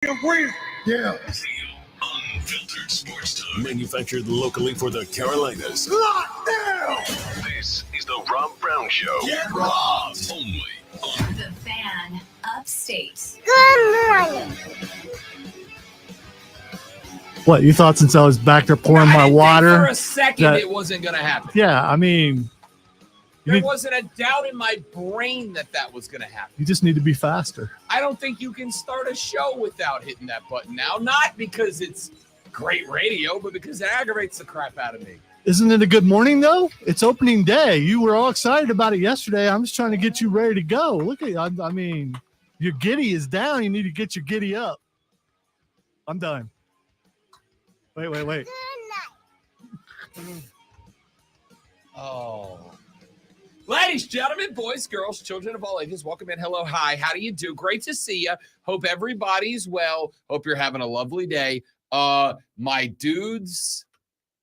Green. Yeah. Unfiltered sports talk. Manufactured locally for the Carolinas. Lockdown. This is the Rob Brown Show. Get robbed. Only on The Fan, Upstate. Good morning. What, you thought since I was back there pouring my water? For a second, it wasn't going to happen. Yeah, I mean. There wasn't a doubt in my brain that was going to happen. You just need to be faster. I don't think you can start a show without hitting that button now. Not because it's great radio, but because it aggravates the crap out of me. Isn't it a good morning, though? It's opening day. You were all excited about it yesterday. I'm just trying to get you ready to go. Look at I mean, your giddy is down. You need to get your giddy up. I'm done. Wait. Good night. Oh. Ladies, gentlemen, boys, girls, children of all ages, welcome in. Hello, hi. How do you do? Great to see you. Hope everybody's well. Hope you're having a lovely day. My dudes,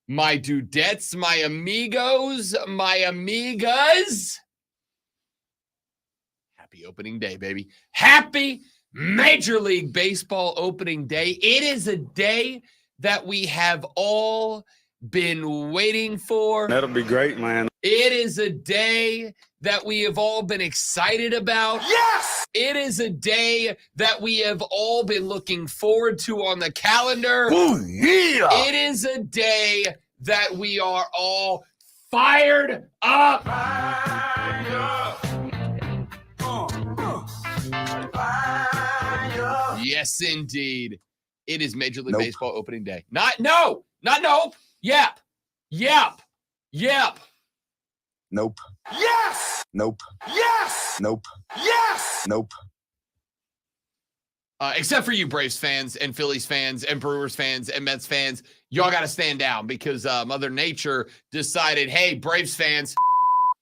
my dudettes, my amigos, my amigas. Happy opening day, baby. Happy Major League Baseball opening day. It is a day that we have all been waiting for. That'll be great, man. It is a day that we have all been excited about. Yes! It is a day that we have all been looking forward to on the calendar. Oh, yeah! It is a day that we are all fired up. Yes, indeed. It is Major League Baseball opening day. Not nope. Yep. Nope. Yes! Nope. Yes! Nope. Yes! Nope. Except for you Braves fans and Phillies fans and Brewers fans and Mets fans, y'all got to stand down because Mother Nature decided, hey, Braves fans,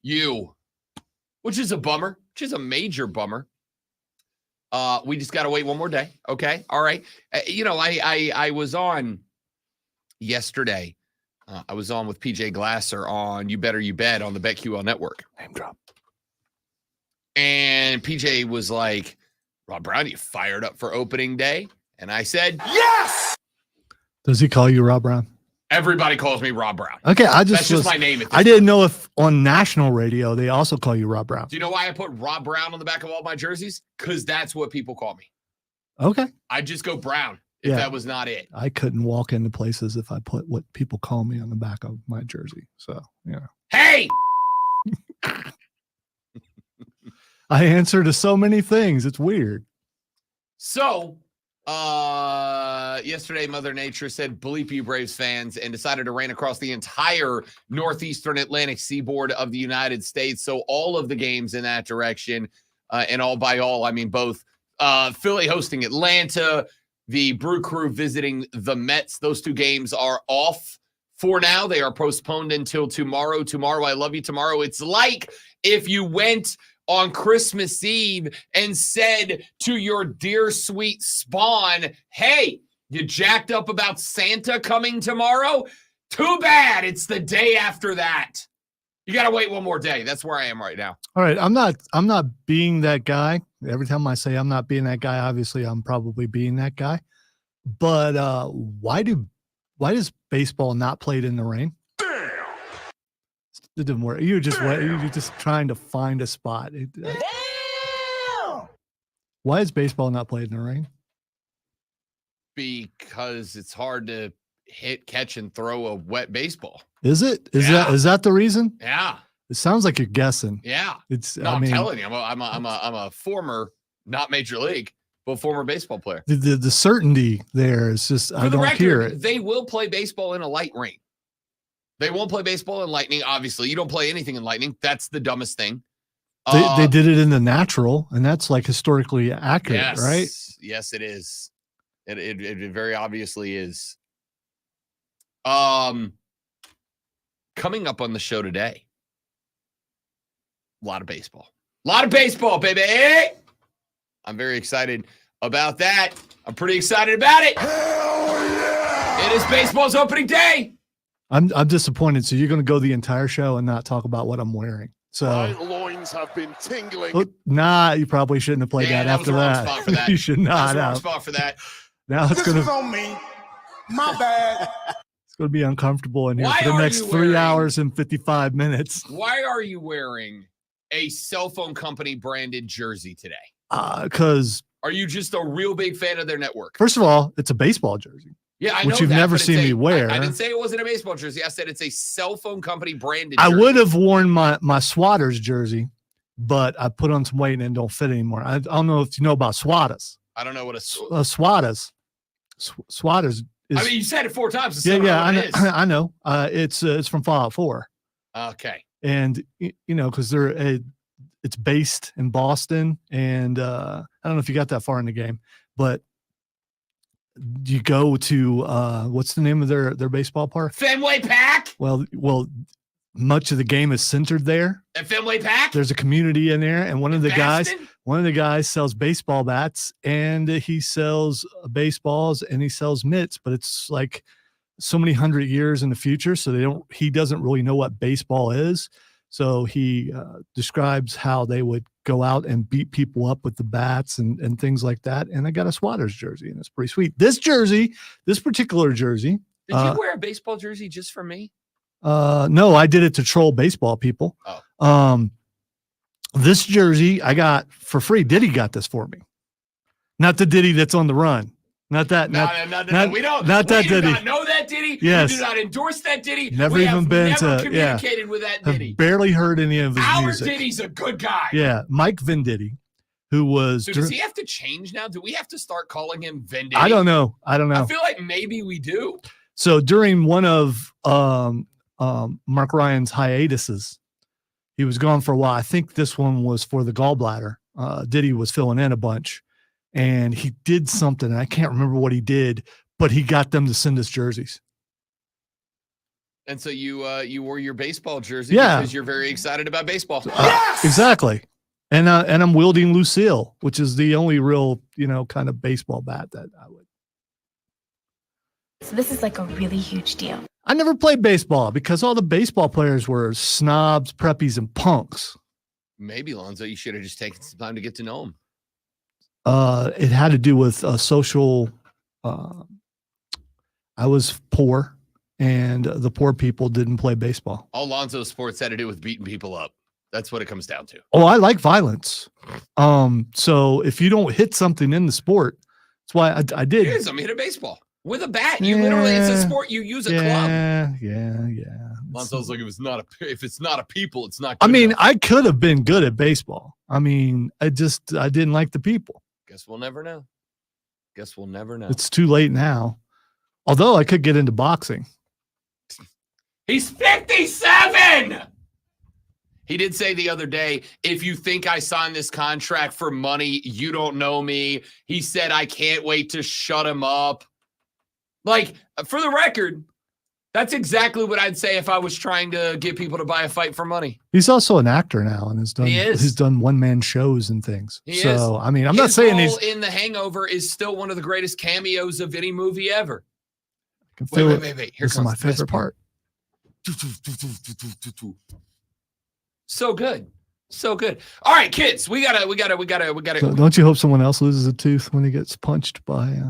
you, which is a bummer, which is a major bummer. We just got to wait one more day. Okay. All right. I was on yesterday. I was on with PJ Glasser on You Better You Bet on the BetQL network. Name drop. And PJ was like, Rob Brown, you fired up for opening day? And I said, Yes! Does he call you Rob Brown? Everybody calls me Rob Brown. Okay, That's just my name. I didn't know if on national radio they also call you Rob Brown. Do you know why I put Rob Brown on the back of all my jerseys? Because that's what people call me. Okay. I just go Brown if that was not it. I couldn't walk into places if I put what people call me on the back of my jersey. So, Hey! I answer to so many things. It's weird. So, yesterday, Mother Nature said, bleep you Braves fans, and decided to rain across the entire northeastern Atlantic seaboard of the United States. So all of the games in that direction, and all by all, I mean both Philly hosting Atlanta, the Brew Crew visiting the Mets. Those two games are off for now. They are postponed until tomorrow. Tomorrow, I love you tomorrow. It's like if you went on Christmas Eve and said to your dear sweet spawn, hey, you jacked up about Santa coming tomorrow? Too bad. It's the day after that. You got to wait one more day. That's where I am right now. All right. I'm not being that guy. Every time I say I'm not being that guy, obviously I'm probably being that guy. But why does baseball not played in the rain? It didn't work. You're just trying to find a spot. Why is baseball not played in the rain? Because it's hard to hit, catch, and throw a wet baseball. Is it? Is that the reason? Yeah. It sounds like you're guessing. Yeah. I'm telling you, I'm a former, not major league, but former baseball player. The certainty there is just I don't hear it. They will play baseball in a light rain. They won't play baseball in lightning. Obviously, you don't play anything in lightning. That's the dumbest thing. They did it in the natural, and that's like historically accurate, right? Yes, it is. It very obviously is. Coming up on the show today, a lot of baseball. A lot of baseball, baby. I'm very excited about that. I'm pretty excited about it. Hell yeah! It is baseball's opening day. I'm disappointed. So you're going to go the entire show and not talk about what I'm wearing. So my loins have been tingling. You probably shouldn't have played that after was the wrong that. spot for that. You should not That's the wrong have. spot for that. Now it's This gonna was on me. My bad. it's gonna be uncomfortable in here Why for the are next you 3 wearing- hours and 55 minutes. Why are you wearing a cell phone company branded jersey today? Because Are you just a real big fan of their network? first of all, it's a baseball jersey. Yeah, I know which you've that, never but it's seen me wear. I didn't say it wasn't a baseball jersey. I said it's a cell phone company branded I jersey. would have worn my Swatters jersey, but I put on some weight and it don't fit anymore. I don't know if you know about Swatters. I don't know what a. Swatters. Swatters is. I mean, you said it 4 times. So yeah, I I know. know. I know. It's from Fallout 4, Okay. and because it's based in Boston, and I don't know if you got that far in the game, but you go to what's the name of their baseball park? Fenway Pack. Well, much of the game is centered there. At Fenway Pack. There's a community in there, and one of the guys Baston? sells baseball bats, and he sells baseballs, and he sells mitts, but it's like so many 100 years in the future, so he doesn't really know what baseball is. So he describes how they would go out and beat people up with the bats and things like that. And I got a Swatters jersey, and it's pretty sweet. This particular jersey. Did you wear a baseball jersey just for me? No, I did it to troll baseball people. Oh. This jersey I got for free. Diddy got this for me. Not the Diddy that's on the run. Not that. No. We don't. Not that we do Diddy. not know that Diddy. Yes. We do not endorse that Diddy. Never we even have been never to- communicated with that Diddy. I've barely heard any of his Our music. Diddy's a good guy. Yeah, Mike Venditti, who was. So does he have to change now? Do we have to start calling him Venditti? I don't know. I feel like maybe we do. So during one of Mark Ryan's hiatuses, he was gone for a while. I think this one was for the gallbladder. Diddy was filling in a bunch, and he did something. And I can't remember what he did, but he got them to send us jerseys. And so you wore your baseball jersey Yeah. because you're very excited about baseball. Exactly. And I'm wielding Lucille, which is the only real, kind of baseball bat that I would. So this is like a really huge deal. I never played baseball because all the baseball players were snobs, preppies, and punks. Maybe, Lonzo, you should have just taken some time to get to know him. It had to do with social. I was poor, and the poor people didn't play baseball. All Lonzo's sports had to do with beating people up. That's what it comes down to. Oh, I like violence. So if you don't hit something in the sport, that's why I did. Here's him hit a baseball with a bat. You literally, it's a sport. You use a club. Yeah. Lonzo's like, if it's not a people, it's not. I Good mean, enough. I could have been good at baseball. I mean, I didn't like the people. Guess we'll never know. It's too late now. Although I could get into boxing. He's 57. He did say the other day, if you think I signed this contract for money, you don't know me. He said, I can't wait to shut him up. Like, for the record, that's exactly what I'd say if I was trying to get people to buy a fight for money. He's also an actor now and He is. he's done one-man shows and things. He is. I mean, I'm not saying His he's role in The Hangover is still one of the greatest cameos of any movie ever. I can feel it. Wait. Here This is comes my the best favorite part. So good. All right, kids, we gotta. So don't you hope someone else loses a tooth when he gets punched by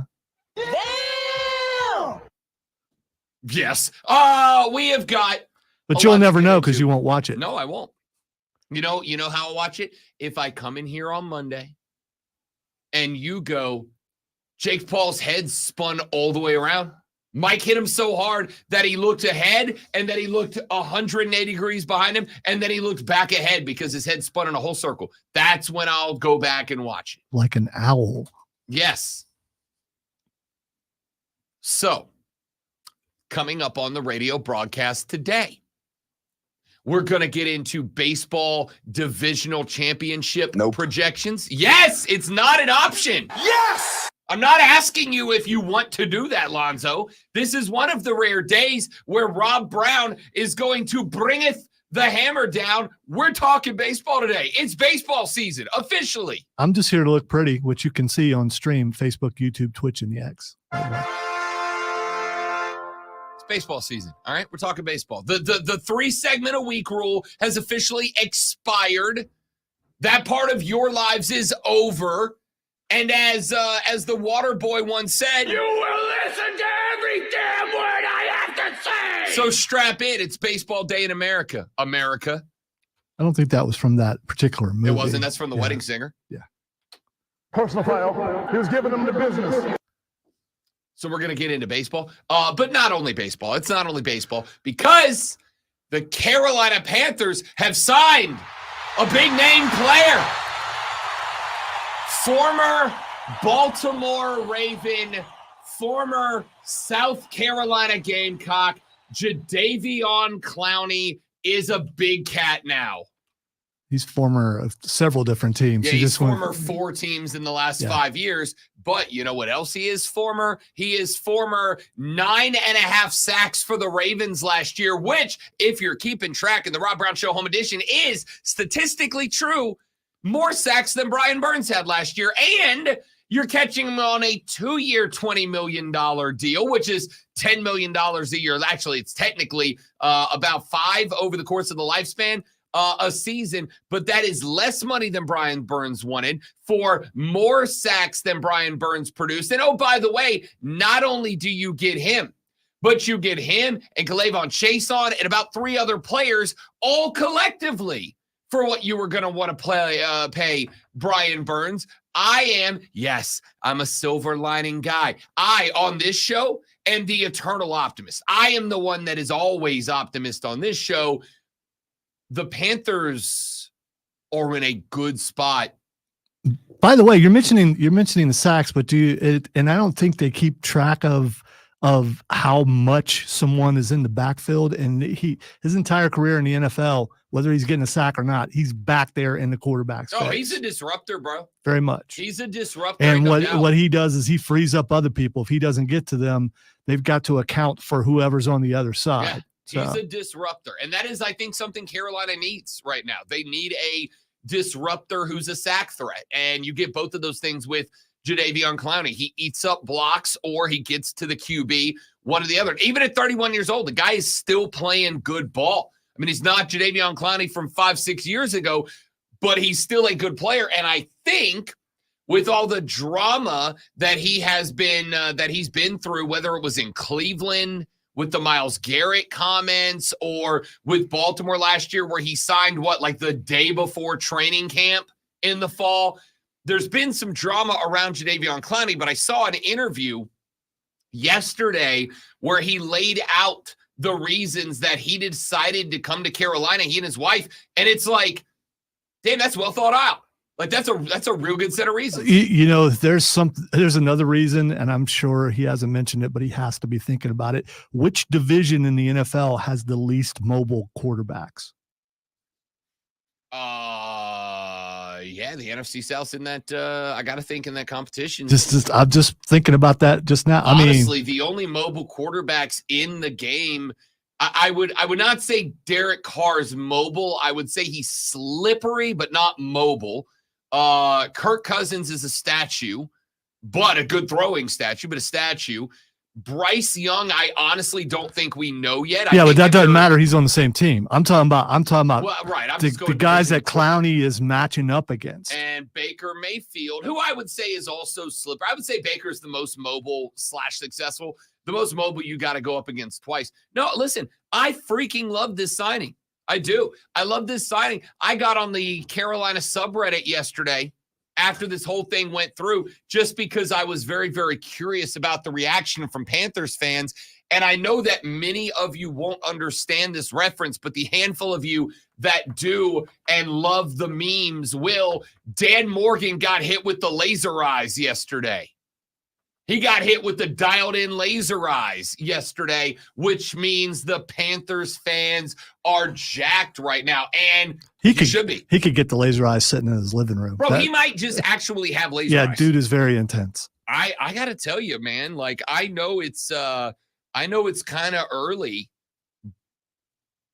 Yes. We have got. but a you'll lot to never get know into. because you won't watch it. No, I won't. You know how I'll watch it? If I come in here on Monday and you go, Jake Paul's head spun all the way around. Mike hit him so hard that he looked ahead and then he looked 180 degrees behind him and then he looked back ahead because his head spun in a whole circle. That's when I'll go back and watch it. Like an owl. Yes. So, coming up on the radio broadcast today, we're going to get into baseball divisional championship projections. Yes, it's not an option. Yes! I'm not asking you if you want to do that, Lonzo. This is one of the rare days where Rob Brown is going to bringeth the hammer down. We're talking baseball today. It's baseball season, officially. I'm just here to look pretty, which you can see on stream, Facebook, YouTube, Twitch, and the X. It's baseball season. All right, we're talking baseball. The 3-segment-a-week rule has officially expired. That part of your lives is over. And as the water boy once said, You will listen to every damn word I have to say. so strap in. It's baseball day in America. America. I don't think that was from that particular movie. It wasn't. That's from The Wedding Singer. Yeah. Personal file. He was giving them the business. So we're going to get into baseball. But not only baseball. It's not only baseball because the Carolina Panthers have signed a big name player. Former Baltimore Raven, former South Carolina Gamecock, Jadeveon Clowney is a big cat now. He's former of several different teams. Yeah, He he's just went- former 4 teams in the last 5 years. But you know what else he is former? He is former 9.5 sacks for the Ravens last year, which, if you're keeping track in the Rob Brown Show Home Edition, is statistically true. More sacks than Brian Burns had last year. And you're catching him on a 2-year, $20 million deal, which is $10 million a year. Actually, it's technically about 5 over the course of the lifespan. A season, but that is less money than Brian Burns wanted for more sacks than Brian Burns produced. And oh, by the way, not only do you get him, but you get him and K'Lavon Chaisson and about 3 other players all collectively for what you were going to want to pay Brian Burns. I'm a silver lining guy. I, on this show, am the eternal optimist. I am the one that is always optimist on this show. The Panthers are in a good spot. By the way, you're mentioning the sacks, but and I don't think they keep track of how much someone is in the backfield. And his entire career in the NFL, whether he's getting a sack or not, he's back there in the quarterback's face. He's a disruptor, bro. Very much. He's a disruptor. And what he does is he frees up other people. If he doesn't get to them, they've got to account for whoever's on the other side. Yeah. He's a disruptor. And that is, I think, something Carolina needs right now. They need a disruptor who's a sack threat. And you get both of those things with Jadeveon Clowney. He eats up blocks or he gets to the QB, one or the other. Even at 31 years old, the guy is still playing good ball. I mean, he's not Jadeveon Clowney from 5-6 years ago, but he's still a good player. And I think with all the drama that he's been through, whether it was in Cleveland, with the Myles Garrett comments, or with Baltimore last year where he signed like the day before training camp in the fall. There's been some drama around Jadeveon Clowney, but I saw an interview yesterday where he laid out the reasons that he decided to come to Carolina, he and his wife, and it's like, damn, that's well thought out. Like that's a real good set of reasons. You know, there's another reason, and I'm sure he hasn't mentioned it, but he has to be thinking about it. Which division in the NFL has the least mobile quarterbacks? Yeah, the NFC South's in that. I got to think in that competition. I'm just thinking about that just now. Honestly, the only mobile quarterbacks in the game. I would not say Derek Carr's mobile. I would say he's slippery, but not mobile. Kirk Cousins is a statue, but a good throwing statue, but a statue. Bryce Young, I honestly don't think we know yet. Yeah, but that doesn't matter. He's on the same team. I'm talking about well, right. the guys that Clowney is matching up against. And Baker Mayfield, who I would say is also slippery. I would say Baker's the most mobile / successful. The most mobile you got to go up against twice. No, listen, I freaking love this signing. I do. I love this signing. I got on the Carolina subreddit yesterday after this whole thing went through, just because I was very, very curious about the reaction from Panthers fans. And I know that many of you won't understand this reference, but the handful of you that do and love the memes will. Dan Morgan got hit with the laser eyes yesterday. He got hit with the dialed-in laser eyes yesterday, which means the Panthers fans are jacked right now, and he should be. He could get the laser eyes sitting in his living room. Bro, he might just actually have laser eyes. Yeah, dude is very intense. I got to tell you, man, like I know it's kind of early,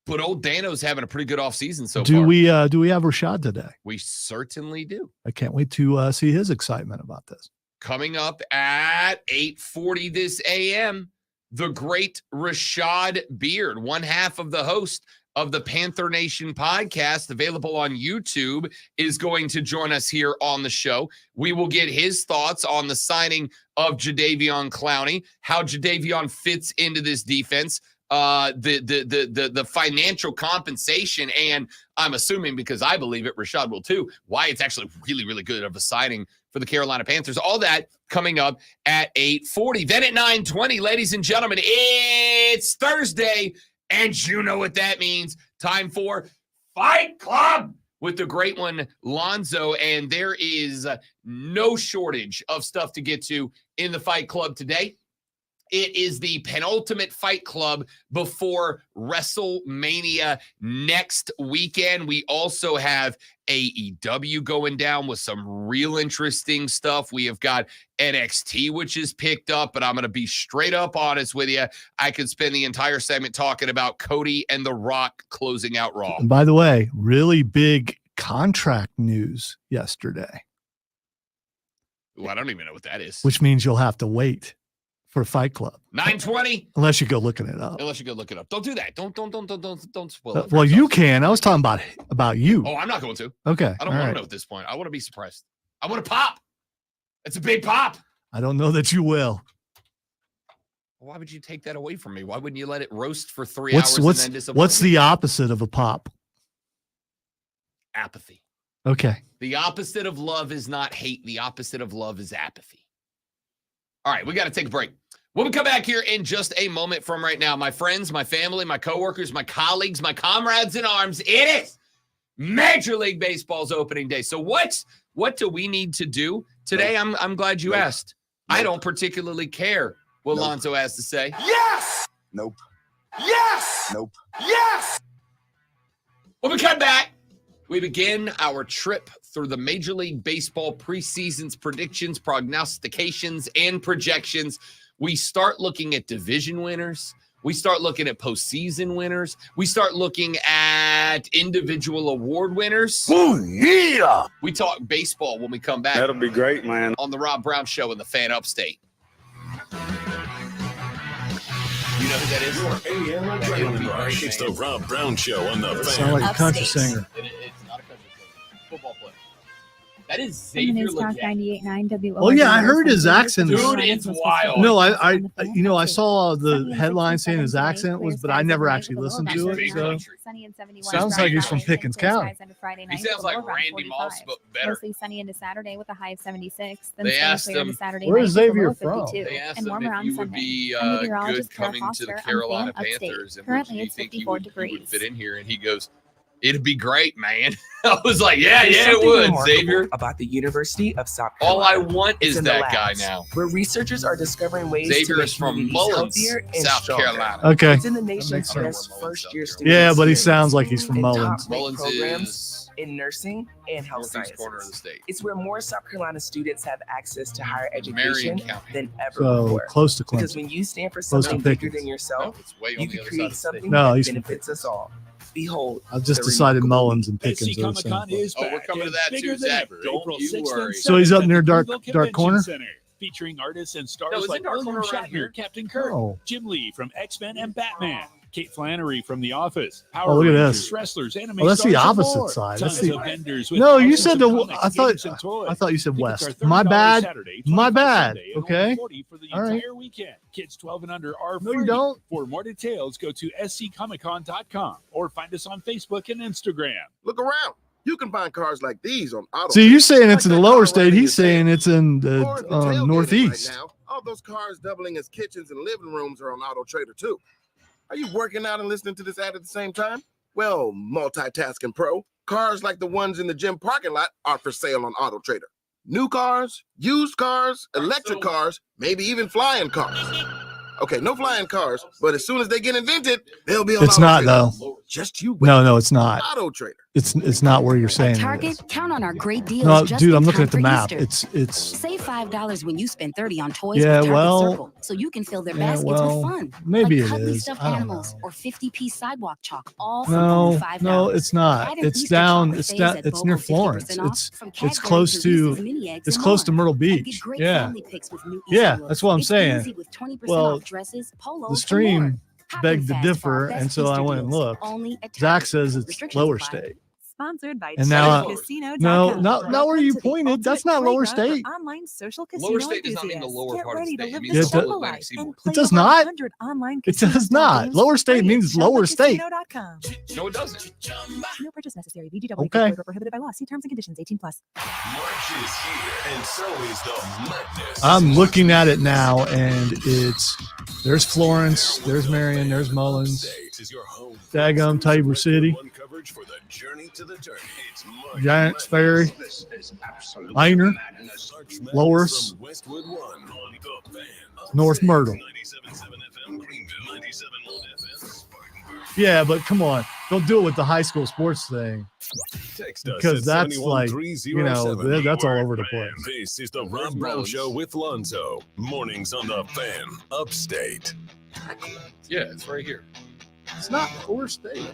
but old Dano's having a pretty good offseason so far. Do we have Rashad today? We certainly do. I can't wait to see his excitement about this. Coming up at 8:40 this a.m., the great Rashad Beard, one half of the host of the Panther Nation podcast, available on YouTube, is going to join us here on the show. We will get his thoughts on the signing of Jadeveon Clowney, how Jadeveon fits into this defense, the financial compensation, and I'm assuming, because I believe it, Rashad will too, why it's actually really, really good of a signing for the Carolina Panthers. All that coming up at 8:40. Then at 9:20, ladies and gentlemen, it's Thursday, and you know what that means. Time for Fight Club with the great one, Lonzo, and there is no shortage of stuff to get to in the Fight Club today. It is the penultimate Fight Club before WrestleMania next weekend. We also have AEW going down with some real interesting stuff. We have got NXT, which is picked up, but I'm going to be straight up honest with you. I could spend the entire segment talking about Cody and The Rock closing out Raw. And by the way, really big contract news yesterday. Ooh, I don't even know what that is. Which means you'll have to wait for Fight Club. 9:20. Unless you go looking it up. Unless you go look it up. Don't do that. Don't spoil it. Well, you can. I was talking about you. Oh, I'm not going to. Okay. I don't want to know at this point. I want to be surprised. I want to pop. It's a big pop. I don't know that you will. Why would you take that away from me? Why wouldn't you let it roast for 3 hours and then disappoint what's me? the opposite of a pop? Apathy. Okay. The opposite of love is not hate. The opposite of love is apathy. All right, we got to take a break. We'll come back here in just a moment from right now. My friends, my family, my coworkers, my colleagues, my comrades in arms, it is Major League Baseball's opening day. So what do we need to do today? I'm glad you asked. I don't particularly care what Lonzo has to say. Yes! Nope. Yes! Nope. Yes! When we come back, we begin our trip through the Major League Baseball preseason's predictions, prognostications, and projections. We start looking at division winners. We start looking at postseason winners. We start looking at individual award winners. Oh, yeah! We talk baseball when we come back That'll be great, man. on the Rob Brown Show in the Fan Upstate. You know who that is? That would be great, It's man. the Rob Brown Show on the Sound Fan. like a country Upstate. singer. It's not a country singer. Football player. That is Xavier News Talk Leggett. 98.9 WO. Oh, yeah, I heard his accent. Dude, it's wild. No, I saw the headline saying his accent was, but I never actually listened to it. Big So country. Sunny and 71. Sounds like he's from Pickens County. He sounds like Randy Moss, but better. Mostly sunny into Saturday with a high of 76. Then They sunny asked clear into him, Saturday where's night with a Xavier low of from? 52, They asked and him warmer if on you would Sunday. be I'm good meteorologist Kara coming to the Foster. Carolina I'm fan upstate. Panthers, and Currently, do you it's think 54 you would degrees. fit in here? And he goes, "It'd be great, man." I was like, "Yeah, There's yeah, it something would, remarkable Xavier." about the University of South All I Carolina. want It's is in the that guy labs, now. where researchers are discovering ways to Xavier make is from communities Mullins, healthier and South stronger. Carolina. Okay. It's in the nation's makes sense. best first-year student Yeah, but he experience sounds like he's from and Mullins. top-ranked Mullins programs is in nursing and health northeast sciences. corner of the state. It's where more South Carolina students have access to higher Marion education County. than ever So before. close to Because Clemson. when you stand for Close to something bigger Pickens. than No, yourself, it's way you on the can other side create of the state. something No, that he's from benefits us all. Behold, I've just the decided remarkable Mullins and Pickens SC are the Comic same Con place. is Oh, we're back coming to and that bigger too, than Zach. ever, Don't April you 6th worry. and So he's up 7th near at the Dark Google Dark Convention Corner? Center, featuring artists and stars No, isn't like Dark William Corner around here? Shatner, Captain Kirk, Oh. Jim Lee from X-Men and Batman, Kate Flannery from The Office, Oh, Power look at Rangers, this. wrestlers, anime Oh, that's the stars, and opposite more. side. Tons That's the- of vendors with No, you thousands said of the. comics, I games, and toys. thought you said Tickets west. are $30 My bad. Saturday, My 25 bad. Sunday, and Okay. only $40 for the All right. entire weekend. Kids 12 and under are No, you free. don't. For more details, go to sccomiccon.com or find us on Facebook and Instagram. Look around. You can find cars like these on Auto. See, you're saying it's in the Like that lower car state. right in He's your saying it's in the Or if you're tailgating northeast. Right now, all those cars doubling as kitchens and living rooms are on Auto Trader too. Are you working out and listening to this ad at the same time? Well, multitasking pro, cars like the ones in the gym parking lot are for sale on Auto Trader. New cars, used cars, electric cars, maybe even flying cars. Okay, no flying cars, but as soon as they get invented, they'll be on It's Auto not Trader. though. Just you wait. No, it's not. Auto Trader. It's not where you're saying At it Target, is. count on our great deals. No, just dude, in I'm looking time at the for map. Easter. It's Save $5 when you spend $30 on toys Yeah, with Target well, Circle, so you can fill their yeah, baskets well, with fun. maybe like it cuddly is. stuffed I don't animals know. or 50-piece sidewalk chalk, all for only No, $5. no, it's not. Add an It's Easter down. chocolate It's phase down. at It's near BOGO 50% Florence. off, from It's Cadbury close to. Reese's mini eggs It's and close more. to Myrtle And get Beach. great Yeah, family picks with new Easter yeah, looks. that's what I'm It's saying. easy with 20% Well, off dresses, polos, the and more. stream beg to differ, and so I went and looked. Zach says it's lower state. Sponsored by And now, Casino.com. not where you pointed. That's not lower state. Online social casino Lower state does not mean the lower Get part of ready the to state. It live means the Yeah, the whole Chumba Atlantic life seaboard. and play It does over not. 100 online It casino does not. games Lower state free at means lower state. ChumbaCasino.com. No, it doesn't. No purchase necessary. VGW Okay. Group prohibited by law. See terms and conditions. 18+. March is here, and so is the madness. I'm looking at it now, and there's Florence, there's Marion, there's Mullins, Daggum, Tabor City, Giants Ferry, Miner, Loris, North Myrtle. Yeah, but come on, don't do it with the high school sports thing, because that's like, that's all over the place. This is the Rob Brown Show with Lonzo. Mornings on the Fan, Upstate. Yeah, it's right here. It's not lower state.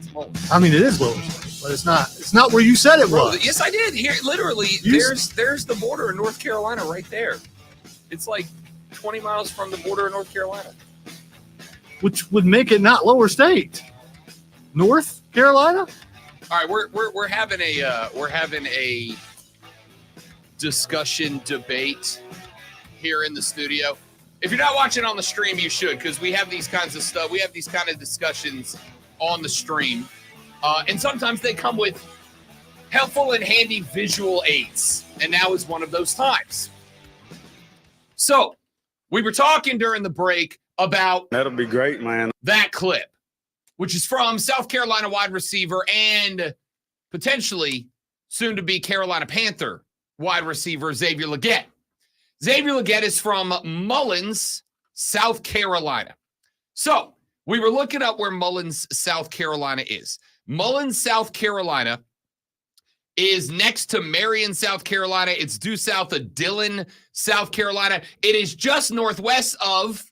I mean, it is lower state, but it's not. It's not where you said it was. Yes, I did. Here, literally, there's the border of North Carolina right there. It's like 20 miles from the border of North Carolina. Which would make it not lower state. North Carolina? All right, we're having a discussion debate here in the studio. If you're not watching on the stream, you should, because we have these kinds of stuff. We have these kind of discussions on the stream, and sometimes they come with helpful and handy visual aids, and now is one of those times. So we were talking during the break about That'll be great, man. that clip, which is from South Carolina wide receiver and potentially soon-to-be Carolina Panther wide receiver Xavier Legette. Xavier Legette is from Mullins, South Carolina. So we were looking up where Mullins, South Carolina is. Mullins, South Carolina is next to Marion, South Carolina. It's due south of Dillon, South Carolina. It is just northwest of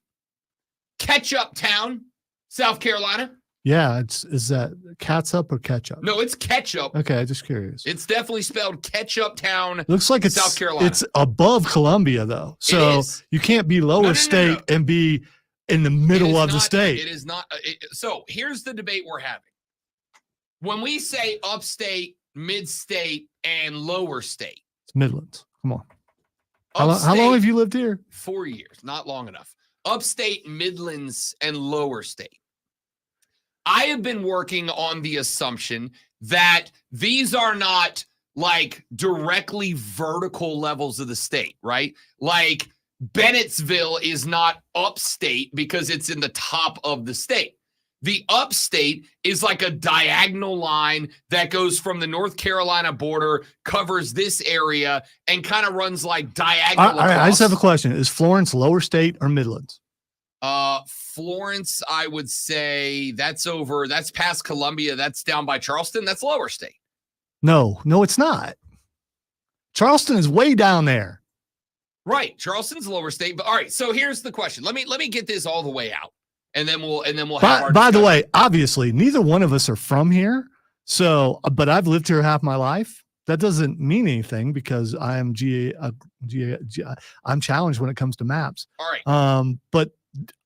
Ketchup Town, South Carolina. Yeah, is that catsup or ketchup? No, it's Ketchup. Okay, just curious. It's definitely spelled Ketchup Town. Looks like it's South Carolina. It's above Columbia though, so you can't be lower state and be in the middle of the state. It is not. So here's the debate we're having. When we say upstate, mid-state, and lower state, It's Midlands. Come on. How long have you lived here? 4 years, not long enough. Upstate, Midlands, and lower state. I have been working on the assumption that these are not like directly vertical levels of the state, right? Like Bennettsville is not upstate because it's in the top of the state. The upstate is like a diagonal line that goes from the North Carolina border, covers this area, and kind of runs like diagonal. All right, I just have a question. Is Florence lower state or Midlands? Florence, I would say that's past Columbia. That's down by Charleston. That's lower state. No, it's not. Charleston is way down there. Right. Charleston's lower state. But all right. So here's the question. Let me get this all the way out. And then we'll have our By the discussion. way, obviously, neither one of us are from here. So, but I've lived here half my life. That doesn't mean anything because I am I'm challenged when it comes to maps. All right. But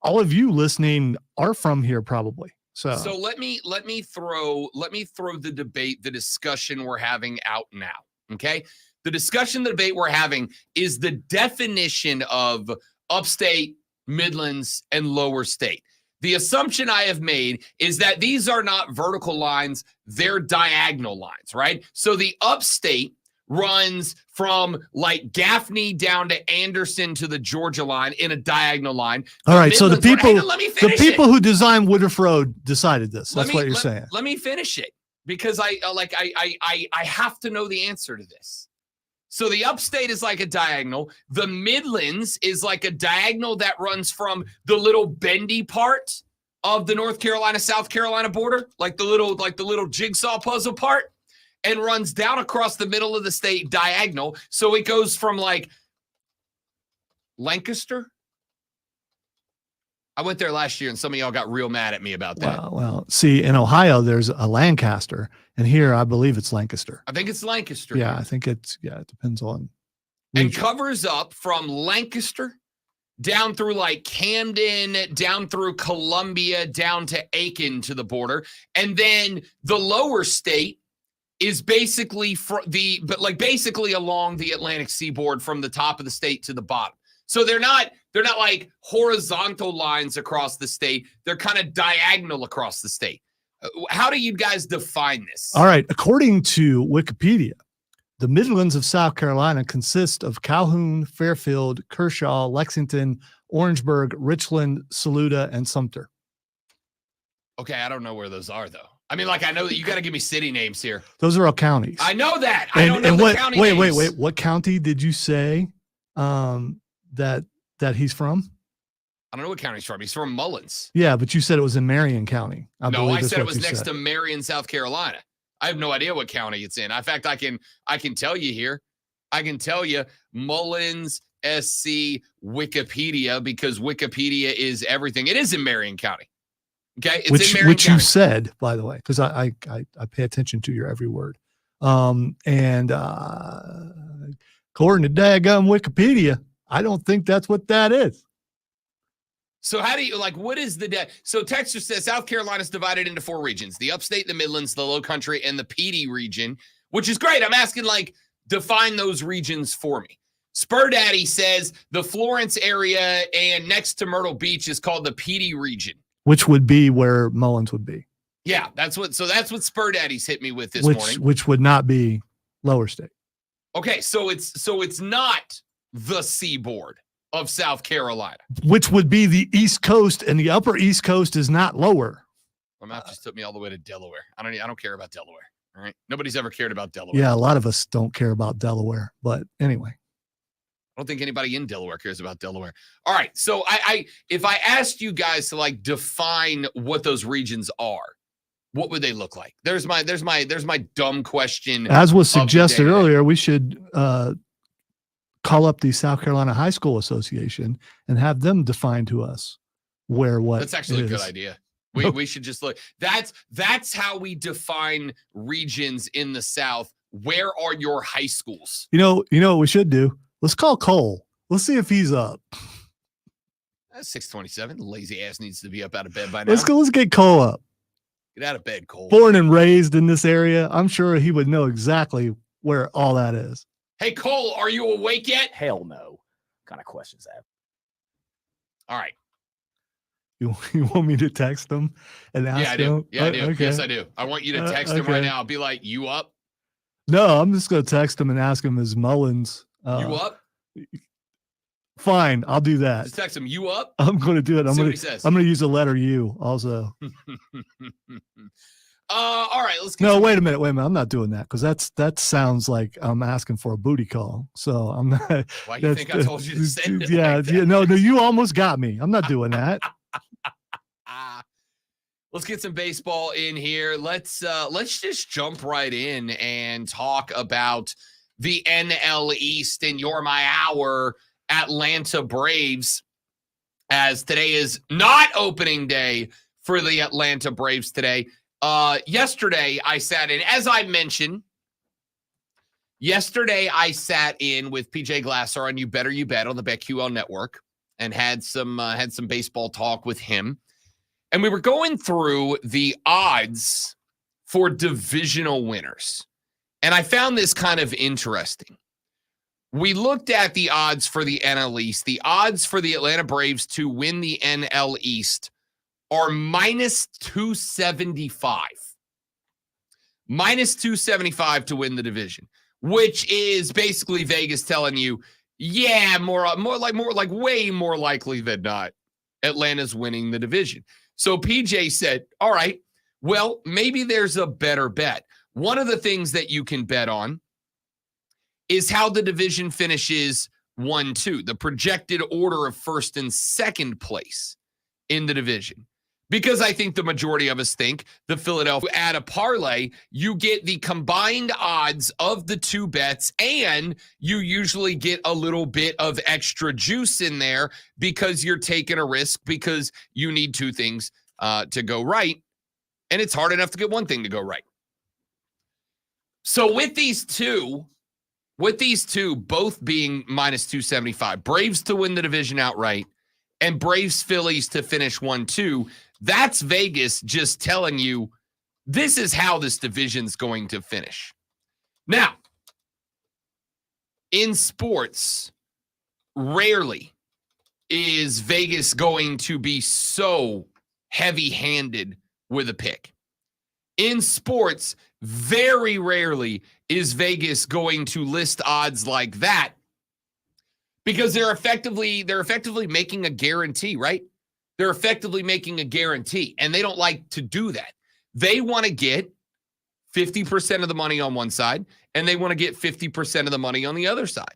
all of you listening are from here probably. So let me throw the debate, the discussion we're having out now. Okay. The discussion, the debate we're having is the definition of upstate, Midlands, and lower state. The assumption I have made is that these are not vertical lines, they're diagonal lines, right? So the upstate runs from like Gaffney down to Anderson to the Georgia line in a diagonal line. All right, so the people who designed Woodruff Road decided this. That's what you're saying. Let me finish it because I have to know the answer to this. So the upstate is like a diagonal. The Midlands is like a diagonal that runs from the little bendy part of the North Carolina, South Carolina border, like the little jigsaw puzzle part, and runs down across the middle of the state diagonal. So it goes from like Lancaster. I went there last year and some of y'all got real mad at me about that. Well, see, in Ohio, there's a Lancaster, and here I believe it's Lancaster. I think it's Lancaster. Yeah, I think it depends on. And covers up from Lancaster down through like Camden, down through Columbia, down to Aiken to the border. And then the lower state is basically basically along the Atlantic seaboard from the top of the state to the bottom. So they're not like horizontal lines across the state. They're kind of diagonal across the state. How do you guys define this? All right. According to Wikipedia, the Midlands of South Carolina consist of Calhoun, Fairfield, Kershaw, Lexington, Orangeburg, Richland, Saluda, and Sumter. Okay, I don't know where those are, though. I mean, like, I know that you got to give me city names here. Those are all counties. I know that. I don't know the county wait, names. wait. What county did you say that he's from? I don't know what county he's from. He's from Mullins. Yeah, but you said it was in Marion County. No, I said it was next to Marion, South Carolina. I have no idea what county it's in. In fact, I can tell you here. I can tell you Mullins, SC, Wikipedia, because Wikipedia is everything. It is in Marion County. Okay, it's in Marion which County. you said, by the way, because I pay attention to your every word. And according to daggum Wikipedia, I don't think that's what that is. So how do you, what is so Texas says South Carolina is divided into 4 regions: the upstate, the Midlands, the low country, and the PD region, which is great. I'm asking, define those regions for me. Spur Daddy says the Florence area and next to Myrtle Beach is called the PD region. Which would be where Mullins would be. Yeah, that's what Spur Daddy's hit me with this morning. Which would not be lower state. Okay, so it's not the seaboard of South Carolina, which would be the East Coast, and the upper East Coast is not lower. My map just took me all the way to Delaware. I don't care about Delaware. All right, nobody's ever cared about Delaware. Yeah, a lot of us don't care about Delaware, but anyway. I don't think anybody in Delaware cares about Delaware. All right, so if I asked you guys to define what those regions are, what would they look like? There's my dumb question. As was suggested earlier, we should call up the South Carolina High School Association and have them define to us what. That's actually a good idea. We should just look. That's how we define regions in the South. Where are your high schools? You know what we should do? Let's call Cole. Let's see if he's up. That's 6:27. The lazy ass needs to be up out of bed by now. Let's get Cole up. Get out of bed, Cole. Born and raised in this area, I'm sure he would know exactly where all that is. Hey, Cole, are you awake yet? Hell no. What kind of questions that? All right. You want me to text him and ask him? Yeah, I do. Okay. Yes, I do. I want you to text him right now. I'll be like, you up? No, I'm just going to text him and ask him his Mullins. You up? Fine, I'll do that. Just text him, you up? I'm going to do it. I'm See going what he says. to use the letter U also. All right, let's get No, wait a minute. I'm not doing that because that sounds like I'm asking for a booty call. So I'm not. Why do you think I told you to send it? Yeah, like that? yeah. No, you almost got me. I'm not doing that. Let's get some baseball in here. Let's just jump right in and talk about the NL East and You're My Hour Atlanta Braves, as today is not opening day for the Atlanta Braves today. Yesterday I sat in, as I mentioned, I sat in with PJ Glasser on You Better You Bet on the BetQL network and had some baseball talk with him. And we were going through the odds for divisional winners. And I found this kind of interesting. We looked at the odds for the NL East. The odds for the Atlanta Braves to win the NL East are minus 275. Minus 275 to win the division, which is basically Vegas telling you, yeah, more like way more likely than not, Atlanta's winning the division. So PJ said, all right, well, maybe there's a better bet. One of the things that you can bet on is how the division finishes 1-2, the projected order of first and second place in the division. Because I think the majority of us think the Philadelphia, add a parlay, you get the combined odds of the two bets, and you usually get a little bit of extra juice in there because you're taking a risk because you need two things to go right, and it's hard enough to get one thing to go right. So with these two, with these two both being minus 275, Braves to win the division outright and Braves Phillies to finish 1-2, that's Vegas just telling you this is how this division's going to finish. Now, in sports, rarely is Vegas going to be so heavy-handed with a pick. In sports, very rarely is Vegas going to list odds like that because they're effectively making a guarantee, right? They're effectively making a guarantee, and they don't like to do that. They want to get 50% of the money on one side, and they want to get 50% of the money on the other side.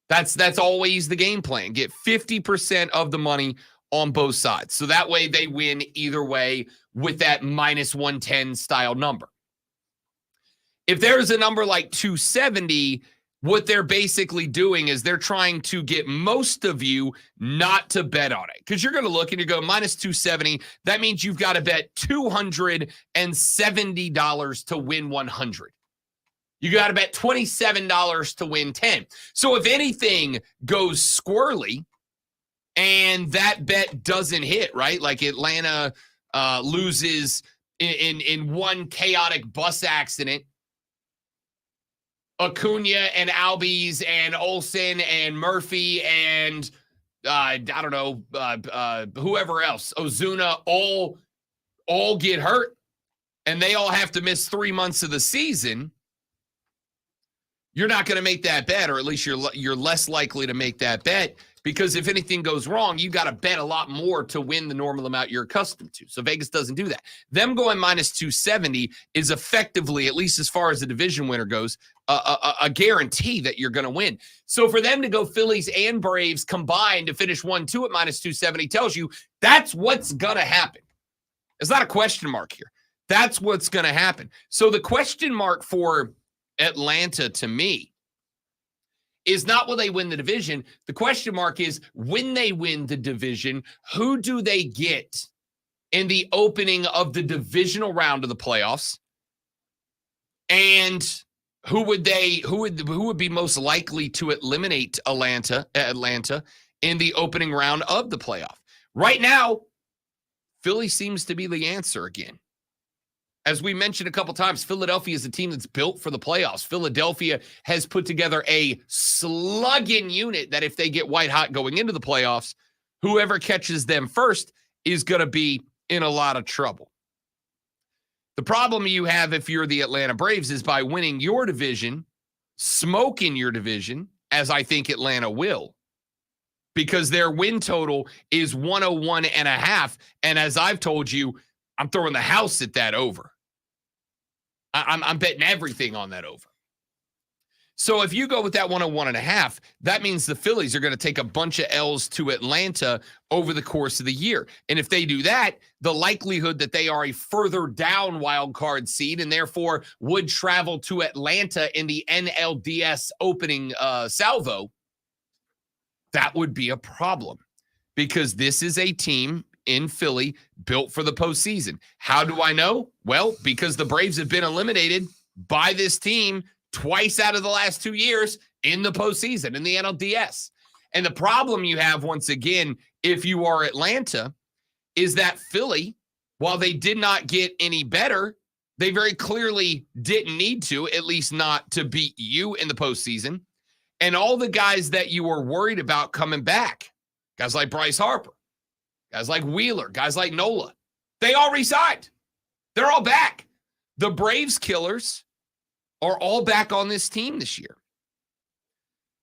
That's always the game plan. Get 50% of the money on both sides. So that way they win either way with that minus 110 style number. If there's a number like 270, what they're basically doing is they're trying to get most of you not to bet on it. Because you're going to look and you go minus 270. That means you've got to bet $270 to win 100. You got to bet $27 to win 10. So if anything goes squirrely and that bet doesn't hit, right? Like Atlanta loses in one chaotic bus accident, Acuna and Albies and Olsen and Murphy and whoever else, Ozuna, all get hurt and they all have to miss 3 months of the season. You're not going to make that bet, or at least you're less likely to make that bet, because if anything goes wrong, you got to bet a lot more to win the normal amount you're accustomed to. So Vegas doesn't do that. Them going minus 270 is effectively, at least as far as the division winner goes, a guarantee that you're going to win. So for them to go Phillies and Braves combined to finish 1-2 at minus 270 tells you that's what's going to happen. It's not a question mark here. That's what's going to happen. So the question mark for Atlanta, to me, is not will they win the division. The question mark is when they win the division, who do they get in the opening of the divisional round of the playoffs? And who would be most likely to eliminate Atlanta in the opening round of the playoff? Right now, Philly seems to be the answer again. As we mentioned a couple times, Philadelphia is a team that's built for the playoffs. Philadelphia has put together a slugging unit that if they get white hot going into the playoffs, whoever catches them first is going to be in a lot of trouble. The problem you have if you're the Atlanta Braves is by winning your division, smoking your division, as I think Atlanta will, because their win total is 101.5. And as I've told you, I'm throwing the house at that over. I'm betting everything on that over. So if you go with that 101.5, that means the Phillies are going to take a bunch of L's to Atlanta over the course of the year. And if they do that, the likelihood that they are a further down wild card seed and therefore would travel to Atlanta in the NLDS opening salvo, that would be a problem, because this is a team in Philly built for the postseason. How do I know? Well, because the Braves have been eliminated by this team twice out of the last 2 years in the postseason, in the NLDS. And the problem you have, once again, if you are Atlanta, is that Philly, while they did not get any better, they very clearly didn't need to, at least not to beat you in the postseason. And all the guys that you were worried about coming back, guys like Bryce Harper, guys like Wheeler, guys like Nola, they all resigned. They're all back. The Braves killers are all back on this team this year.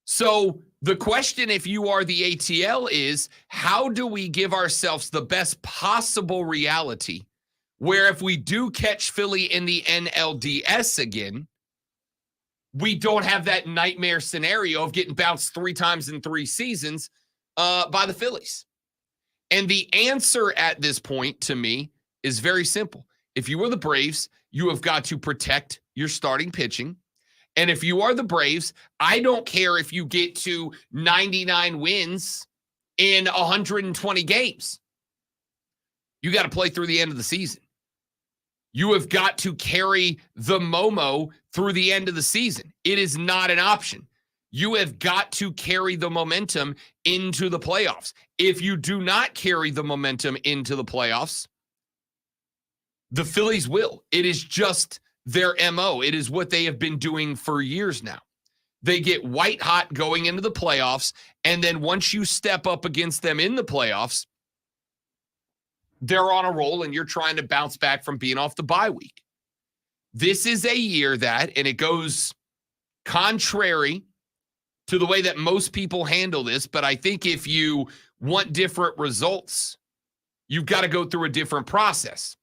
So the question, if you are the ATL, is how do we give ourselves the best possible reality where if we do catch Philly in the NLDS again, we don't have that nightmare scenario of getting bounced 3 times in 3 seasons by the Phillies. And the answer at this point to me is very simple. If you are the Braves, you have got to protect your starting pitching. And if you are the Braves, I don't care if you get to 99 wins in 120 games. You got to play through the end of the season. You have got to carry the Momo through the end of the season. It is not an option. You have got to carry the momentum into the playoffs. If you do not carry the momentum into the playoffs, the Phillies will. It is just their MO. It is what they have been doing for years now. They get white hot going into the playoffs, and then once you step up against them in the playoffs, they're on a roll, and you're trying to bounce back from being off the bye week. This is a year that, and it goes contrary to the way that most people handle this, but I think if you want different results, you've got to go through a different process.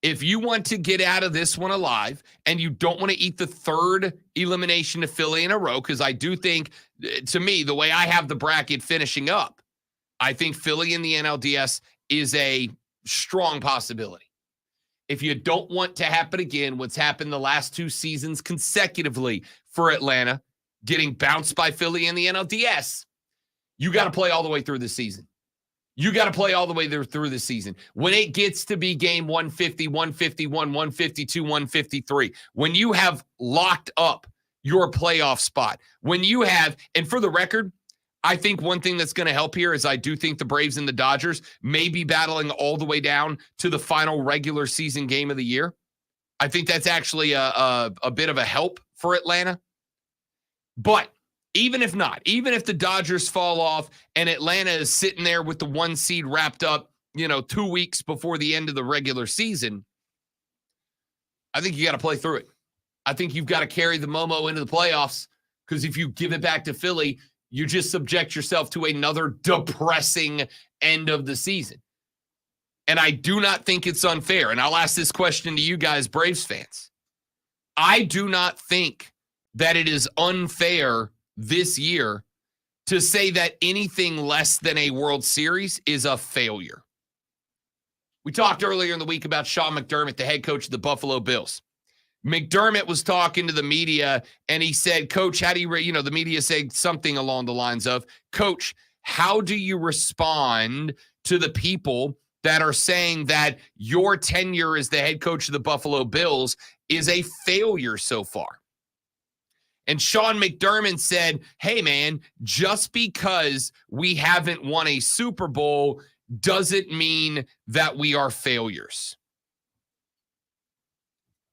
If you want to get out of this one alive and you don't want to eat the third elimination to Philly in a row, because I do think, to me, the way I have the bracket finishing up, I think Philly in the NLDS is a strong possibility. If you don't want to happen again, what's happened the last 2 seasons consecutively for Atlanta, getting bounced by Philly in the NLDS, you got to play all the way through the season. You got to play all the way through the season. When it gets to be game 150, 151, 152, 153, when you have locked up your playoff spot, when you have, and for the record, I think one thing that's going to help here is I do think the Braves and the Dodgers may be battling all the way down to the final regular season game of the year. I think that's actually a bit of a help for Atlanta. But even if not, even if the Dodgers fall off and Atlanta is sitting there with the 1 seed wrapped up, 2 weeks before the end of the regular season, I think you got to play through it. I think you've got to carry the Momo into the playoffs, because if you give it back to Philly, you just subject yourself to another depressing end of the season. And I do not think it's unfair. And I'll ask this question to you guys, Braves fans. I do not think that it is unfair this year to say that anything less than a World Series is a failure. We talked earlier in the week about Sean McDermott, the head coach of the Buffalo Bills. McDermott was talking to the media, and he said, Coach, how do you, the media said something along the lines of, Coach, how do you respond to the people that are saying that your tenure as the head coach of the Buffalo Bills is a failure so far? And Sean McDermott said, hey, man, just because we haven't won a Super Bowl doesn't mean that we are failures.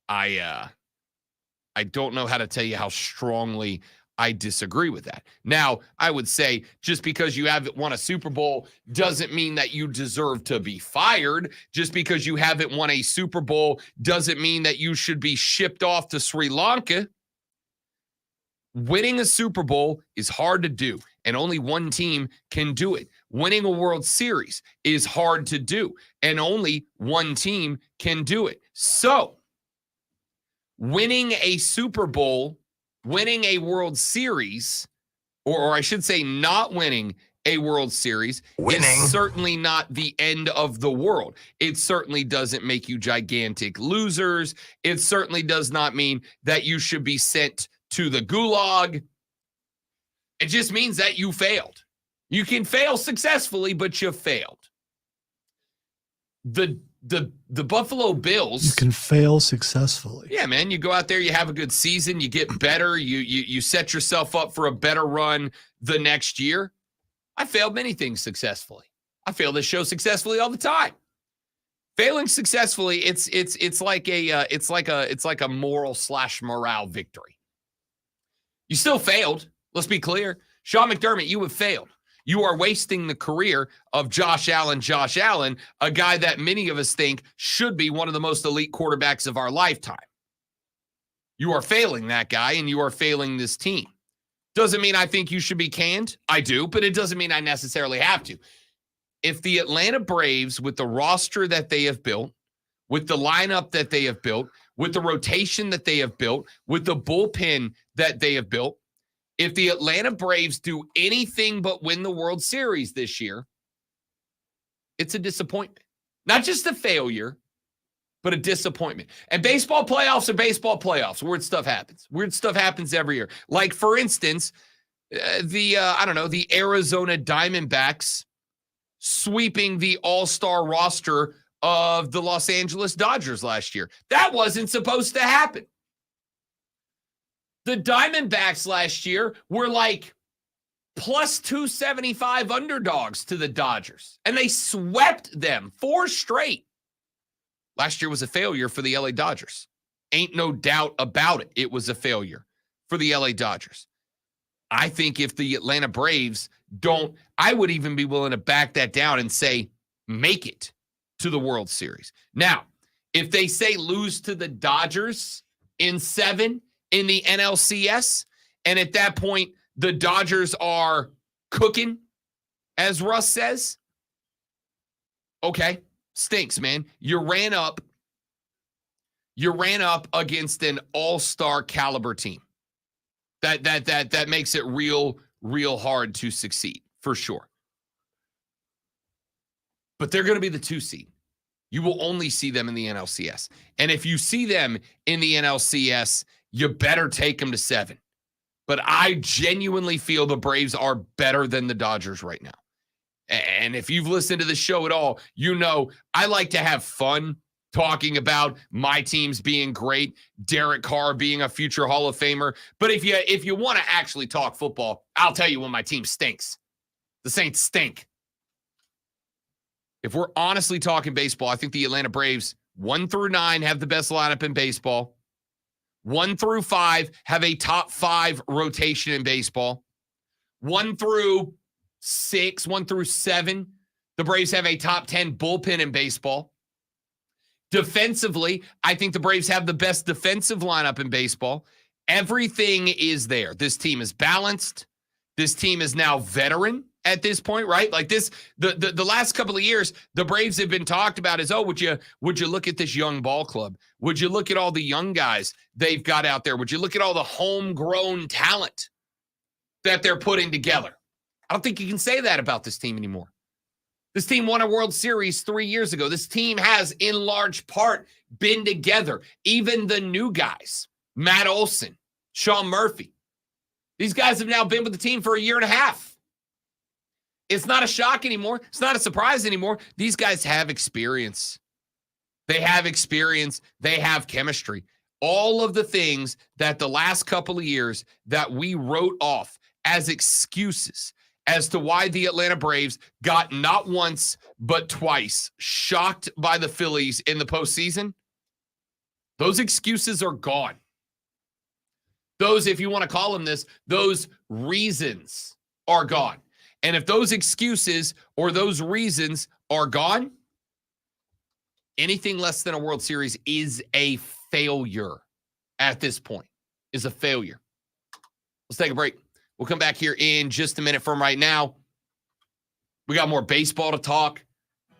I don't know how to tell you how strongly I disagree with that. Now, I would say just because you haven't won a Super Bowl doesn't mean that you deserve to be fired. Just because you haven't won a Super Bowl doesn't mean that you should be shipped off to Sri Lanka. Winning a Super Bowl is hard to do, and only one team can do it. Winning a World Series is hard to do, and only one team can do it. So, winning a Super Bowl, winning a World Series, or I should say not winning a World Series, is certainly not the end of the world. It certainly doesn't make you gigantic losers. It certainly does not mean that you should be sent to the gulag. It just means that you failed. You can fail successfully, but you failed. The Buffalo Bills. You can fail successfully. Yeah, man. You go out there, you have a good season, you get better, you set yourself up for a better run the next year. I failed many things successfully. I fail this show successfully all the time. Failing successfully, it's like a moral/morale victory. You still failed. Let's be clear. Sean McDermott, you have failed. You are wasting the career of Josh Allen, a guy that many of us think should be one of the most elite quarterbacks of our lifetime. You are failing that guy, and you are failing this team. Doesn't mean I think you should be canned. I do, but it doesn't mean I necessarily have to. If the Atlanta Braves, with the roster that they have built, with the lineup that they have built, with the rotation that they have built, with the bullpen that they have built, if the Atlanta Braves do anything but win the World Series this year, it's a disappointment. Not just a failure, but a disappointment. And baseball playoffs are baseball playoffs. Weird stuff happens. Weird stuff happens every year. Like, for instance, the Arizona Diamondbacks sweeping the all-star roster of the Los Angeles Dodgers last year. That wasn't supposed to happen. The Diamondbacks last year were like plus 275 underdogs to the Dodgers, and they swept them 4 straight. Last year was a failure for the LA Dodgers. Ain't no doubt about it. It was a failure for the LA Dodgers. I think if the Atlanta Braves don't, I would even be willing to back that down and say, make it to the World Series. Now, if they say lose to the Dodgers in 7 in the NLCS, and at that point, the Dodgers are cooking, as Russ says, okay, stinks, man. You ran up against an all-star caliber team. That makes it real hard to succeed, for sure. But they're going to be the 2 seed. You will only see them in the NLCS. And if you see them in the NLCS, you better take them to 7. But I genuinely feel the Braves are better than the Dodgers right now. And if you've listened to the show at all, you know I like to have fun talking about my teams being great, Derek Carr being a future Hall of Famer. But if you want to actually talk football, I'll tell you when my team stinks. The Saints stink. If we're honestly talking baseball, I think the Atlanta Braves 1 through 9 have the best lineup in baseball. 1 through 5 have a top 5 rotation in baseball. 1 through 6, 1 through 7, the Braves have a top 10 bullpen in baseball. Defensively, I think the Braves have the best defensive lineup in baseball. Everything is there. This team is balanced. This team is now veteran at this point, right? Like this, the last couple of years, the Braves have been talked about as, would you look at this young ball club? Would you look at all the young guys they've got out there? Would you look at all the homegrown talent that they're putting together? I don't think you can say that about this team anymore. This team won a World Series 3 years ago. This team has, in large part, been together. Even the new guys, Matt Olson, Sean Murphy, these guys have now been with the team for a year and a half. It's not a shock anymore. It's not a surprise anymore. These guys have experience. They have experience. They have chemistry. All of the things that the last couple of years that we wrote off as excuses as to why the Atlanta Braves got not once, but twice shocked by the Phillies in the postseason, those excuses are gone. Those, if you want to call them this, those reasons are gone. And if those excuses or those reasons are gone, anything less than a World Series is a failure at this point, is a failure. Let's take a break. We'll come back here in just a minute from right now. We got more baseball to talk.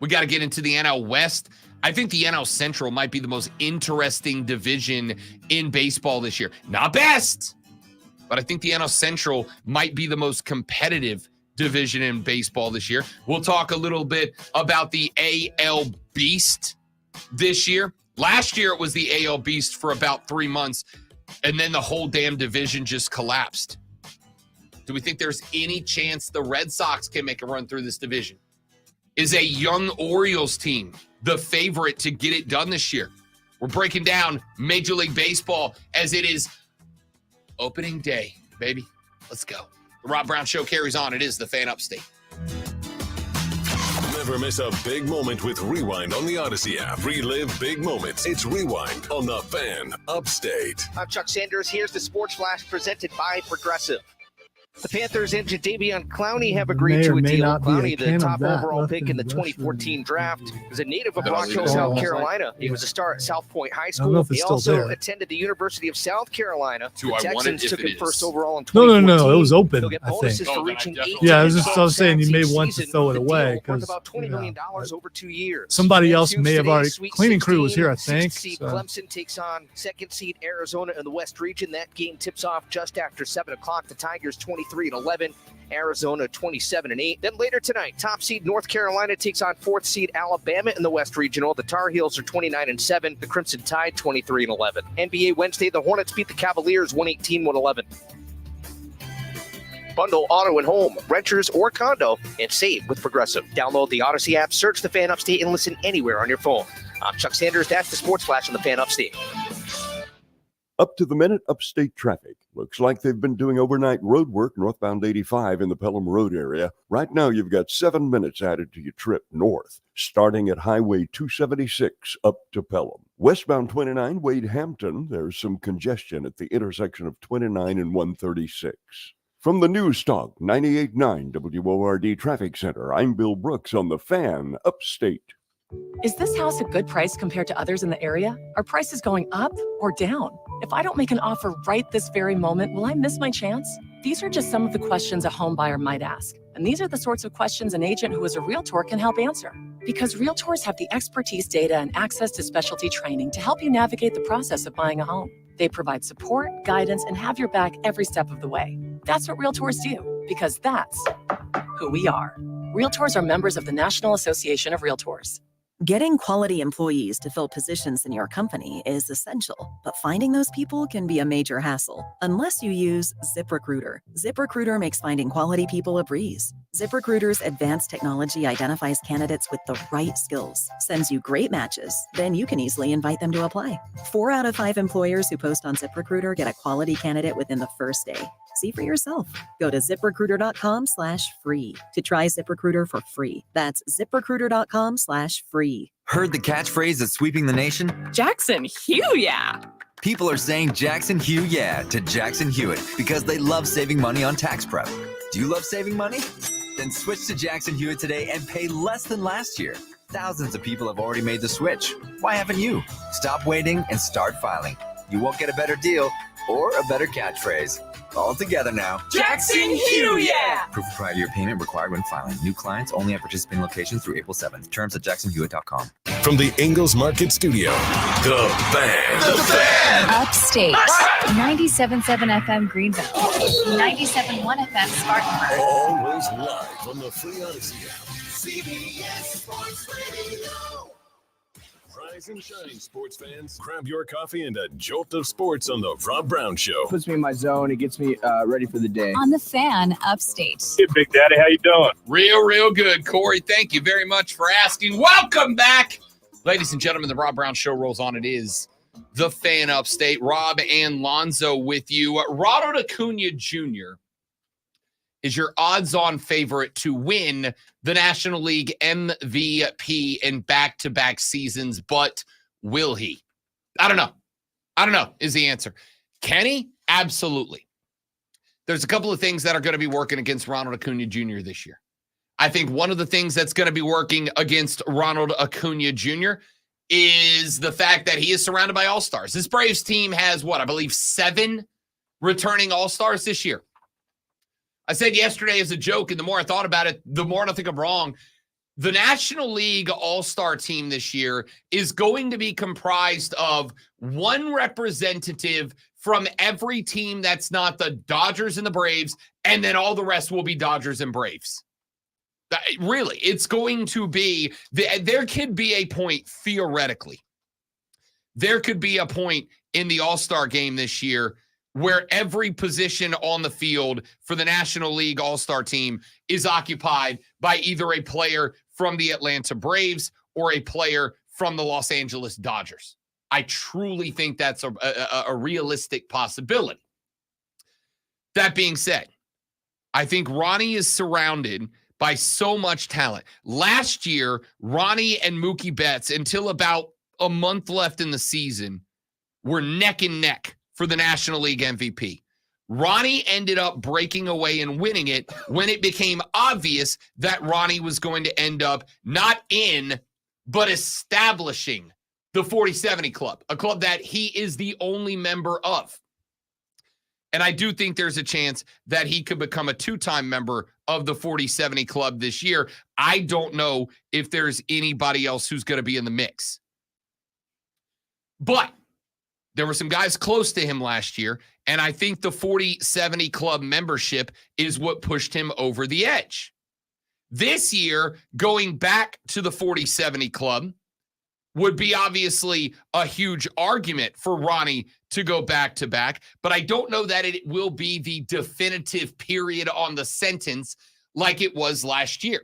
We got to get into the NL West. I think the NL Central might be the most interesting division in baseball this year. Not best, but I think the NL Central might be the most competitive division in baseball this year. We'll talk a little bit about the AL Beast this year. Last year, it was the AL Beast for about 3 months, and then the whole damn division just collapsed. Do we think there's any chance the Red Sox can make a run through this division? Is a young Orioles team the favorite to get it done this year? We're breaking down Major League Baseball as it is opening day, baby. Let's go. The Rob Brown Show carries on. It is the Fan Upstate. Never miss a big moment with Rewind on the Odyssey app. Relive big moments. It's Rewind on the Fan Upstate. I'm Chuck Sanders. Here's the Sports Flash presented by Progressive. The Panthers and Jadeveon Clowney have agreed to a deal. Clowney, the top overall pick in the 2014 draft, was a native of Rock Hill, South Carolina. He was a star at South Point High School. He also attended the University of South Carolina. The Texans took him first overall in 2014. No. It was open, I think. For reaching I was saying you may want to throw it away because about $20 million over 2 years. Somebody else may have already. Cleaning crew was here, I think. Seed Clemson takes on second seed Arizona in the West region. That game tips off just after 7 o'clock. The Tigers 23-11, Arizona 27-8. Then later tonight, top seed North Carolina takes on 4th seed Alabama in the West Regional. The Tar Heels are 29-7. The Crimson Tide 23-11. NBA Wednesday, the Hornets beat the Cavaliers 118-111. bundle auto and home, renters, or condo, and save with Progressive. Download the Odyssey app, search the Fan Upstate, and listen anywhere on your phone. I'm Chuck Sanders. That's the Sports Flash on the Fan Upstate. Up to the minute upstate traffic. Looks like they've been doing overnight road work northbound 85 in the Pelham Road area. Right now, you've got 7 minutes added to your trip north, starting at Highway 276 up to Pelham. Westbound 29, Wade Hampton, there's some congestion at the intersection of 29 and 136. From the News Talk 98.9 WORD Traffic Center, I'm Bill Brooks on the Fan Upstate. Is this house a good price compared to others in the area? Are prices going up or down? If I don't make an offer right this very moment, will I miss my chance? These are just some of the questions a home buyer might ask. And these are the sorts of questions an agent who is a realtor can help answer. Because realtors have the expertise, data, and access to specialty training to help you navigate the process of buying a home. They provide support, guidance, and have your back every step of the way. That's what realtors do, because that's who we are. Realtors are members of the National Association of Realtors. Getting quality employees to fill positions in your company is essential, but finding those people can be a major hassle unless you use ZipRecruiter. ZipRecruiter makes finding quality people a breeze. ZipRecruiter's advanced technology identifies candidates with the right skills, sends you great matches, then you can easily invite them to apply. 4 out of 5 employers who post on ZipRecruiter get a quality candidate within the first day. See for yourself. Go to ZipRecruiter.com/free to try ZipRecruiter for free. That's ZipRecruiter.com/free. Heard the catchphrase that's sweeping the nation? Jackson, Hugh, yeah. People are saying Jackson Hugh yeah to Jackson Hewitt because they love saving money on tax prep. Do you love saving money? Then switch to Jackson Hewitt today and pay less than last year. Thousands of people have already made the switch. Why haven't you? Stop waiting and start filing. You won't get a better deal or a better catchphrase. All together now. Jackson Hugh, yeah! Proof of prior year payment required when filing. New clients only at participating locations through April 7th. Terms at jacksonhewitt.com. From the Ingalls Market Studio, the Fan. The Fan! Upstate. 97.7 FM Greenville. 97.1 FM Spartanburg. Always live on the free Odyssey app. CBS Sports Radio. Rise and shine, sports fans. Grab your coffee and a jolt of sports on the Rob Brown Show. Puts me in my zone. It gets me ready for the day. On the Fan Upstate. Hey, Big Daddy, how you doing? Real good, Corey. Thank you very much for asking. Welcome back. Ladies and gentlemen, the Rob Brown Show rolls on. It is the Fan Upstate. Rob and Lonzo with you. Ronald Acuna Jr. is your odds-on favorite to win the National League MVP in back-to-back seasons, but will he? I don't know is the answer. Can he? Absolutely. There's a couple of things that are going to be working against Ronald Acuna Jr. this year. I think one of the things that's going to be working against Ronald Acuna Jr. is the fact that he is surrounded by all-stars. This Braves team has, I believe 7 returning all-stars this year. I said yesterday as a joke, and the more I thought about it, the more I think I'm wrong. The National League All-Star team this year is going to be comprised of one representative from every team that's not the Dodgers and the Braves, and then all the rest will be Dodgers and Braves. Really, it's going to be, there could be a point, theoretically, there could be a point in the All-Star game this year where every position on the field for the National League All-Star team is occupied by either a player from the Atlanta Braves or a player from the Los Angeles Dodgers. I truly think that's a realistic possibility. That being said, I think Ronnie is surrounded by so much talent. Last year, Ronnie and Mookie Betts, until about a month left in the season, were neck and neck for the National League MVP. Ronnie ended up breaking away and winning it when it became obvious that Ronnie was going to end up not in, but establishing the 40-70 Club, a club that he is the only member of. And I do think there's a chance that he could become a 2-time member of the 40-70 Club this year. I don't know if there's anybody else who's going to be in the mix. But there were some guys close to him last year, and I think the 40-70 Club membership is what pushed him over the edge. This year, going back to the 40-70 Club, would be obviously a huge argument for Ronnie to go back-to-back, but I don't know that it will be the definitive period on the sentence like it was last year.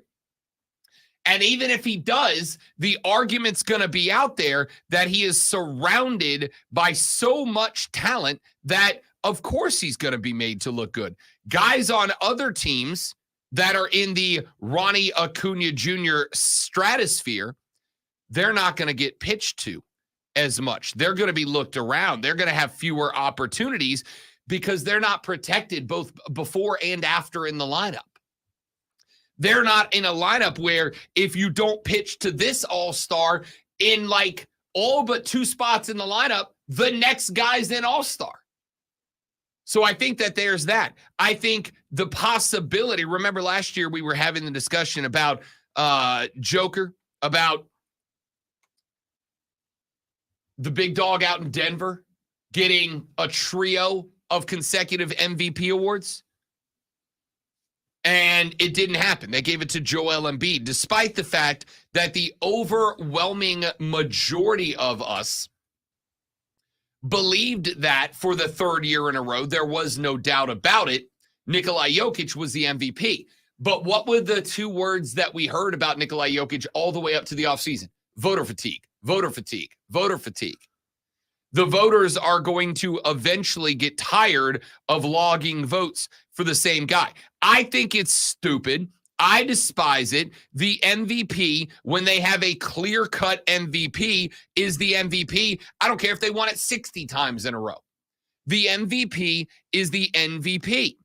And even if he does, the argument's going to be out there that he is surrounded by so much talent that, of course, he's going to be made to look good. Guys on other teams that are in the Ronnie Acuna Jr. stratosphere, they're not going to get pitched to as much. They're going to be looked around. They're going to have fewer opportunities because they're not protected both before and after in the lineup. They're not in a lineup where if you don't pitch to this all-star in like all but 2 spots in the lineup, the next guy's an all-star. So I think that there's that. I think the possibility, remember last year we were having the discussion about Joker, about the big dog out in Denver getting a trio of consecutive MVP awards. And it didn't happen. They gave it to Joel Embiid, despite the fact that the overwhelming majority of us believed that for the 3rd year in a row, there was no doubt about it, Nikola Jokic was the MVP. But what were the 2 words that we heard about Nikola Jokic all the way up to the offseason? Voter fatigue, voter fatigue, voter fatigue. The voters are going to eventually get tired of logging votes for the same guy. I think it's stupid. I despise it. The MVP, when they have a clear-cut MVP, is the MVP. I don't care if they won it 60 times in a row. The MVP is the MVP.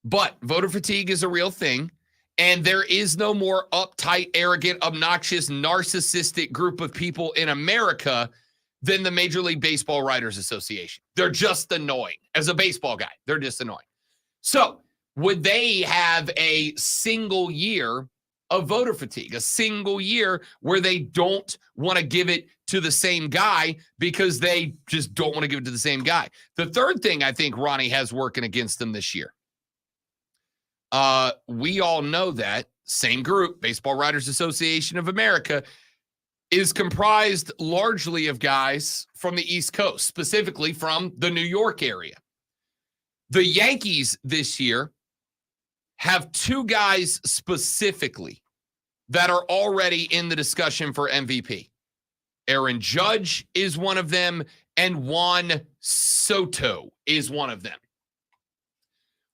But voter fatigue is a real thing, and there is no more uptight, arrogant, obnoxious, narcissistic group of people in America than the Major League Baseball Writers Association. They're just annoying. As a baseball guy, they're just annoying. So would they have a single year of voter fatigue, a single year where they don't want to give it to the same guy because they just don't want to give it to the same guy? The third thing I think Ronnie has working against them this year, we all know that same group, Baseball Writers Association of America, is comprised largely of guys from the East Coast, specifically from the New York area. The Yankees this year have 2 guys specifically that are already in the discussion for MVP. Aaron Judge is one of them, and Juan Soto is one of them.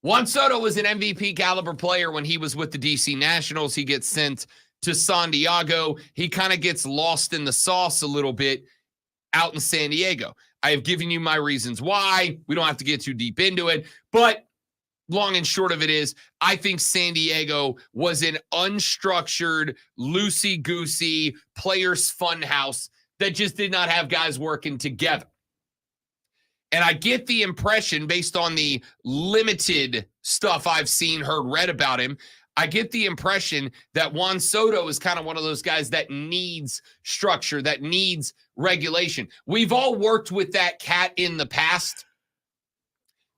Juan Soto was an MVP caliber player when he was with the DC Nationals. He gets sent to San Diego. He kind of gets lost in the sauce a little bit out in San Diego. I have given you my reasons why. We don't have to get too deep into it, but long and short of it is, I think San Diego was an unstructured, loosey-goosey players' funhouse that just did not have guys working together. And I get the impression, based on the limited stuff I've seen, heard, read about him, I get the impression that Juan Soto is kind of one of those guys that needs structure, that needs regulation. We've all worked with that cat in the past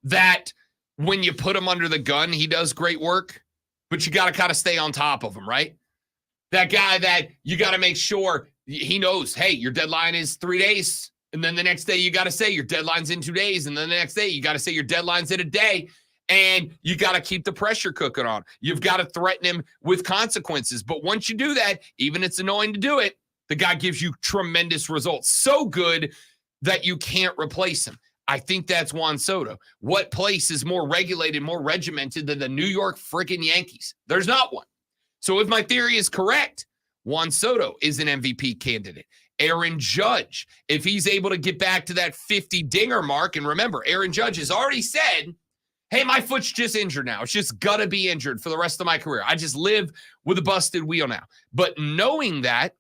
that when you put him under the gun, he does great work, but you got to kind of stay on top of him, right? That guy that you got to make sure he knows, hey, your deadline is 3 days. And then the next day you got to say your deadline's in 2 days. And then the next day you got to say your deadline's in a day. And you got to keep the pressure cooking on. You've got to threaten him with consequences. But once you do that, even it's annoying to do it, the guy gives you tremendous results. So good that you can't replace him. I think that's Juan Soto. What place is more regulated, more regimented than the New York freaking Yankees? There's not one. So if my theory is correct, Juan Soto is an MVP candidate. Aaron Judge, if he's able to get back to that 50 dinger mark, and remember, Aaron Judge has already said, hey, my foot's just injured now. It's just got to be injured for the rest of my career. I just live with a busted wheel now. But knowing that,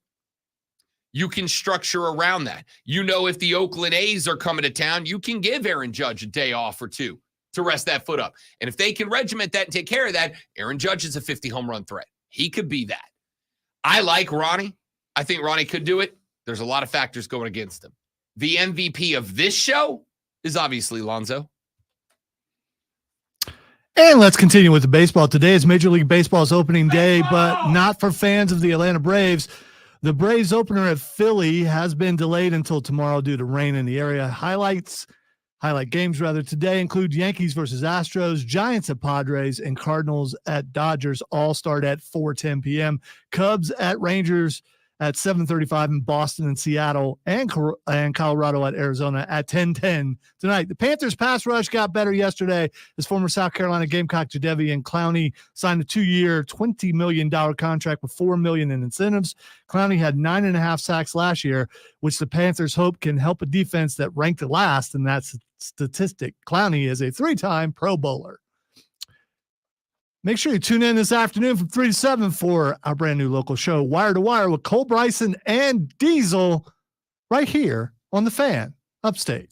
you can structure around that. You know, if the Oakland A's are coming to town, you can give Aaron Judge a day off or 2 to rest that foot up. And if they can regiment that and take care of that, Aaron Judge is a 50 home run threat. He could be that. I like Ronnie. I think Ronnie could do it. There's a lot of factors going against him. The MVP of this show is obviously Lonzo. And let's continue with the baseball. Today is Major League Baseball's opening day, but not for fans of the Atlanta Braves. The Braves opener at Philly has been delayed until tomorrow due to rain in the area. Highlight games today include Yankees versus Astros, Giants at Padres, and Cardinals at Dodgers. All start at 4:10 p.m. Cubs at Rangers at 7:35, and Boston and Seattle and Colorado at Arizona at 10:10 tonight. The Panthers pass rush got better yesterday as former South Carolina Gamecock Jadeveon Clowney signed a 2-year, $20 million contract with $4 million in incentives. Clowney had 9.5 sacks last year, which the Panthers hope can help a defense that ranked last in that statistic. Clowney is a 3-time Pro Bowler. Make sure you tune in this afternoon from 3 to 7 for our brand new local show, Wire to Wire, with Cole Bryson and Diesel, right here on The Fan, Upstate.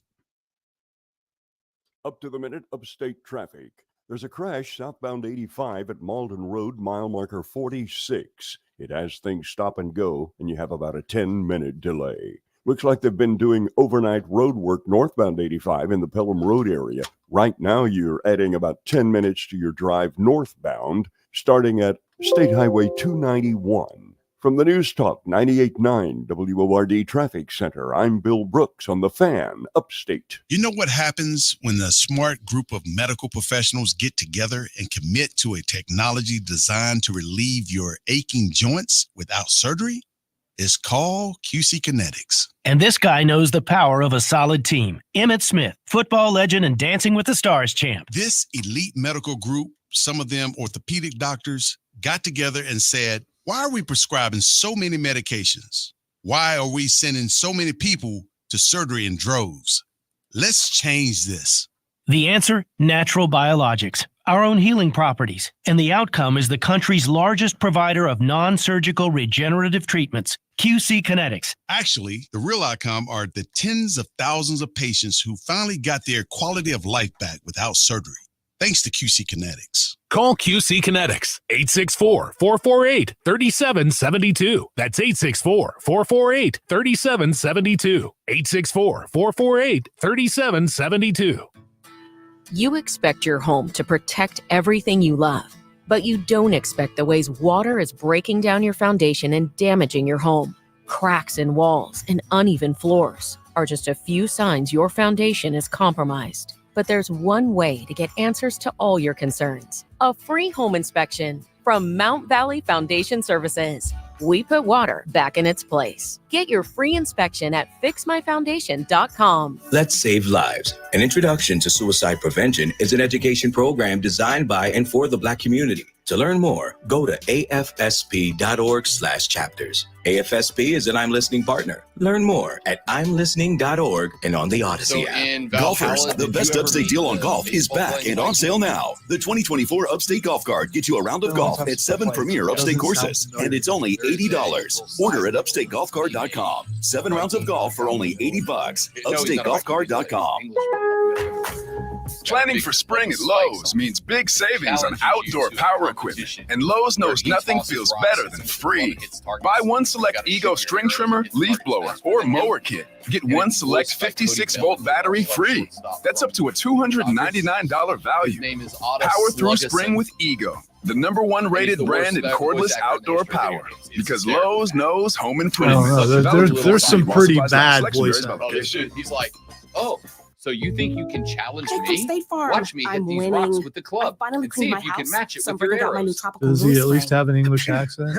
Up to the minute, upstate traffic. There's a crash southbound 85 at Malden Road, mile marker 46. It has things stop and go, and you have about a 10-minute delay. Looks like they've been doing overnight road work northbound 85 in the Pelham Road area. Right now, you're adding about 10 minutes to your drive northbound, starting at State Highway 291. From the News Talk 98.9 WORD Traffic Center, I'm Bill Brooks on The Fan, Upstate. You know what happens when a smart group of medical professionals get together and commit to a technology designed to relieve your aching joints without surgery? It's called QC Kinetics. And this guy knows the power of a solid team. Emmitt Smith, football legend and Dancing with the Stars champ. This elite medical group, some of them orthopedic doctors, got together and said, why are we prescribing so many medications? Why are we sending so many people to surgery in droves? Let's change this. The answer? Natural biologics, our own healing properties. And the outcome is the country's largest provider of non-surgical regenerative treatments, QC Kinetics. Actually, the real outcome are the tens of thousands of patients who finally got their quality of life back without surgery, thanks to QC Kinetics. Call QC Kinetics, 864-448-3772. That's 864-448-3772. 864-448-3772. You expect your home to protect everything you love, but you don't expect the ways water is breaking down your foundation and damaging your home. Cracks in walls and uneven floors are just a few signs your foundation is compromised. But there's one way to get answers to all your concerns. A free home inspection from Mount Valley Foundation Services. We put water back in its place. Get your free inspection at fixmyfoundation.com. Let's Save Lives. An Introduction to Suicide Prevention is an education program designed by and for the Black community. To learn more, go to afsp.org/chapters. AFSP is an I'm Listening partner. Learn more at imlistening.org and on the Odyssey app. Golfers, the best upstate deal on golf is back and on sale now. The 2024 Upstate Golf Card gets you a round of golf at 7 premier upstate courses, and it's only $80. Order at upstategolfcard.com. 7 rounds of golf for only $80. Upstategolfcard.com. Planning for spring at Lowe's means big savings on outdoor power equipment, and Lowe's knows nothing feels better than free. Buy one select Ego string trimmer, leaf blower, or mower kit. Get one select 56-volt battery free. That's up to a $299 value. Power through spring with Ego, the #1 rated brand in cordless outdoor power, because Lowe's knows home improvement. There's some pretty bad voice. He's like, oh, so you think you can challenge Hey, me? State Farm. Watch me hit I'm these winning. rocks with the club I finally and see cleaned if my you can house, match it so with I'm your bringing out my new arrows. tropical Does he glue at least spray. have an English accent?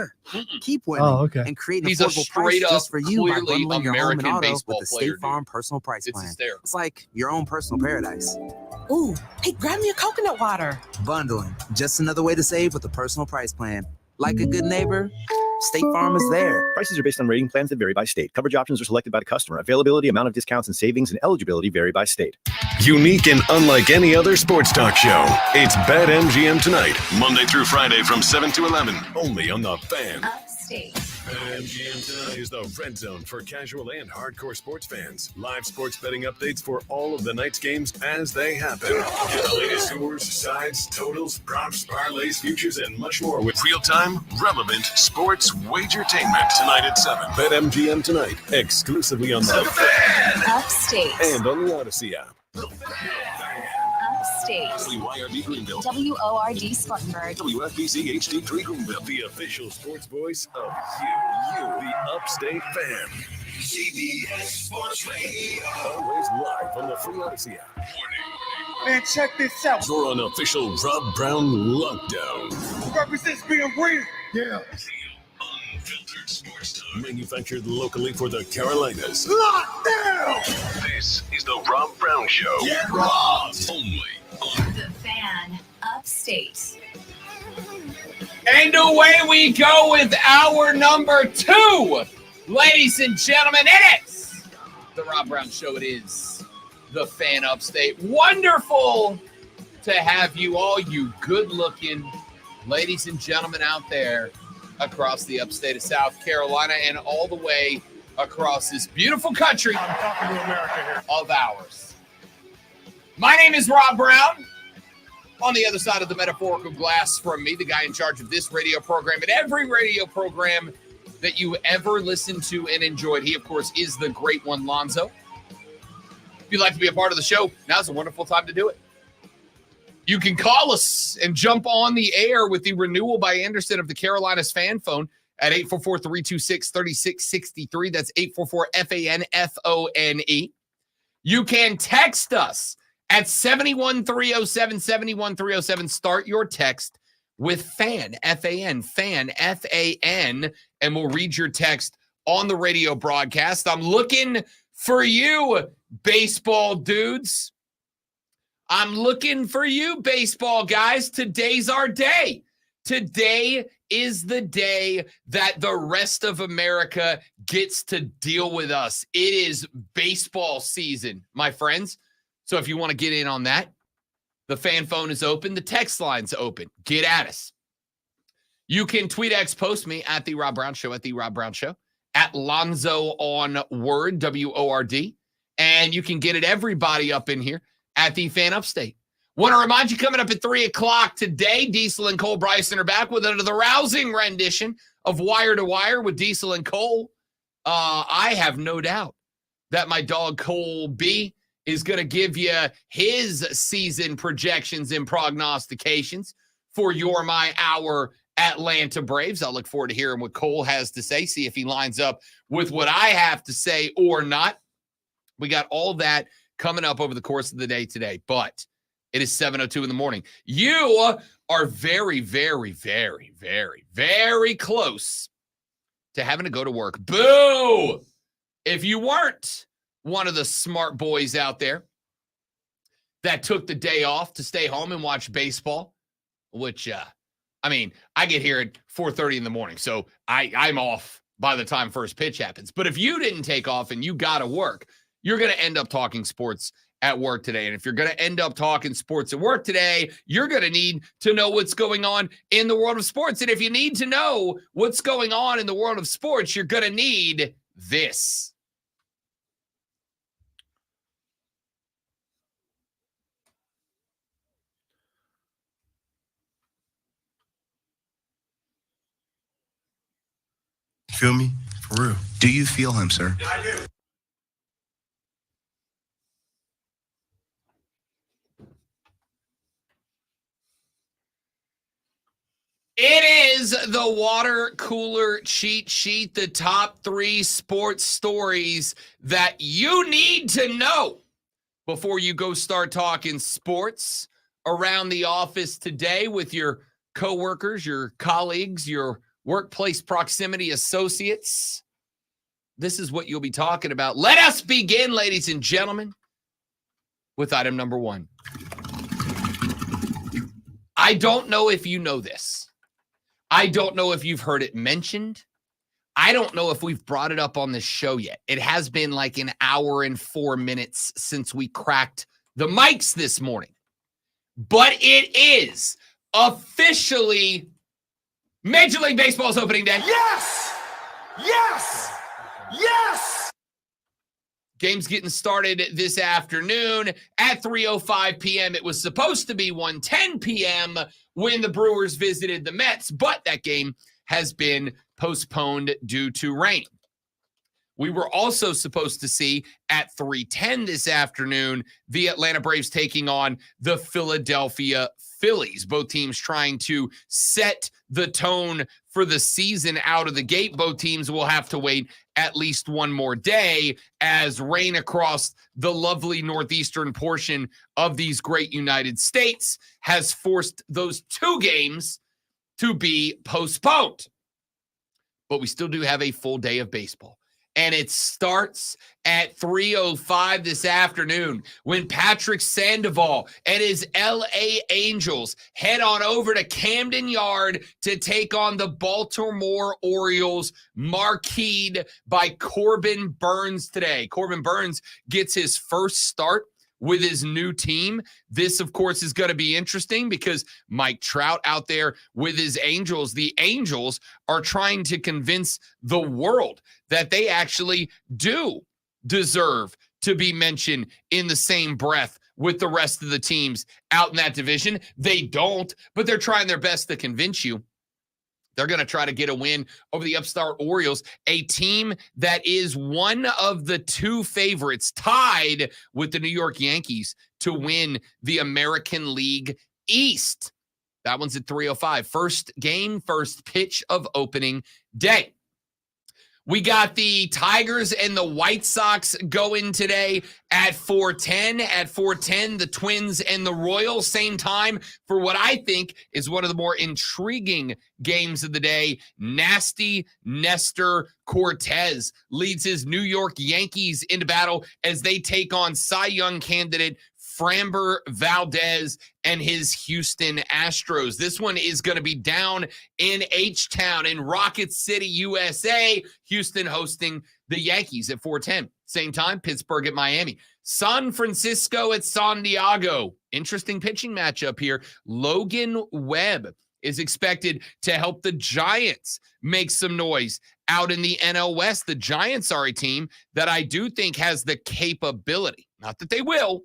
Keep winning Oh, okay. and create an He's a affordable straight price up, just for you by clearly bundling your home American and auto baseball with the player, State Farm Personal Price It's Plan. hysterical. It's like your own personal paradise. Ooh, hey, grab me a coconut water. Bundling, just another way to save with the Personal Price Plan. Like a good neighbor, State Farm is there. Prices are based on rating plans that vary by state. Coverage options are selected by the customer. Availability, amount of discounts and savings, and eligibility vary by state. Unique and unlike any other sports talk show. It's BetMGM Tonight, Monday through Friday from 7 to 11, only on The Fan. Upstate. BetMGM Tonight is the red zone for casual and hardcore sports fans. Live sports betting updates for all of the night's games as they happen. Get the latest scores, sides, totals, props, parlays, futures, and much more with real-time, relevant sports wagertainment. Tonight at 7. BetMGM Tonight, exclusively on The Fan. Upstate. And on the Odyssey app. Upstate. Upstate. WYRB Greenville. WORD Spartanburg. WFBC HD3 Greenville. The official sports voice of you, the Upstate fan. CBS Sports Radio. Always live on the free Odyssey app. Man, check this out. Your unofficial Rob Brown lockdown. Represents being real. Yeah. Unfiltered sports talk. Manufactured locally for the Carolinas. Lockdown. This is the Rob Brown Show. Get robbed. Only on The Fan Upstate. And away we go with hour number 2. Ladies and gentlemen, it is the Rob Brown Show. It is the Fan Upstate. Wonderful to have you all, you good-looking ladies and gentlemen out there across the upstate of South Carolina and all the way across this beautiful country of ours. My name is Rob Brown. On the other side of the metaphorical glass from me, the guy in charge of this radio program and every radio program that you ever listened to and enjoyed. He, of course, is the great one, Lonzo. If you'd like to be a part of the show, now's a wonderful time to do it. You can call us and jump on the air with the renewal by Anderson of the Carolinas fan phone at 844-326-3663. That's 844-FANFONE. You can text us at 71307, 71307. Start your text with FAN, F-A-N, FAN, F-A-N, and we'll read your text on the radio broadcast. I'm looking for you, baseball dudes. I'm looking for you, baseball guys. Today's our day. Today is the day that the rest of America gets to deal with us. It is baseball season, my friends. So if you want to get in on that, the fan phone is open. The text line's open. Get at us. You can tweet, X, post me at The Rob Brown Show, at The Rob Brown Show, at Lonzo on Word, W-O-R-D. And you can get at everybody up in here at the Fan Upstate. Want to remind you, coming up at 3 o'clock today, Diesel and Cole Bryson are back with another rousing rendition of Wire to Wire with Diesel and Cole. I have no doubt that my dog Cole B is going to give you his season projections and prognostications for our Atlanta Braves. I look forward to hearing what Cole has to say, see if he lines up with what I have to say or not. We got all that coming up over the course of the day today, but it is 7:02 in the morning. You are very, very, very, very, very close to having to go to work. Boo! If you weren't one of the smart boys out there that took the day off to stay home and watch baseball, which, I get here at 4:30 in the morning, so I'm off by the time first pitch happens. But if you didn't take off and you got to work, you're going to end up talking sports at work today. And if you're going to end up talking sports at work today, you're going to need to know what's going on in the world of sports. And if you need to know what's going on in the world of sports, you're going to need this. Feel me? For real. Do you feel him, sir? I do. It is the water cooler cheat sheet, the top 3 sports stories that you need to know before you go start talking sports around the office today with your coworkers, your colleagues, your workplace proximity associates. This is what you'll be talking about. Let us begin, ladies and gentlemen, with item number 1. I don't know if you know this. I don't know if you've heard it mentioned. I don't know if we've brought it up on this show yet. It has been like an hour and 4 minutes since we cracked the mics this morning. But it is officially Major League Baseball's opening day. Yes! Yes! Yes! Game's getting started this afternoon at 3:05 p.m. It was supposed to be 1:10 p.m. when the Brewers visited the Mets, but that game has been postponed due to rain. We were also supposed to see at 3:10 this afternoon, the Atlanta Braves taking on the Philadelphia Phillies. Both teams trying to set the tone for the season out of the gate. Both teams will have to wait at least one more day as rain across the lovely northeastern portion of these great United States has forced those two games to be postponed. But we still do have a full day of baseball. And it starts at 3:05 this afternoon when Patrick Sandoval and his LA Angels head on over to Camden Yard to take on the Baltimore Orioles, marqueed by Corbin Burnes today. Corbin Burnes gets his first start with his new team. This, of course, is going to be interesting because Mike Trout out there with his Angels. The Angels are trying to convince the world that they actually do deserve to be mentioned in the same breath with the rest of the teams out in that division. They don't, but they're trying their best to convince you. They're going to try to get a win over the upstart Orioles, a team that is one of the two favorites tied with the New York Yankees to win the American League East. That one's at 3:05. First game, first pitch of opening day. We got the Tigers and the White Sox going today at 4:10. At 4:10, the Twins and the Royals, same time for what I think is one of the more intriguing games of the day. Nasty Nestor Cortez leads his New York Yankees into battle as they take on Cy Young candidate Framber Valdez and his Houston Astros. This one is going to be down in H-Town in Rocket City, USA. Houston hosting the Yankees at 4:10. Same time, Pittsburgh at Miami. San Francisco at San Diego. Interesting pitching matchup here. Logan Webb is expected to help the Giants make some noise out in the NL West. The Giants are a team that I do think has the capability, not that they will,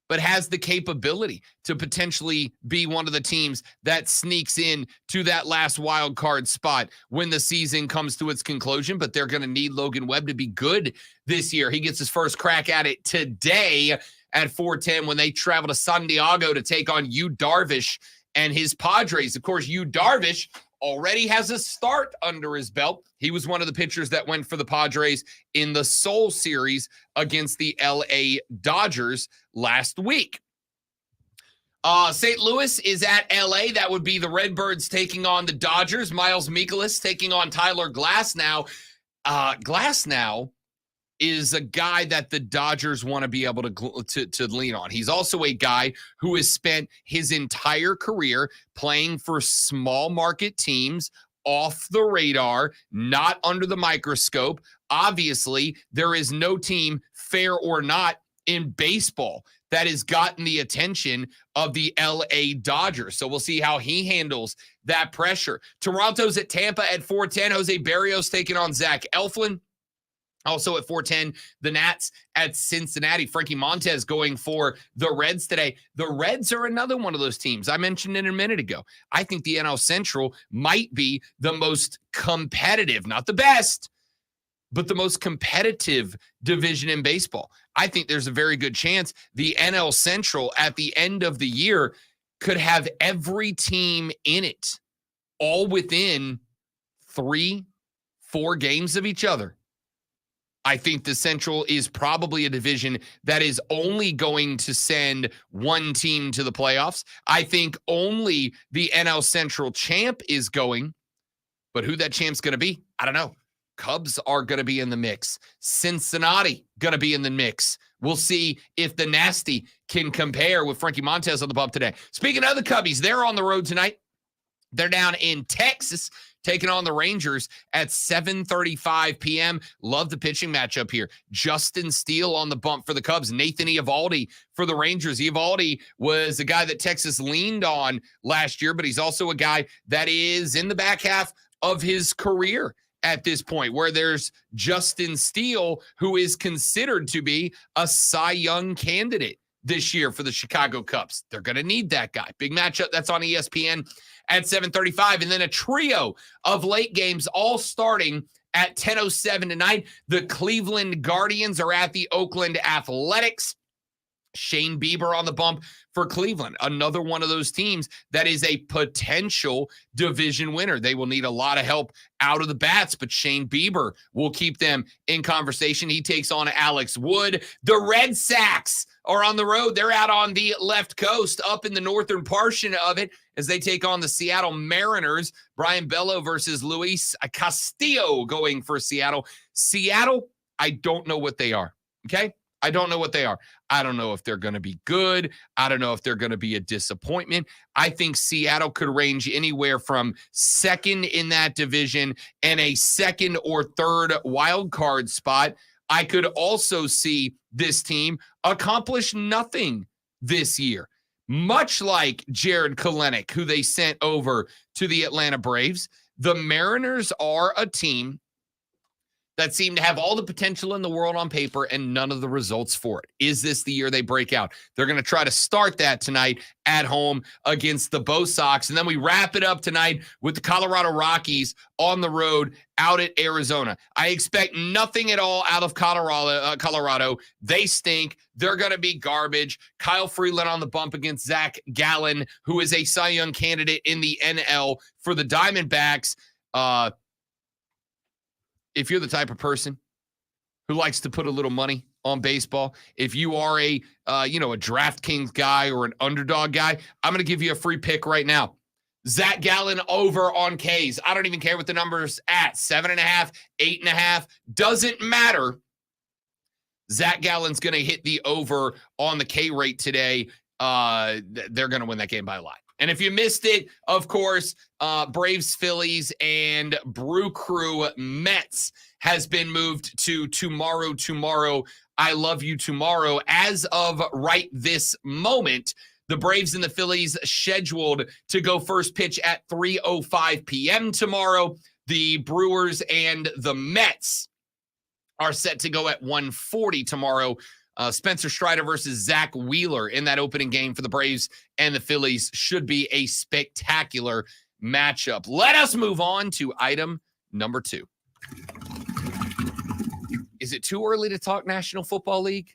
but has the capability to potentially be one of the teams that sneaks in to that last wild card spot when the season comes to its conclusion. But they're going to need Logan Webb to be good this year. He gets his first crack at it today at 4:10 when they travel to San Diego to take on Yu Darvish and his Padres. Of course, Yu Darvish already has a start under his belt. He was one of the pitchers that went for the Padres in the Seoul series against the LA Dodgers last week. St. Louis is at LA. That would be the Redbirds taking on the Dodgers. Miles Mikolas taking on Tyler Glasnow. Glasnow is a guy that the Dodgers want to be able to lean on. He's also a guy who has spent his entire career playing for small market teams, off the radar, not under the microscope. Obviously, there is no team, fair or not, in baseball that has gotten the attention of the LA Dodgers. So we'll see how he handles that pressure. Toronto's at Tampa at 4:10. Jose Barrios taking on Zach Eflin. Also at 4:10, the Nats at Cincinnati. Frankie Montez going for the Reds today. The Reds are another one of those teams. I mentioned it a minute ago. I think the NL Central might be the most competitive, not the best, but the most competitive division in baseball. I think there's a very good chance the NL Central at the end of the year could have every team in it all within 3-4 games of each other. I think the Central is probably a division that is only going to send one team to the playoffs. I think only the NL Central champ is going, but who that champ's going to be, I don't know. Cubs are going to be in the mix. Cincinnati going to be in the mix. We'll see if the Nasty can compare with Frankie Montez on the bump today. Speaking of the Cubbies, they're on the road tonight. They're down in Texas, taking on the Rangers at 7:35 p.m. Love the pitching matchup here. Justin Steele on the bump for the Cubs. Nathan Eovaldi for the Rangers. Eovaldi was a guy that Texas leaned on last year, but he's also a guy that is in the back half of his career at this point, where there's Justin Steele, who is considered to be a Cy Young candidate this year for the Chicago Cubs. They're going to need that guy. Big matchup. That's on ESPN at 7:35. And then a trio of late games all starting At 10:07 tonight, the Cleveland Guardians are at the Oakland Athletics. Shane Bieber on the bump for Cleveland. Another one of those teams that is a potential division winner. They will need a lot of help out of the bats, but Shane Bieber will keep them in conversation. He takes on Alex Wood. The Red Sox are on the road. They're out on the left coast, up in the northern portion of it, as they take on the Seattle Mariners. Brian Bello versus Luis Castillo going for Seattle. Seattle, I don't know what they are, okay? I don't know what they are. I don't know if they're going to be good. I don't know if they're going to be a disappointment. I think Seattle could range anywhere from second in that division and a second or third wild card spot. I could also see this team accomplish nothing this year, much like Jared Kelenic, who they sent over to the Atlanta Braves. The Mariners are a team that seem to have all the potential in the world on paper and none of the results for it. Is this the year they break out? They're going to try to start that tonight at home against the Bo Sox. And then we wrap it up tonight with the Colorado Rockies on the road out at Arizona. I expect nothing at all out of Colorado. They stink. They're going to be garbage. Kyle Freeland on the bump against Zach Gallen, who is a Cy Young candidate in the NL for the Diamondbacks. If you're the type of person who likes to put a little money on baseball, if you are a DraftKings guy or an underdog guy, I'm going to give you a free pick right now. Zach Gallen over on K's. I don't even care what the number's at. 7.5, 8.5. Doesn't matter. Zach Gallen's going to hit the over on the K rate today. They're going to win that game by a lot. And if you missed it, of course, Braves, Phillies, and Brew Crew Mets has been moved to tomorrow. I love you tomorrow. As of right this moment, the Braves and the Phillies scheduled to go first pitch at 3:05 p.m. tomorrow. The Brewers and the Mets are set to go at 1:40 tomorrow. Spencer Strider versus Zach Wheeler in that opening game for the Braves and the Phillies should be a spectacular matchup. Let us move on to item number 2. Is it too early to talk National Football League?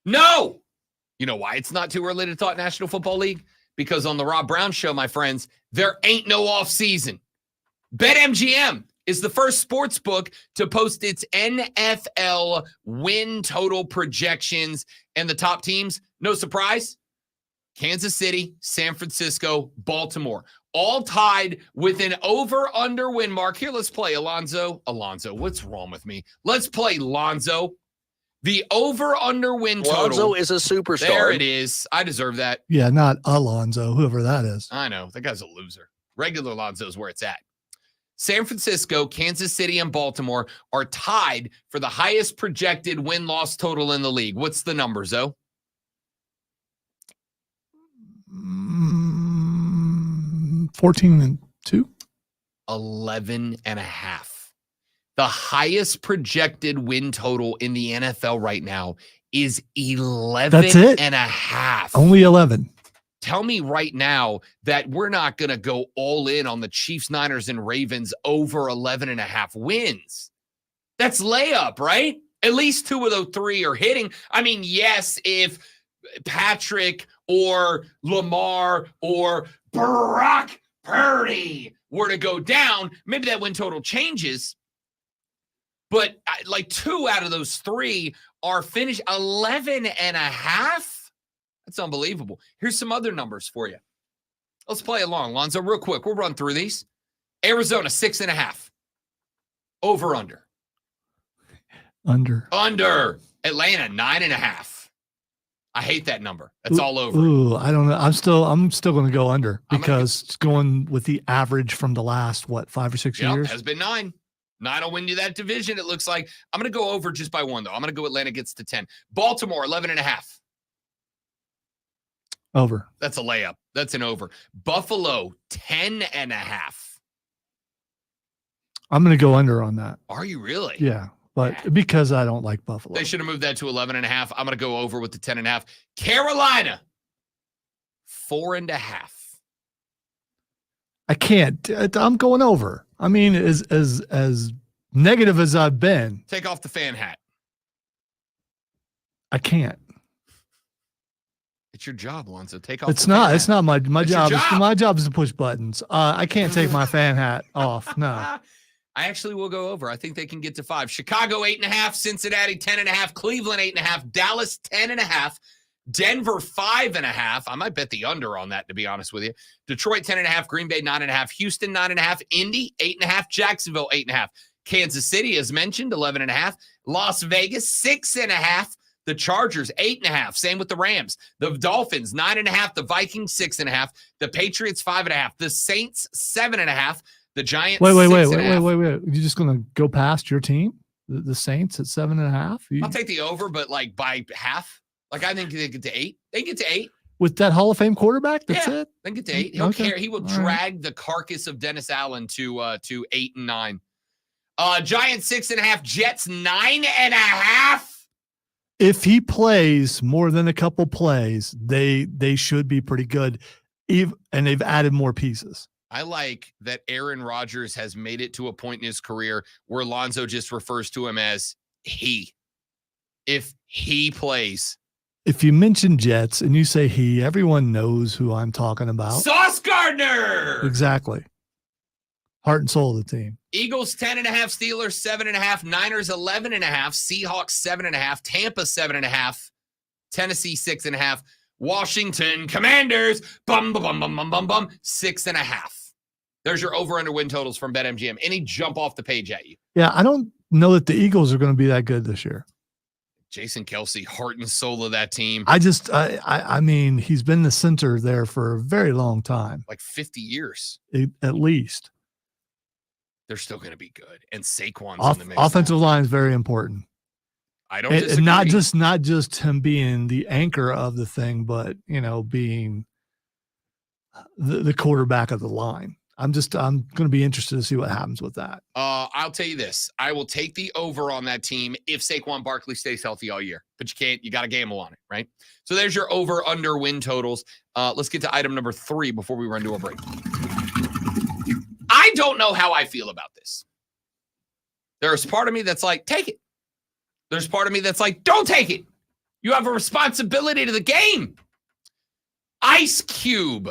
No! You know why it's not too early to talk National Football League? Because on the Rob Brown Show, my friends, there ain't no off season. BetMGM is the first sports book to post its NFL win total projections. And the top teams, no surprise, Kansas City, San Francisco, Baltimore, all tied with an over-under win mark. Here, let's play Alonzo, what's wrong with me? Let's play Lonzo. The over-under win total. Lonzo is a superstar. There it is. I deserve that. Yeah, not Alonzo, whoever that is. I know. That guy's a loser. Regular Lonzo is where it's at. San Francisco, Kansas City, and Baltimore are tied for the highest projected win-loss total in the league. What's the number, Zoe? 14-2? 11.5. The highest projected win total in the NFL right now is 11.5. That's it? Only 11. Tell me right now that we're not going to go all in on the Chiefs, Niners, and Ravens over 11.5 wins. That's layup, right? At least 2 of those 3 are hitting. I mean, yes, if Patrick or Lamar or Brock Purdy were to go down, maybe that win total changes. But like 2 out of those 3 are finished 11.5. That's unbelievable. Here's some other numbers for you. Let's play along, Lonzo, real quick. We'll run through these. Arizona, 6.5. Over, under. Under. Atlanta, 9.5. I hate that number. That's all over. Ooh, I don't know. I'm still going to go under because it's going with the average from the last, 5 or 6 years? Has been 9. 9 will win you that division, it looks like. I'm going to go over just by 1, though. I'm going to go Atlanta gets to 10. Baltimore, 11.5. Over. That's a layup. That's an over. Buffalo, 10.5. I'm going to go under on that. Are you really? Yeah, but because I don't like Buffalo. They should have moved that to 11.5. I'm going to go over with the 10.5. Carolina, 4.5. I can't. I'm going over. I mean, as Negative as I've been. Take off the fan hat. I can't. It's your job, Lonzo. Take off. It's not. It's not my job. job. My job is to push buttons. I can't take my fan hat off. No. I actually will go over. I think they can get to 5. Chicago 8.5, Cincinnati 10.5, Cleveland 8.5, Dallas 10.5, Denver 5.5. I might bet the under on that, to be honest with you. Detroit 10.5, Green Bay 9.5, Houston 9.5, Indy 8.5, Jacksonville 8.5, Kansas City, as mentioned, 11.5, Las Vegas 6.5. The Chargers, 8.5. Same with the Rams. The Dolphins, 9.5. The Vikings, 6.5. The Patriots, 5.5. The Saints, 7.5. The Giants, Wait. 6.5. You're just going to go past your team? The Saints at 7.5? I'll take the over, but like by half. Like I think they get to 8. They get to 8. With that Hall of Fame quarterback? That's it? They get to 8. He will drag the carcass of Dennis Allen to 8 and 9. Giants, 6.5. Jets, 9.5. If he plays more than a couple plays, they should be pretty good. And they've added more pieces. I like that Aaron Rodgers has made it to a point in his career where Lonzo just refers to him as he. If he plays. If you mention Jets and you say he, everyone knows who I'm talking about. Sauce Gardner! Exactly. Heart and soul of the team. Eagles 10.5, Steelers 7.5, Niners 11.5, Seahawks 7.5, Tampa 7.5, Tennessee 6.5, Washington Commanders 6.5. There's your over/under win totals from BetMGM. Any jump off the page at you? Yeah, I don't know that the Eagles are going to be that good this year. Jason Kelsey, heart and soul of that team. I mean, he's been the center there for a very long time. Like 50 years. At least. They're still going to be good. And Saquon's in the mix. Offensive line is very important. I don't disagree. And not just him being the anchor of the thing, but being the quarterback of the line. I'm going to be interested to see what happens with that. I'll tell you this. I will take the over on that team if Saquon Barkley stays healthy all year. But you got to gamble on it, right? So there's your over/under win totals. Let's get to item number 3 before we run to a break. I don't know how I feel about this. There's part of me that's like, take it. There's part of me that's like, don't take it. You have a responsibility to the game. Ice Cube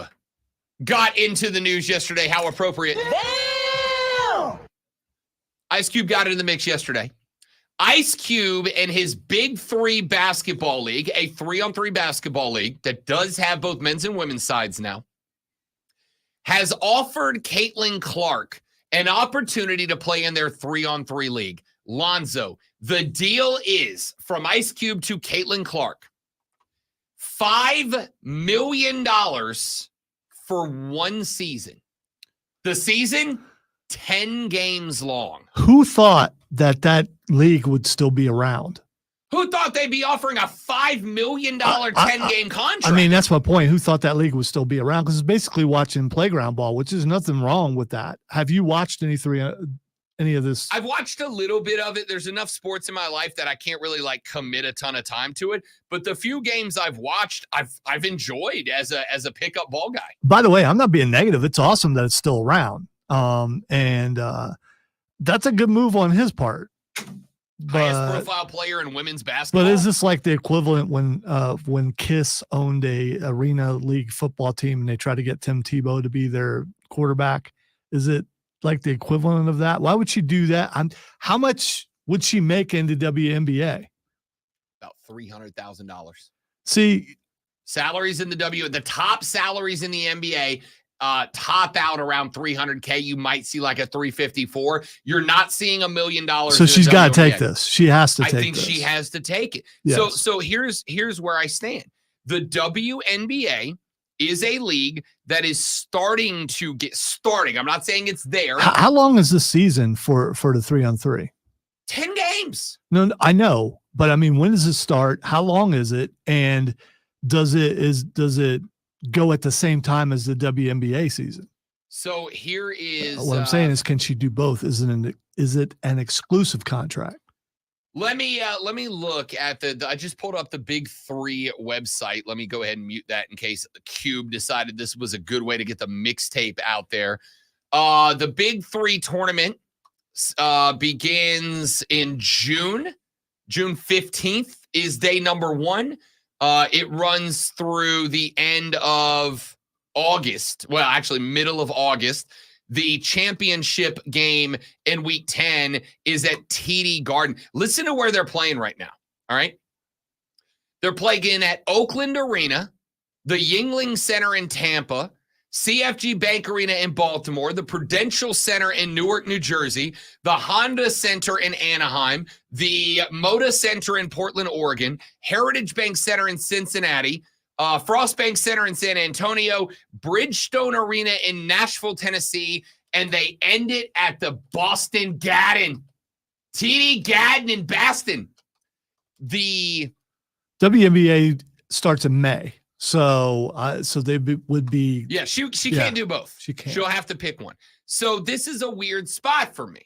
got into the news yesterday. How appropriate. Damn! Ice Cube got into the mix yesterday. Ice Cube and his Big 3 basketball league, a 3-on-3 basketball league that does have both men's and women's sides now, has offered Caitlin Clark an opportunity to play in their 3-on-3 league. Lonzo, the deal is from Ice Cube to Caitlin Clark, $5 million for one season. The season, 10 games long. Who thought that league would still be around? Who thought they'd be offering a $5 million 10-game contract? I mean, that's my point. Who thought that league would still be around? Because it's basically watching playground ball, which is nothing wrong with that. Have you watched any of this? I've watched a little bit of it. There's enough sports in my life that I can't really commit a ton of time to it. But the few games I've watched, I've enjoyed as a pickup ball guy. By the way, I'm not being negative. It's awesome that it's still around. And that's a good move on his part. Highest profile player in women's basketball. But is this like the equivalent when Kiss owned a arena league football team and they tried to get Tim Tebow to be their quarterback? Is it like the equivalent of that? Why would she do that? How much would she make in the WNBA? About $300,000. See, salaries in the top salaries in the NBA top out around $300K. You might see like a $354. You're not seeing $1 million. So she's got to take this. She has to take this. I think she has to take it. Yes. So here's where I stand. The WNBA is a league that is starting to get starting. I'm not saying it's there. How long is this season for the 3-on-3? 10 games. No, I know, but I mean, when does it start? How long is it? And does it go at the same time as the WNBA season? So here is what I'm saying is, can she do both? Is it an exclusive contract? Let me look at I just pulled up the Big 3 website. Let me go ahead and mute that in case Cube decided this was a good way to get the mixtape out there. The Big 3 tournament begins in June. June 15th is day number 1. It runs through the end of August. Well, actually, middle of August. The championship game in week 10 is at TD Garden. Listen to where they're playing right now. All right. They're playing at Oakland Arena, the Yuengling Center in Tampa, CFG Bank Arena in Baltimore, the Prudential Center in Newark, New Jersey, the Honda Center in Anaheim, the Moda Center in Portland, Oregon, Heritage Bank Center in Cincinnati, Frost Bank Center in San Antonio, Bridgestone Arena in Nashville, Tennessee, and they end it at the Boston Garden. TD Garden in Boston. The WNBA starts in May. So they would be. Yeah, she can't do both. She can't. She'll have to pick one. So this is a weird spot for me.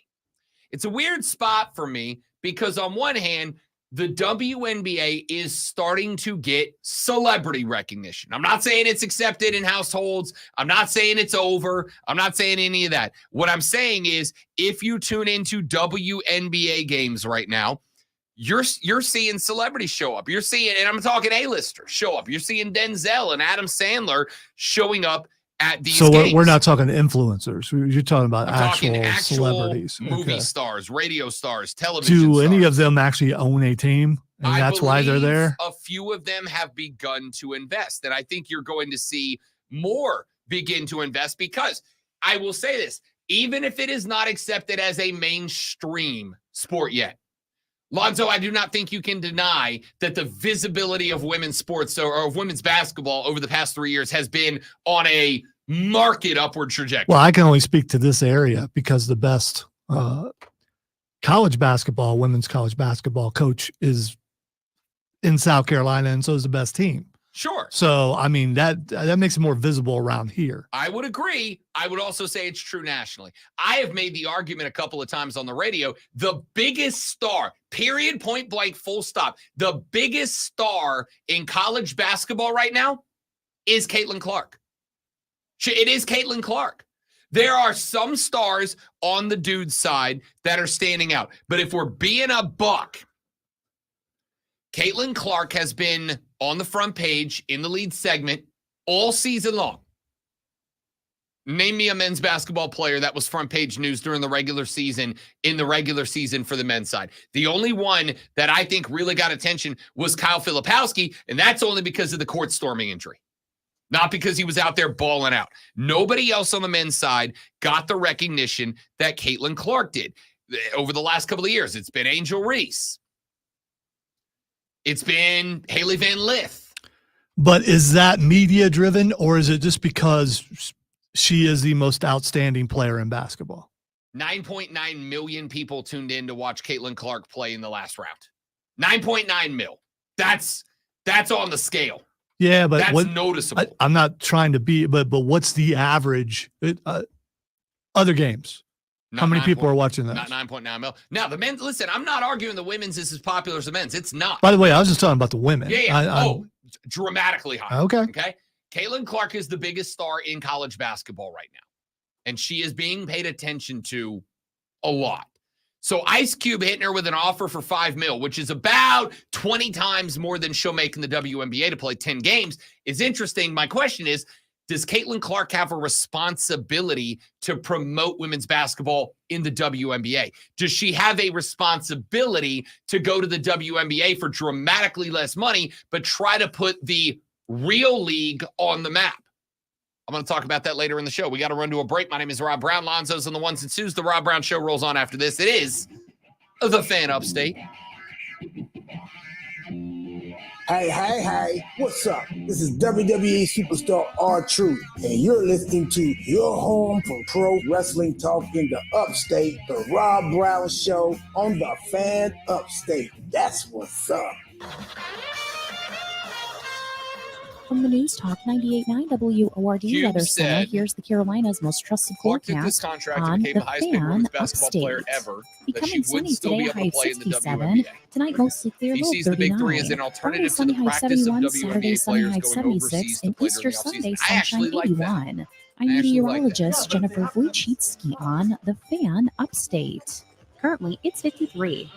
It's a weird spot for me because on one hand, the WNBA is starting to get celebrity recognition. I'm not saying it's accepted in households. I'm not saying it's over. I'm not saying any of that. What I'm saying is if you tune into WNBA games right now, you're seeing celebrities show up. You're seeing, and I'm talking A-listers show up. You're seeing Denzel and Adam Sandler showing up at these games. So we're not talking influencers. You're talking about I'm actual celebrities. Movie stars, radio stars, television stars. Do any of them actually own a team? And that's why they're there? A few of them have begun to invest. And I think you're going to see more begin to invest because I will say this, even if it is not accepted as a mainstream sport yet, Lonzo, I do not think you can deny that the visibility of women's sports or of women's basketball over the past 3 years has been on a marked upward trajectory. Well, I can only speak to this area because the best women's college basketball coach is in South Carolina, and so is the best team. Sure. So, I mean, that makes it more visible around here. I would agree. I would also say it's true nationally. I have made the argument a couple of times on the radio. The biggest star, period, point blank, full stop, the biggest star in college basketball right now is Caitlin Clark. It is Caitlin Clark. There are some stars on the dude's side that are standing out. But if we're being a buck, Caitlin Clark has been on the front page in the lead segment all season long. Name me a men's basketball player that was front page news during the regular season, in the regular season for the men's side. The only one that I think really got attention was Kyle Filipowski, and that's only because of the court storming injury, not because he was out there balling out. Nobody else on the men's side got the recognition that Caitlin Clark did. Over the last couple of years, it's been Angel Reese. It's been Haley Van Lith. But is that media driven, or is it just because she is the most outstanding player in basketball? 9.9 million people tuned in to watch Caitlin Clark play in the last round. 9.9 mil. That's on the scale. Yeah, but that's noticeable. I'm not trying to be, but what's the average? Other games. How many people are watching that? Not 9.9 mil. Now, the men's, listen, I'm not arguing the women's is as popular as the men's. It's not. By the way, I was just talking about the women. Yeah. Dramatically high. Okay. Caitlin Clark is the biggest star in college basketball right now. And she is being paid attention to a lot. So Ice Cube hitting her with an offer for $5 million, which is about 20 times more than she'll make in the WNBA to play 10 games, is interesting. My question is, does Caitlin Clark have a responsibility to promote women's basketball in the WNBA? Does she have a responsibility to go to the WNBA for dramatically less money, but try to put the real league on the map? I'm going to talk about that later in the show. We got to run to a break. My name is Rob Brown. Lonzo's on the ones and twos. The Rob Brown Show rolls on after this. It is the Fan Upstate. Hey, what's up? This is WWE superstar R-Truth, and you're listening to your home for pro wrestling talk in the Upstate, the Rob Brown Show on the Fan Upstate. That's what's up. From the News Talk 98.9 WORD Weather Center, here's the Carolinas' most trusted forecast on the Fan Upstate. Becoming sunny today, high of 67. Tonight, mostly clear, low 39. Friday, sunny, high 71. Saturday, sunny, high 76. And Easter Sunday, sunshine 81. I'm meteorologist Jennifer Wojcicki on The Fan Upstate. Currently, it's 53.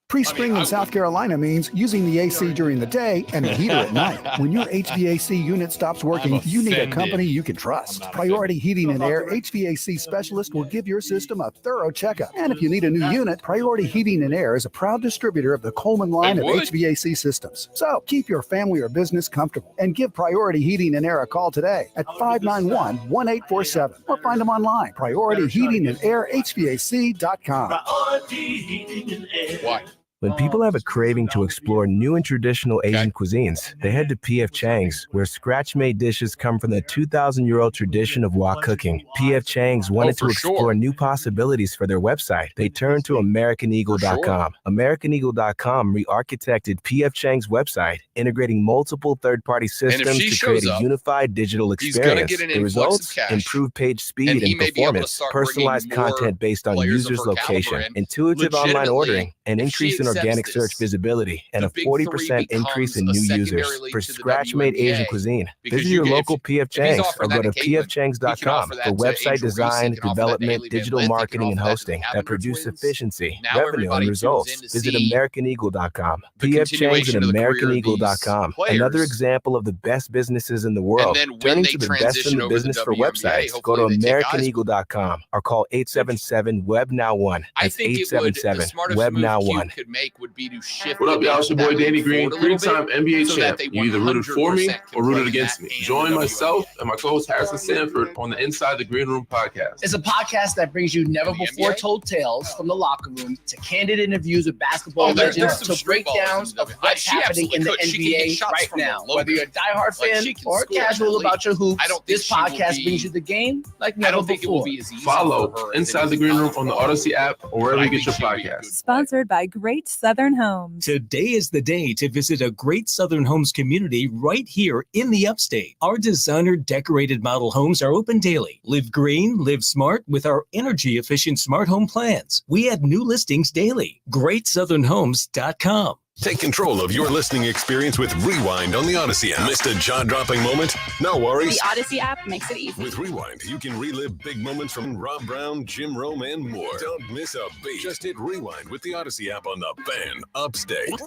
Pre-spring in South Carolina means using the AC during the day and the heater at night. When your HVAC unit stops working, you need a company you can trust. Priority Heating and Air HVAC specialist will give your system a thorough checkup. And if you need a new unit, Priority Heating and Air is a proud distributor of the Coleman line of HVAC systems. So keep your family or business comfortable and give Priority Heating and Air a call today at 591-1847 or find them online, PriorityHeatingandAirHVAC.com. Priority Heating and Air. Why? When people have a craving to explore new and traditional Asian cuisines, they head to P.F. Chang's, where scratch-made dishes come from the 2,000-year-old tradition of wok cooking. P.F. Chang's wanted to explore new possibilities for their website. They turned to AmericanEagle.com. AmericanEagle.com re-architected P.F. Chang's website, integrating multiple third-party systems to create a unified digital experience. The results? Improved page speed and performance, personalized content based on users' location, intuitive online ordering, an increase in organic search visibility, and a 40% increase in new users for scratch-made Asian cuisine. Visit your local P.F. Chang's or go to pfchangs.com for website design, development, digital marketing, and hosting that produce efficiency, revenue, and results. Visit AmericanEagle.com. P.F. Chang's and AmericanEagle.com. Another example of the best businesses in the world. Turning to the best in the business for websites, go to AmericanEagle.com or call 877-WEB-NOW1. That's 877-WEB-NOW1. Make would be to shift. What up, y'all? It's your boy Danny Green, three-time NBA champ. You either rooted for me or rooted against me. Join myself and my co-host Harrison Sanford on the Inside the Green Room podcast. It's a podcast that brings you never-before-told tales from the locker room to candid interviews with basketball legends to breakdowns of what's happening in the NBA right now. Whether you're a diehard fan or casual about your hoops, this podcast brings you the game like never before. Follow Inside the Green Room on the Odyssey app or wherever you get your podcast. Sponsored by Great Southern Homes. Today is the day to visit a Great Southern Homes community right here in the Upstate. Our designer decorated model homes are open daily. Live green, live smart with our energy efficient smart home plans. We add new listings daily. GreatSouthernHomes.com. Take control of your listening experience with Rewind on the Odyssey app. Missed a jaw-dropping moment? No worries. The Odyssey app makes it easy. With Rewind, you can relive big moments from Rob Brown, Jim Rome, and more. Don't miss a beat. Just hit Rewind with the Odyssey app on the Fan Upstate.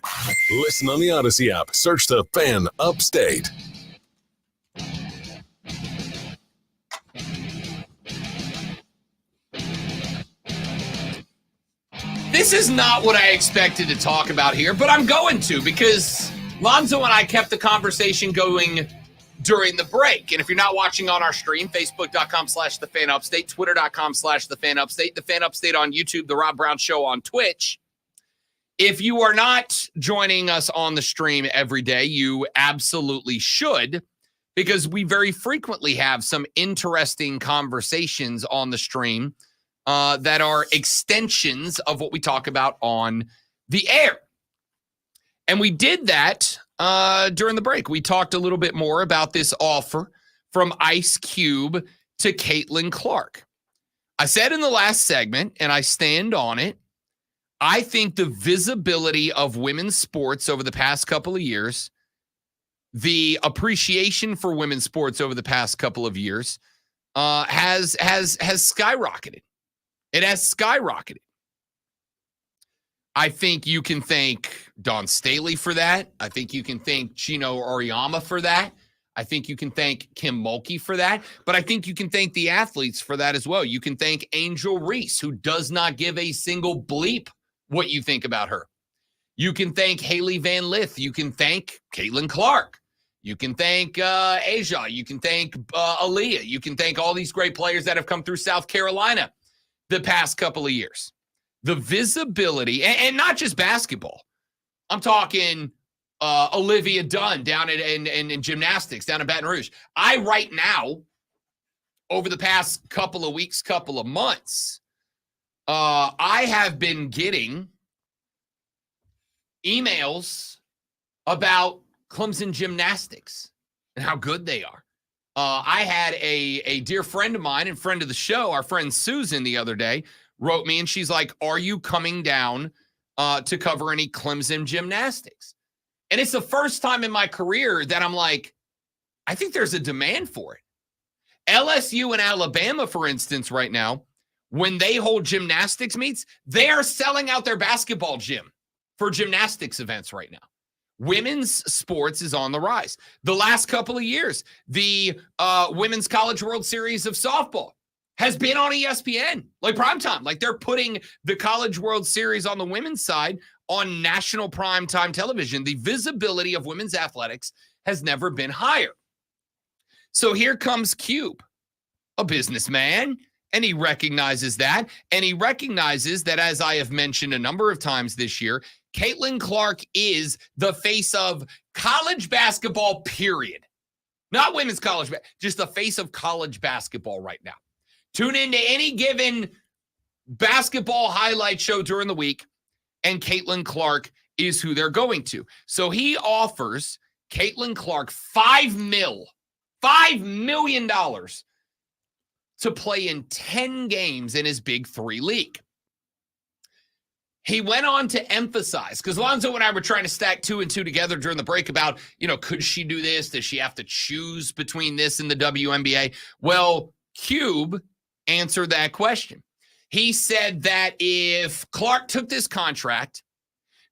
Listen on the Odyssey app. Search the Fan Upstate. This is not what I expected to talk about here, but I'm going to because Lonzo and I kept the conversation going during the break. And if you're not watching on our stream, Facebook.com/TheFanUpstate, Twitter.com/TheFanUpstate, The Fan Upstate on YouTube, The Rob Brown Show on Twitch. If you are not joining us on the stream every day, you absolutely should, because we very frequently have some interesting conversations on the stream that are extensions of what we talk about on the air. And we did that during the break. We talked a little bit more about this offer from Ice Cube to Caitlin Clark. I said in the last segment, and I stand on it, I think the visibility of women's sports over the past couple of years, the appreciation for women's sports over the past couple of years has skyrocketed. It has skyrocketed. I think you can thank Dawn Staley for that. I think you can thank Chino Auriemma for that. I think you can thank Kim Mulkey for that. But I think you can thank the athletes for that as well. You can thank Angel Reese, who does not give a single bleep what you think about her. You can thank Haley Van Lith. You can thank Caitlin Clark. You can thank Asia. You can thank Aaliyah. You can thank all these great players that have come through South Carolina the past couple of years. The visibility, and not just basketball. I'm talking Olivia Dunn down in gymnastics down in Baton Rouge. Right now, over the past couple of weeks, couple of months, I have been getting emails about Clemson gymnastics and how good they are. I had a dear friend of mine and friend of the show, our friend Susan, the other day, wrote me, and she's like, are you coming down to cover any Clemson gymnastics? And it's the first time in my career that I'm like, I think there's a demand for it. LSU and Alabama, for instance, right now, when they hold gymnastics meets, they are selling out their basketball gym for gymnastics events right now. Women's sports is on the rise. The last couple of years, the Women's College World Series of softball has been on ESPN, like primetime. Like they're putting the College World Series on the women's side on national primetime television. The visibility of women's athletics has never been higher. So here comes Cube, a businessman, and he recognizes that. And he recognizes that, as I have mentioned a number of times this year, Caitlin Clark is the face of college basketball, period. Not women's college, just the face of college basketball right now. Tune into any given basketball highlight show during the week, and Caitlin Clark is who they're going to. So he offers Caitlin Clark $5 million to play in 10 games in his Big Three league. He went on to emphasize, because Lonzo and I were trying to stack 2 and 2 together during the break about, could she do this? Does she have to choose between this and the WNBA? Well, Cube answered that question. He said that if Clark took this contract,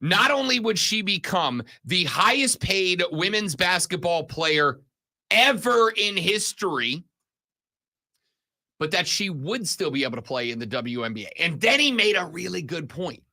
not only would she become the highest paid women's basketball player ever in history, but that she would still be able to play in the WNBA. And then he made a really good point.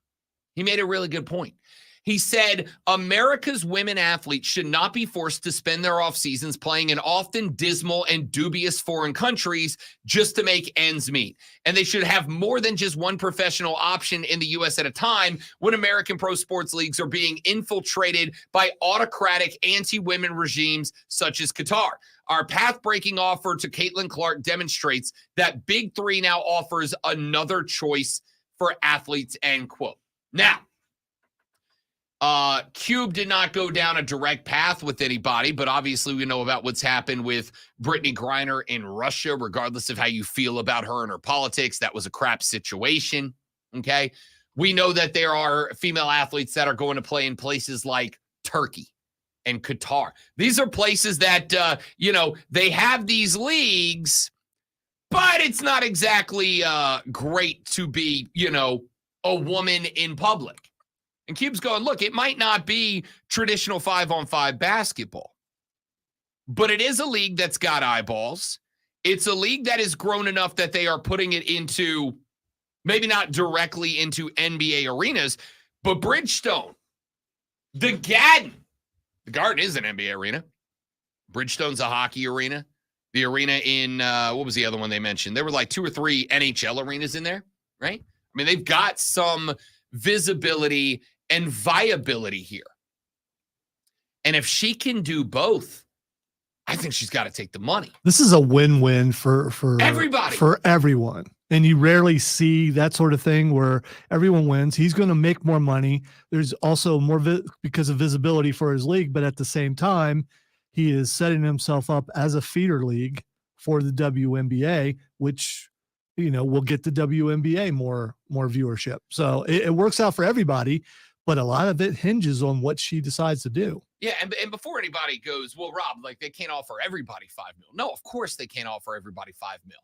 He said, America's women athletes should not be forced to spend their off seasons playing in often dismal and dubious foreign countries just to make ends meet. And they should have more than just one professional option in the U.S. at a time when American pro sports leagues are being infiltrated by autocratic anti-women regimes such as Qatar. Our path-breaking offer to Caitlin Clark demonstrates that Big Three now offers another choice for athletes, end quote. Now, Cube did not go down a direct path with anybody, but obviously we know about what's happened with Brittany Griner in Russia, regardless of how you feel about her and her politics. That was a crap situation, okay? We know that there are female athletes that are going to play in places like Turkey and Qatar. These are places that, they have these leagues, but it's not exactly great to be, a woman in public. And Cube's going, look, it might not be traditional 5-on-5 basketball, but it is a league that's got eyeballs. It's a league that has grown enough that they are putting it into, maybe not directly into NBA arenas, but Bridgestone, the Garden. The Garden is an NBA arena. Bridgestone's a hockey arena. The arena in, what was the other one they mentioned? There were like 2 or 3 NHL arenas in there, right? I mean, they've got some visibility and viability here. And if she can do both, I think she's got to take the money. This is a win-win for everybody, for everyone. And you rarely see that sort of thing where everyone wins. He's going to make more money. There's also more because of visibility for his league, but at the same time, he is setting himself up as a feeder league for the WNBA, which will get the WNBA more viewership. So it works out for everybody, but a lot of it hinges on what she decides to do. Yeah, and before anybody goes, well, Rob, like they can't offer everybody $5 million. No, of course they can't offer everybody $5 million.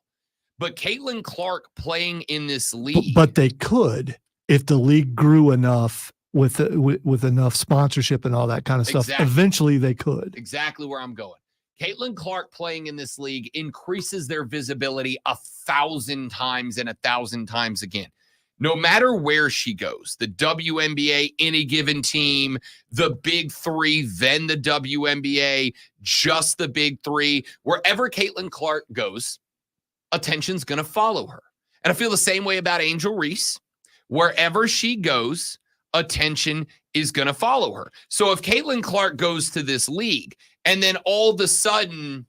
But Caitlin Clark playing in this league, but they could if the league grew enough with enough sponsorship and all that kind of stuff. Exactly. Eventually, they could. Exactly where I'm going. Caitlin Clark playing in this league increases their visibility 1,000 times and 1,000 times again. No matter where she goes, the WNBA, any given team, the Big Three, then the WNBA, just the Big Three, wherever Caitlin Clark goes, attention's going to follow her. And I feel the same way about Angel Reese. Wherever she goes, attention is going to follow her. So if Caitlin Clark goes to this league and then all of a sudden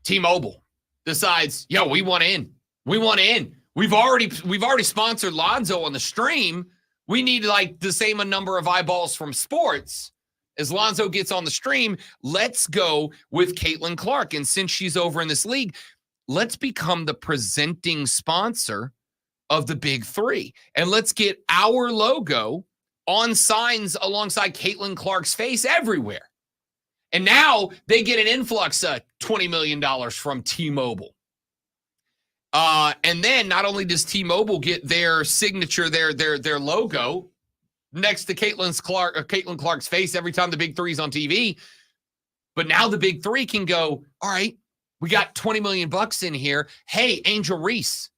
T-Mobile decides, yo, we want in. We want in. We've already sponsored Lonzo on the stream. We need like the same number of eyeballs from sports as Lonzo gets on the stream. Let's go with Caitlin Clark. And since she's over in this league, let's become the presenting sponsor of the Big Three. And let's get our logo on signs alongside Caitlin Clark's face everywhere. And now they get an influx of $20 million from T-Mobile. And then not only does T-Mobile get their signature, their logo next to Caitlin Clark's face every time the Big Three's on TV, but now the Big Three can go, all right, we got $20 million in here. Hey, Angel Reese,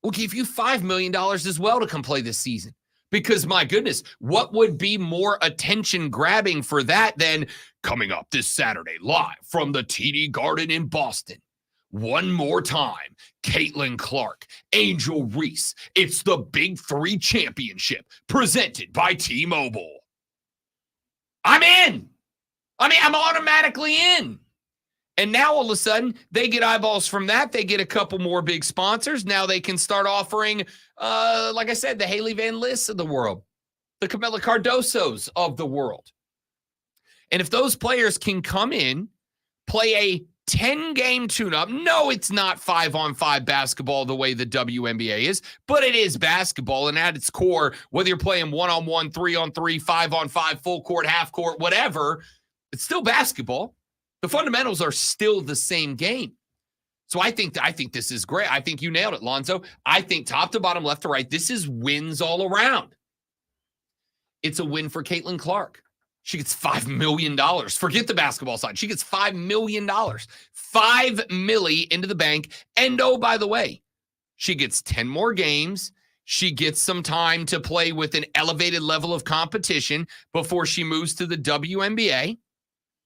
we'll give you $5 million as well to come play this season. Because, my goodness, what would be more attention-grabbing for that than coming up this Saturday live from the TD Garden in Boston? One more time, Caitlin Clark, Angel Reese. It's the Big Three Championship presented by T-Mobile. I'm in. I'm automatically in. And now all of a sudden, they get eyeballs from that. They get a couple more big sponsors. Now they can start offering, like I said, the Haley Van Liss of the world, the Camila Cardosos of the world. And if those players can come in, play a 10-game tune-up. No, it's not 5-on-5 basketball the way the WNBA is, but it is basketball. And at its core, whether you're playing 1-on-1, 3-on-3, 5-on-5, full court, half court, whatever, it's still basketball. The fundamentals are still the same game. So I think this is great. I think you nailed it, Lonzo. I think top to bottom, left to right, this is wins all around. It's a win for Caitlin Clark. She gets $5 million. Forget the basketball side. She gets $5 million. $5 milli into the bank. And oh, by the way, she gets 10 more games. She gets some time to play with an elevated level of competition before she moves to the WNBA.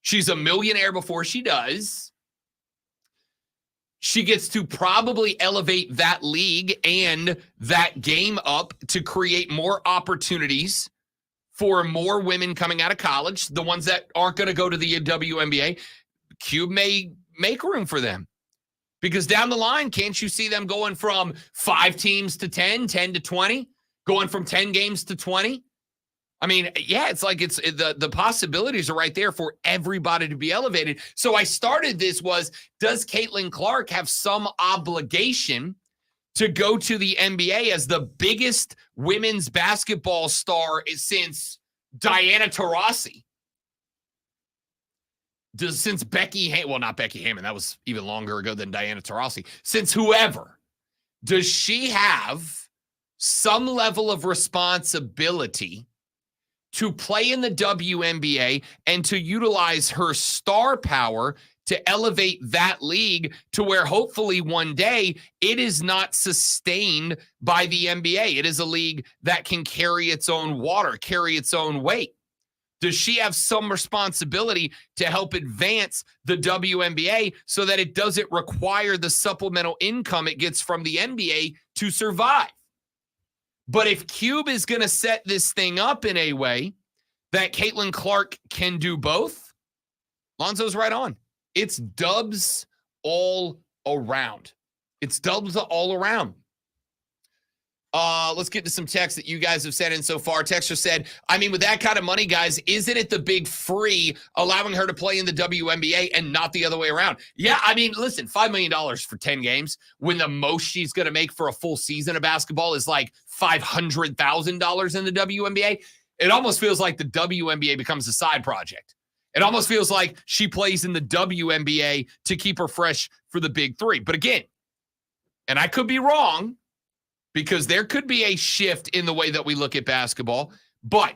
She's a millionaire before she does. She gets to probably elevate that league and that game up to create more opportunities for more women coming out of college, the ones that aren't going to go to the WNBA. Cube may make room for them because down the line, can't you see them going from 5 teams to 10, 10 to 20, going from 10 games to 20? I mean, yeah, it's like the possibilities are right there for everybody to be elevated. So I started this does Caitlin Clark have some obligation to go to the NBA as the biggest women's basketball star since Diana Taurasi? Since not Becky Hammon, that was even longer ago than Diana Taurasi. Since whoever, does she have some level of responsibility to play in the WNBA and to utilize her star power to elevate that league to where hopefully one day it is not sustained by the NBA. It is a league that can carry its own water, carry its own weight. Does she have some responsibility to help advance the WNBA so that it doesn't require the supplemental income it gets from the NBA to survive? But if Cube is going to set this thing up in a way that Caitlin Clark can do both, Lonzo's right on. It's dubs all around. It's dubs all around. Let's get to some texts that you guys have sent in so far. Texter said, I mean, with that kind of money, guys, isn't it the big free allowing her to play in the WNBA and not the other way around? Yeah, I mean, listen, $5 million for 10 games when the most she's going to make for a full season of basketball is like $500,000 in the WNBA. It almost feels like the WNBA becomes a side project. It almost feels like she plays in the WNBA to keep her fresh for the Big Three. But again, and I could be wrong, because there could be a shift in the way that we look at basketball. But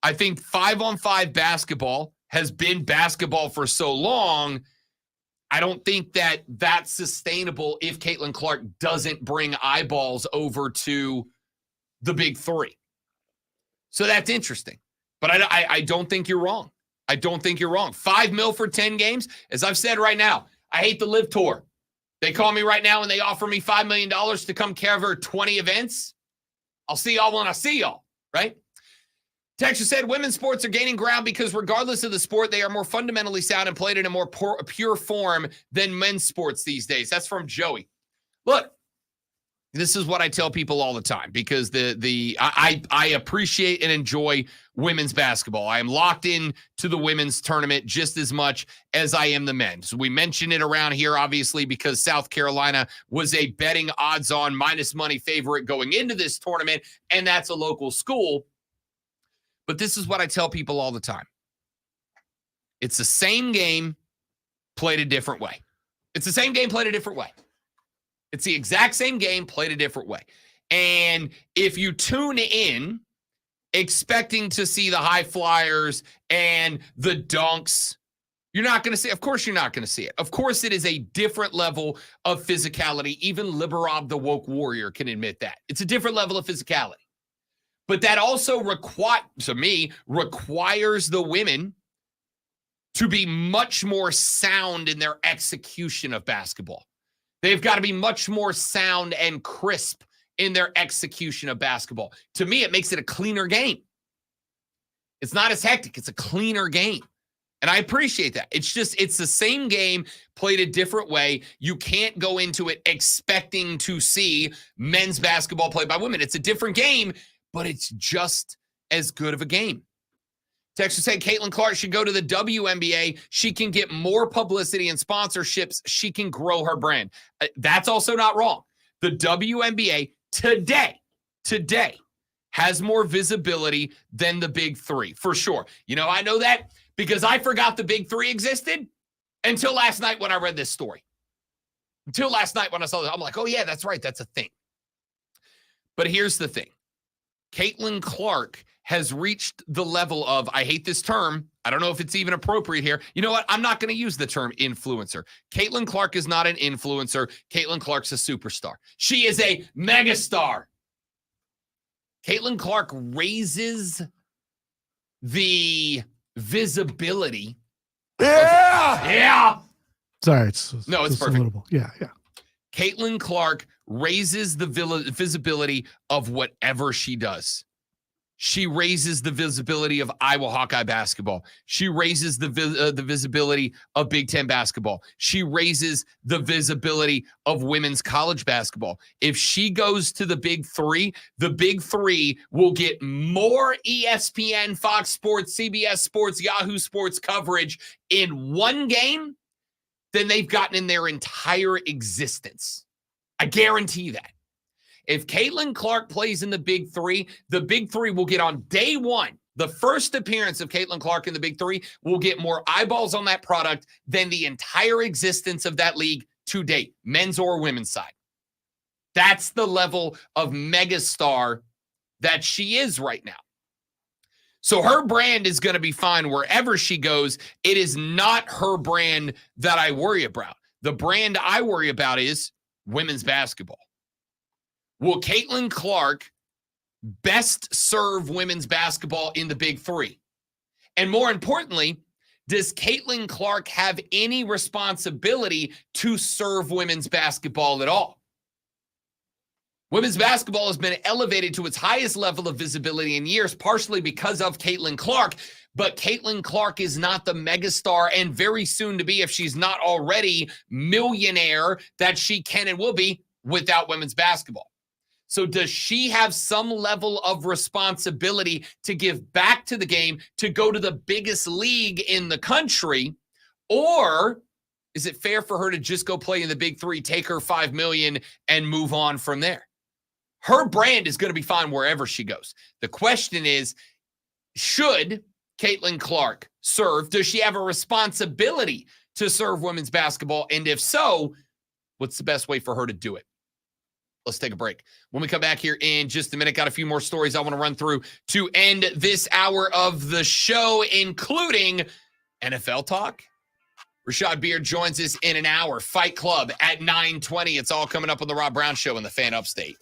I think 5-on-5 basketball has been basketball for so long. I don't think that that's sustainable if Caitlin Clark doesn't bring eyeballs over to the Big Three. So that's interesting. But I don't think you're wrong. I don't think you're wrong. $5 million for 10 games. As I've said right now, I hate the Live Tour. They call me right now and they offer me $5 million to come cover 20 events. I'll see y'all when I see y'all, right? Texas said women's sports are gaining ground because regardless of the sport, they are more fundamentally sound and played in a more pure form than men's sports these days. That's from Joey. Look, this is what I tell people all the time because I appreciate and enjoy women's basketball. I am locked in to the women's tournament just as much as I am the men's. So we mention it around here, obviously, because South Carolina was a betting odds-on minus money favorite going into this tournament, and that's a local school. But this is what I tell people all the time. It's the same game played a different way. It's the same game played a different way. It's the exact same game played a different way. And if you tune in expecting to see the high flyers and the dunks, you're not going to see it. Of course you're not going to see it. Of course it is a different level of physicality. Even Liberov the woke warrior can admit that. It's a different level of physicality. But that also requires the women to be much more sound in their execution of basketball. They've got to be much more sound and crisp in their execution of basketball. To me, it makes it a cleaner game. It's not as hectic. It's a cleaner game. And I appreciate that. It's the same game played a different way. You can't go into it expecting to see men's basketball played by women. It's a different game, but it's just as good of a game. Texas said Caitlin Clark should go to the WNBA. She can get more publicity and sponsorships. She can grow her brand. That's also not wrong. The WNBA today has more visibility than the Big Three, for sure. You know, I know that because I forgot the Big Three existed until last night when I read this story. Until last night when I saw this, I'm like, oh yeah, that's right. That's a thing. But here's the thing. Caitlin Clark has reached the level of, I hate this term. I don't know if it's even appropriate here. You know what? I'm not going to use the term influencer. Caitlin Clark is not an influencer. Caitlin Clark's a superstar. She is a megastar. Caitlin Clark raises the visibility. Yeah. Sorry, it's perfect. Little, yeah. Caitlin Clark raises the visibility of whatever she does. She raises the visibility of Iowa Hawkeye basketball. She raises the visibility of Big Ten basketball. She raises the visibility of women's college basketball. If she goes to the Big Three will get more ESPN, Fox Sports, CBS Sports, Yahoo Sports coverage in one game than they've gotten in their entire existence. I guarantee that. If Caitlin Clark plays in the Big Three will get on day one. The first appearance of Caitlin Clark in the Big Three will get more eyeballs on that product than the entire existence of that league to date, men's or women's side. That's the level of megastar that she is right now. So her brand is going to be fine wherever she goes. It is not her brand that I worry about. The brand I worry about is women's basketball. Will Caitlin Clark best serve women's basketball in the Big Three? And more importantly, does Caitlin Clark have any responsibility to serve women's basketball at all? Women's basketball has been elevated to its highest level of visibility in years, partially because of Caitlin Clark. But Caitlin Clark is not the megastar and very soon to be, if she's not already, millionaire that she can and will be without women's basketball. So does she have some level of responsibility to give back to the game, to go to the biggest league in the country? Or is it fair for her to just go play in the Big Three, take her $5 million and move on from there? Her brand is going to be fine wherever she goes. The question is, should Caitlin Clark serve? Does she have a responsibility to serve women's basketball? And if so, what's the best way for her to do it? Let's take a break. When we come back here in just a minute, got a few more stories I want to run through to end this hour of the show, including NFL talk. Rashad Beard joins us in an hour. Fight Club at 9:20. It's all coming up on the Rob Brown Show in the Fan Upstate.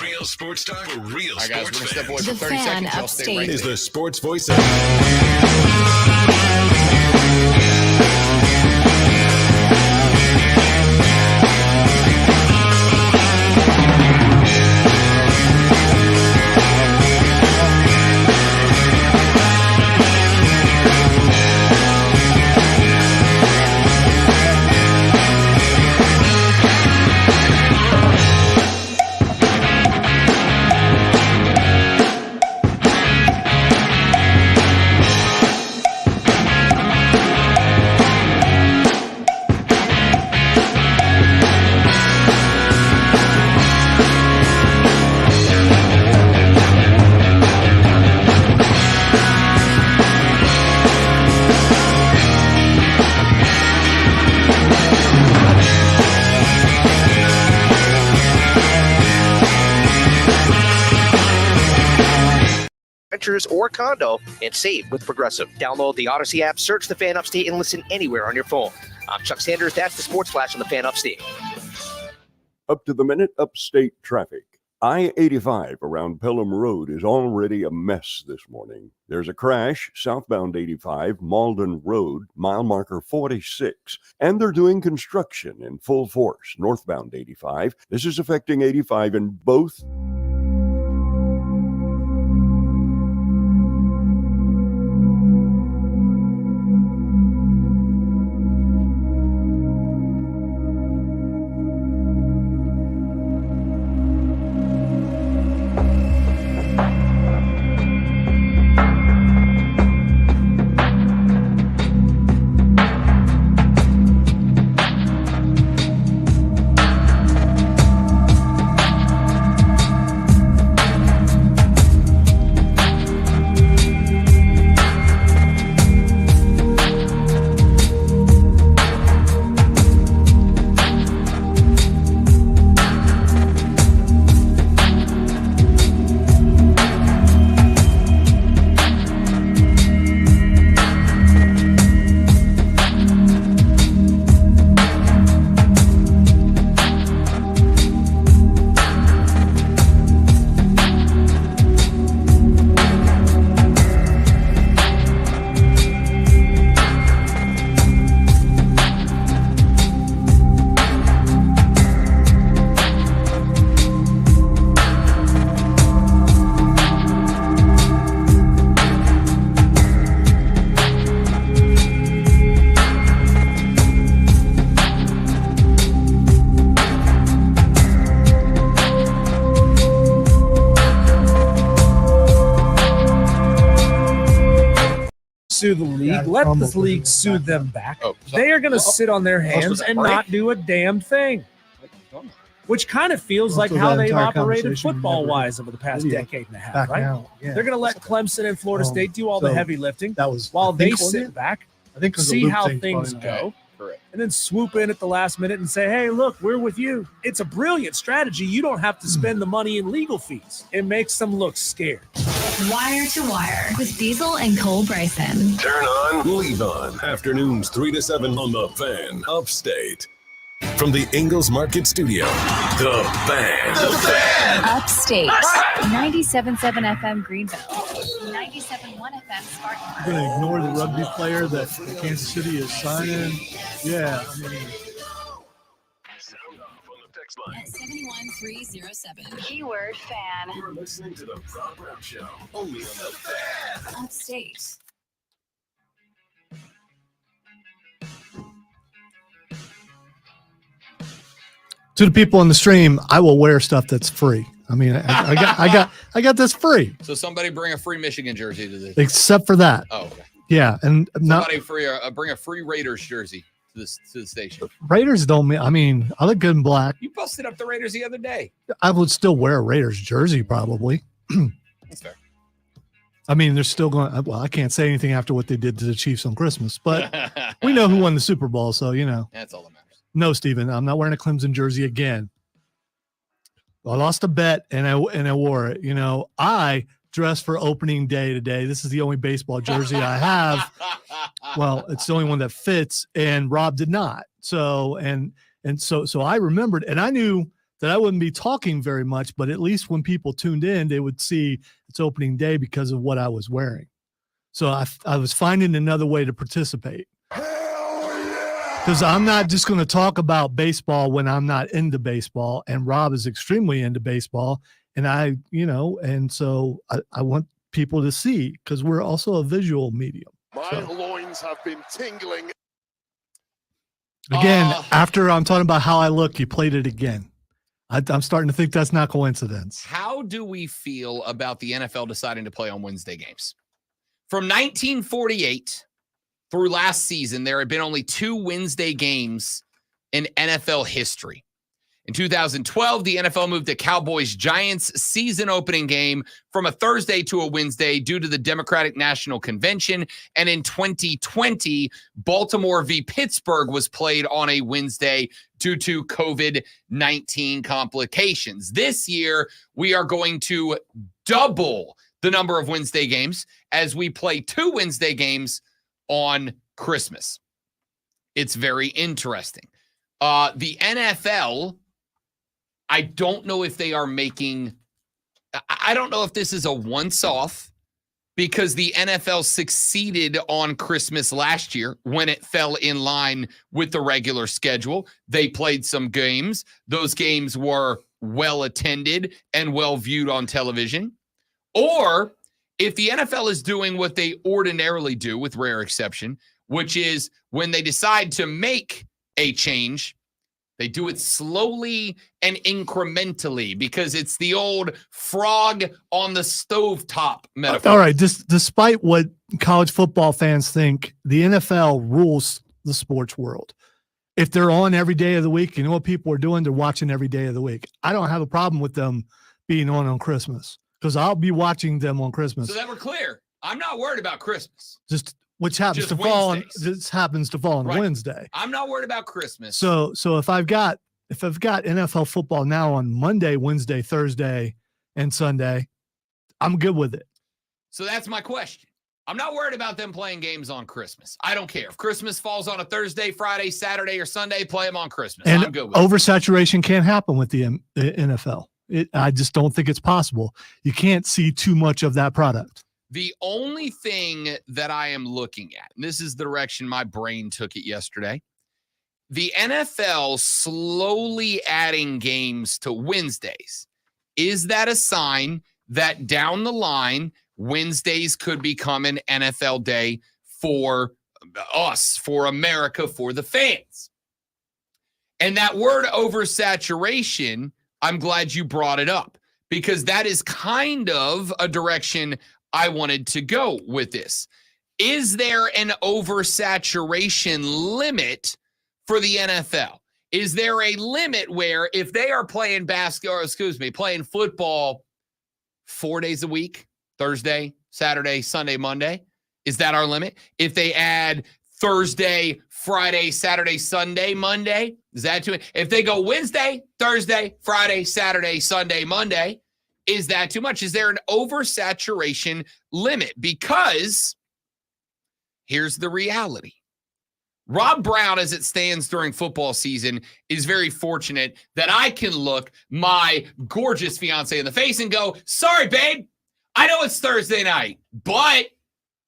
Real sports talk for real all right, guys, sports we're gonna step away fans. for 30 The seconds. Fan Y'all stay right Is there. the sports voice of vouchers, or condo, and save with Progressive. Download the Odyssey app, search the Fan Upstate, and listen anywhere on your phone. I'm Chuck Sanders. That's the Sports Flash on the Fan Upstate. Up to the minute upstate traffic. I-85 around Pelham Road is already a mess this morning. There's a crash southbound 85, Malden Road, mile marker 46, and they're doing construction in full force northbound 85. This is affecting 85 in both. Sue the league. Let this league sue them back. They are going to sit on their hands and not do a damn thing, which kind of feels like how they've operated football-wise over the past decade and a half, right? They're going to let Clemson and Florida State do all the heavy lifting while they sit back, see how things go, and then swoop in at the last minute and say, hey, look, we're with you. It's a brilliant strategy. You don't have to spend the money in legal fees. It makes them look scared. Wire to Wire with Diesel and Cole Bryson. Turn on, leave on. Afternoons 3 to 7 on the Fan Upstate. From the Ingalls Market Studio, the Fan. The Fan. Upstate. 97.7 FM Greenville. 97.1 FM Spartanburg. You're going to ignore the rugby player that Kansas City is signing. Yeah, I mean. At 71307. Keyword fan. You're listening to the Rob Brown Show, only on the Fan. Upstate. To the people on the stream, I will wear stuff that's free. I mean, I got this free. So somebody bring a free Michigan jersey to this. Except for that. Oh, okay. Yeah, and somebody bring a free Raiders jersey to the station. Raiders don't mean. I mean, I look good in black. You busted up the Raiders the other day. I would still wear a Raiders jersey probably. That's fair. I mean, they're still going. Well, I can't say anything after what they did to the Chiefs on Christmas, but we know who won the Super Bowl, so you know. That's all that matters. No, Steven, I'm not wearing a Clemson jersey again. I lost a bet and I wore it. You know, I dressed for opening day today. This is the only baseball jersey I have. Well, it's the only one that fits, and Rob did not. So so I remembered, and I knew that I wouldn't be talking very much, but at least when people tuned in, they would see it's opening day because of what I was wearing. So I was finding another way to participate. Because I'm not just going to talk about baseball when I'm not into baseball, and Rob is extremely into baseball, and and so I want people to see, because we're also a visual medium. My loins have been tingling. Again, after I'm talking about how I look, you played it again. I'm starting to think that's not coincidence. How do we feel about the NFL deciding to play on Wednesday games? From 1948 through last season, there had been only 2 Wednesday games in NFL history. In 2012, the NFL moved the Cowboys-Giants season opening game from a Thursday to a Wednesday due to the Democratic National Convention. And in 2020, Baltimore v. Pittsburgh was played on a Wednesday due to COVID-19 complications. This year, we are going to double the number of Wednesday games as we play 2 Wednesday games on Christmas. It's very interesting. The NFL, I don't know if they are making, I don't know if this is a once-off, because the NFL succeeded on Christmas last year when it fell in line with the regular schedule. They played some games. Those games were well attended and well viewed on television. Or if the NFL is doing what they ordinarily do, with rare exception, which is when they decide to make a change, they do it slowly and incrementally, because it's the old frog on the stovetop metaphor. All right, despite what college football fans think, the NFL rules the sports world. If they're on every day of the week, you know what people are doing? They're watching every day of the week. I don't have a problem with them being on Christmas, because I'll be watching them on Christmas. So that we're clear. I'm not worried about Christmas. Which happens to fall on, this happens to fall on Wednesday. I'm not worried about Christmas. So if I've got NFL football now on Monday, Wednesday, Thursday, and Sunday, I'm good with it. So that's my question. I'm not worried about them playing games on Christmas. I don't care. If Christmas falls on a Thursday, Friday, Saturday, or Sunday, play them on Christmas. And I'm good with it. Oversaturation can't happen with the NFL. I just don't think it's possible. You can't see too much of that product. The only thing that I am looking at, and this is the direction my brain took it yesterday, the NFL slowly adding games to Wednesdays. Is that a sign that down the line, Wednesdays could become an NFL day for us, for America, for the fans? And that word oversaturation, I'm glad you brought it up, because that is kind of a direction I wanted to go with this. Is there an oversaturation limit for the NFL? Is there a limit where if they are playing playing football 4 days a week, Thursday, Saturday, Sunday, Monday, is that our limit? If they add Thursday, Friday, Saturday, Sunday, Monday, is that too much? If they go Wednesday, Thursday, Friday, Saturday, Sunday, Monday, is that too much? Is there an oversaturation limit? Because here's the reality. Rob Brown, as it stands during football season, is very fortunate that I can look my gorgeous fiance in the face and go, sorry, babe, I know it's Thursday night, but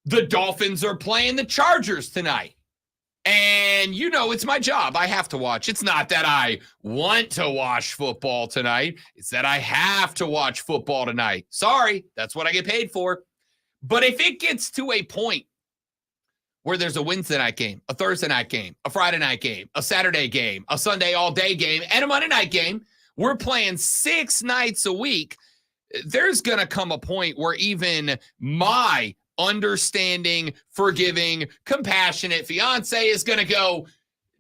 the Dolphins are playing the Chargers tonight. And you know, it's my job. I have to watch. It's not that I want to watch football tonight. It's that I have to watch football tonight. Sorry, that's what I get paid for. But if it gets to a point where there's a Wednesday night game, a Thursday night game, a Friday night game, a Saturday game, a Sunday all-day game, and a Monday night game, we're playing 6 nights a week, there's going to come a point where even my understanding, forgiving, compassionate fiance is going to go,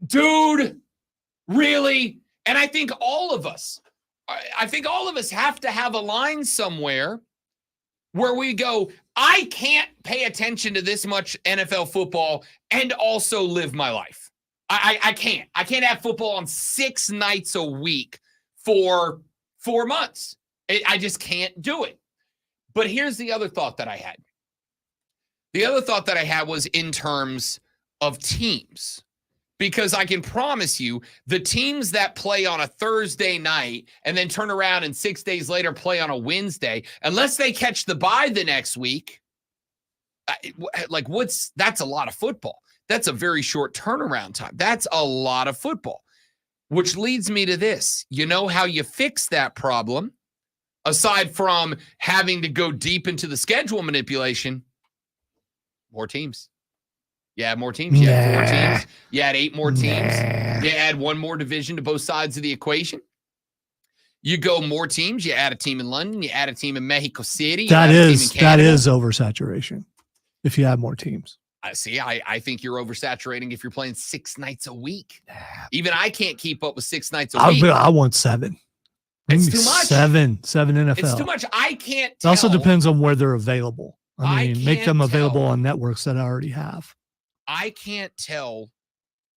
dude, really? And I think all of us have to have a line somewhere where we go, I can't pay attention to this much NFL football and also live my life. I can't. I can't have football on 6 nights a week for 4 months. I just can't do it. But here's the other thought that I had. The other thought that I had was in terms of teams, because I can promise you the teams that play on a Thursday night and then turn around and 6 days later play on a Wednesday, unless they catch the bye the next week, that's a lot of football. That's a very short turnaround time. That's a lot of football, which leads me to this. You know how you fix that problem, aside from having to go deep into the schedule manipulation? More teams. You add more teams. You add 4 teams. You add 8 more teams. You add 1 more division to both sides of the equation. You go more teams. You add a team in London. You add a team in Mexico City. That is oversaturation. If you have more teams. I think you're oversaturating if you're playing 6 nights a week. Even I can't keep up with 6 nights a week. I want 7. It's too much. 7 NFL. It's too much. I can't tell. It also depends on where they're available. I mean, make them available tell. on networks that I already have. I can't tell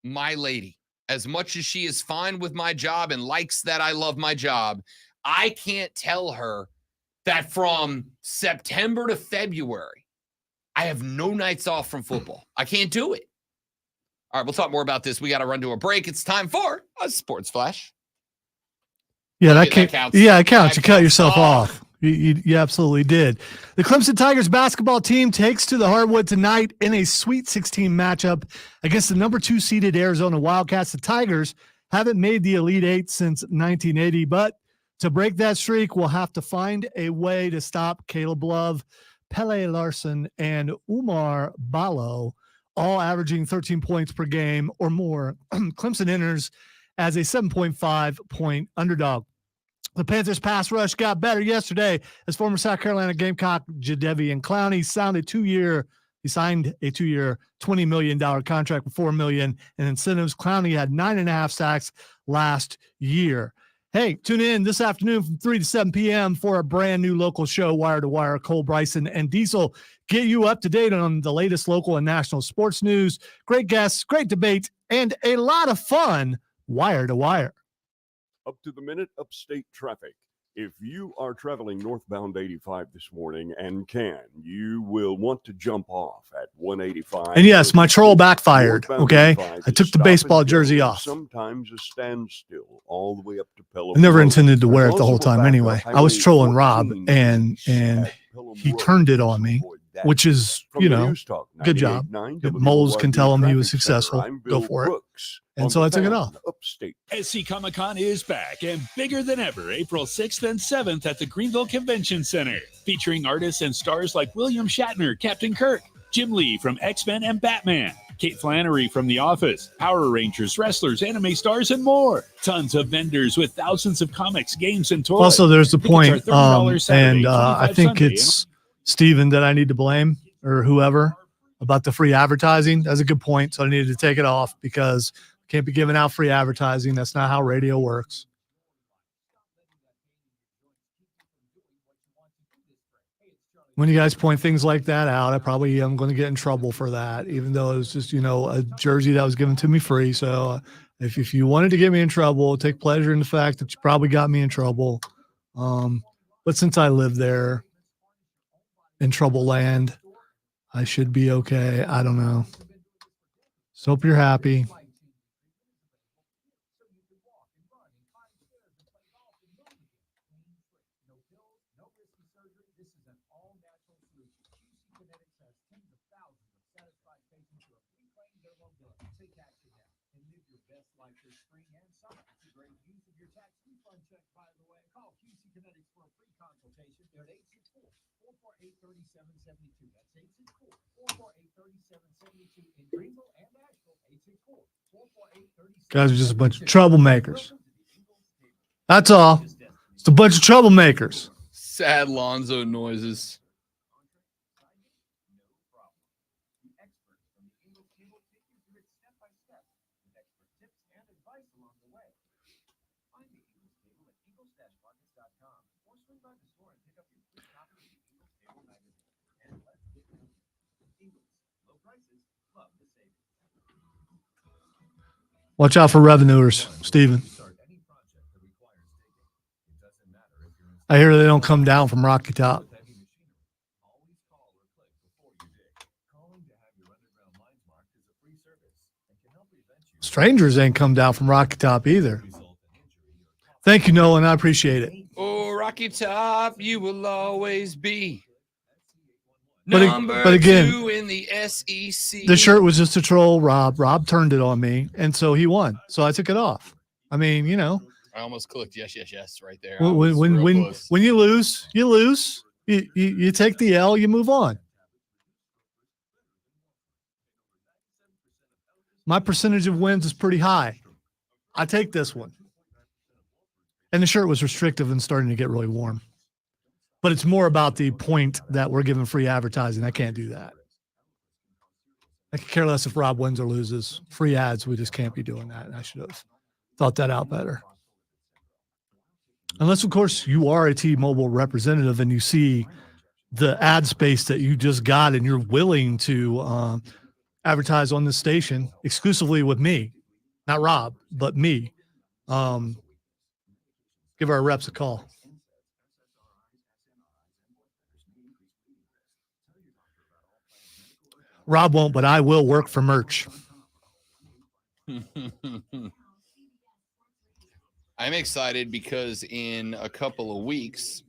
my lady, as much as she is fine with my job and likes that I love my job, I can't tell her that from September to February, I have no nights off from football. I can't do it. All right, we'll talk more about this. We got to run to a break. It's time for a Sports Flash. Yeah, that counts. Yeah, it counts. You cut yourself off. You absolutely did. The Clemson Tigers basketball team takes to the hardwood tonight in a Sweet 16 matchup against the number 2 seeded Arizona Wildcats. The Tigers haven't made the Elite Eight since 1980, but to break that streak, we'll have to find a way to stop Caleb Love, Pele Larson, and Umar Ballo, all averaging 13 points per game or more. Clemson enters as a 7.5-point underdog. The Panthers pass rush got better yesterday as former South Carolina Gamecock Jadeveon Clowney signed a 2-year $20 million contract with $4 million in incentives. Clowney had 9.5 sacks last year. Hey, tune in this afternoon from 3 to 7 p.m. for a brand new local show, Wire to Wire. Cole Bryson and Diesel get you up to date on the latest local and national sports news. Great guests, great debate, and a lot of fun. Wire to Wire. Up to the minute upstate traffic. If you are traveling northbound 85 this morning and you will want to jump off at 185. And yes, my troll backfired, okay? I took the baseball jersey off. Sometimes a standstill all the way up to Pelham. I never intended to wear it the whole time anyway. I was trolling Rob, and he turned it on me, which is, good job. If Moles can tell him he was successful, go for it. And so I took it off. SC Comic-Con is back and bigger than ever, April 6th and 7th at the Greenville Convention Center, featuring artists and stars like William Shatner, Captain Kirk, Jim Lee from X-Men and Batman, Kate Flannery from The Office, Power Rangers, wrestlers, anime stars, and more. Tons of vendors with thousands of comics, games, and toys. Also, there's the point, and I think it's Steven that I need to blame, or whoever, about the free advertising. That's a good point, so I needed to take it off because can't be giving out free advertising. That's not how radio works. When you guys point things like that out, I probably am going to get in trouble for that, even though it was just, a jersey that was given to me free. So if you wanted to get me in trouble, take pleasure in the fact that you probably got me in trouble. But since I live there in trouble land, I should be okay. I don't know. So hope you're happy. Guys are just a bunch of troublemakers. That's all. It's a bunch of troublemakers. Sad Lonzo noises. Watch out for revenuers, Steven. I hear they don't come down from Rocky Top. Strangers ain't come down from Rocky Top either. Thank you, Nolan. I appreciate it. Oh, Rocky Top, you will always be. But again, 2 in the SEC. The shirt was just a troll, Rob. Rob turned it on me, and so he won. So I took it off. I mean, I almost clicked yes right there. When you lose, you lose. You take the L, you move on. My percentage of wins is pretty high. I take this one. And the shirt was restrictive and starting to get really warm. But it's more about the point that we're giving free advertising. I can't do that. I could care less if Rob wins or loses. Free ads, we just can't be doing that. And I should have thought that out better. Unless, of course, you are a T-Mobile representative and you see the ad space that you just got and you're willing to advertise on this station exclusively with me. Not Rob, but me. Give our reps a call. Rob won't, but I will work for merch. I'm excited because in a couple of weeks,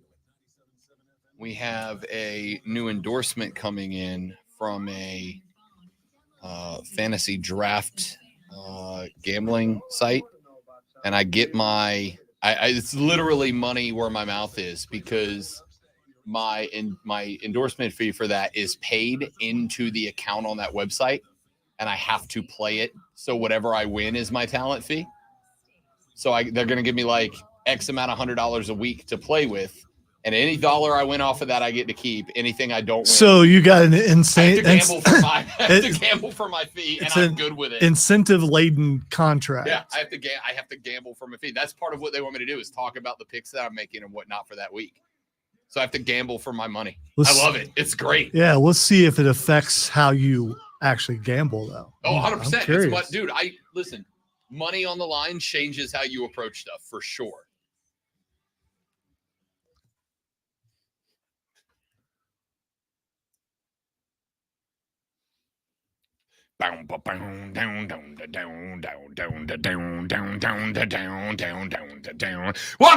we have a new endorsement coming in from a fantasy draft gambling site. And I get it's literally money where my mouth is because my endorsement fee for that is paid into the account on that website. And I have to play it. So whatever I win is my talent fee. So they're going to give me like X amount of $100 a week to play with. And any dollar I win off of that, I get to keep. Anything I don't win. So you got an insane. I have to gamble for my fee, and I'm good with it. Incentive-laden contract. Yeah, I have to gamble for my fee. That's part of what they want me to do is talk about the picks that I'm making and whatnot for that week. So I have to gamble for my money. I love it. It's great. Yeah, we'll see if it affects how you actually gamble, though. Oh, 100%. It's what, dude, listen, money on the line changes how you approach stuff for sure. Welcome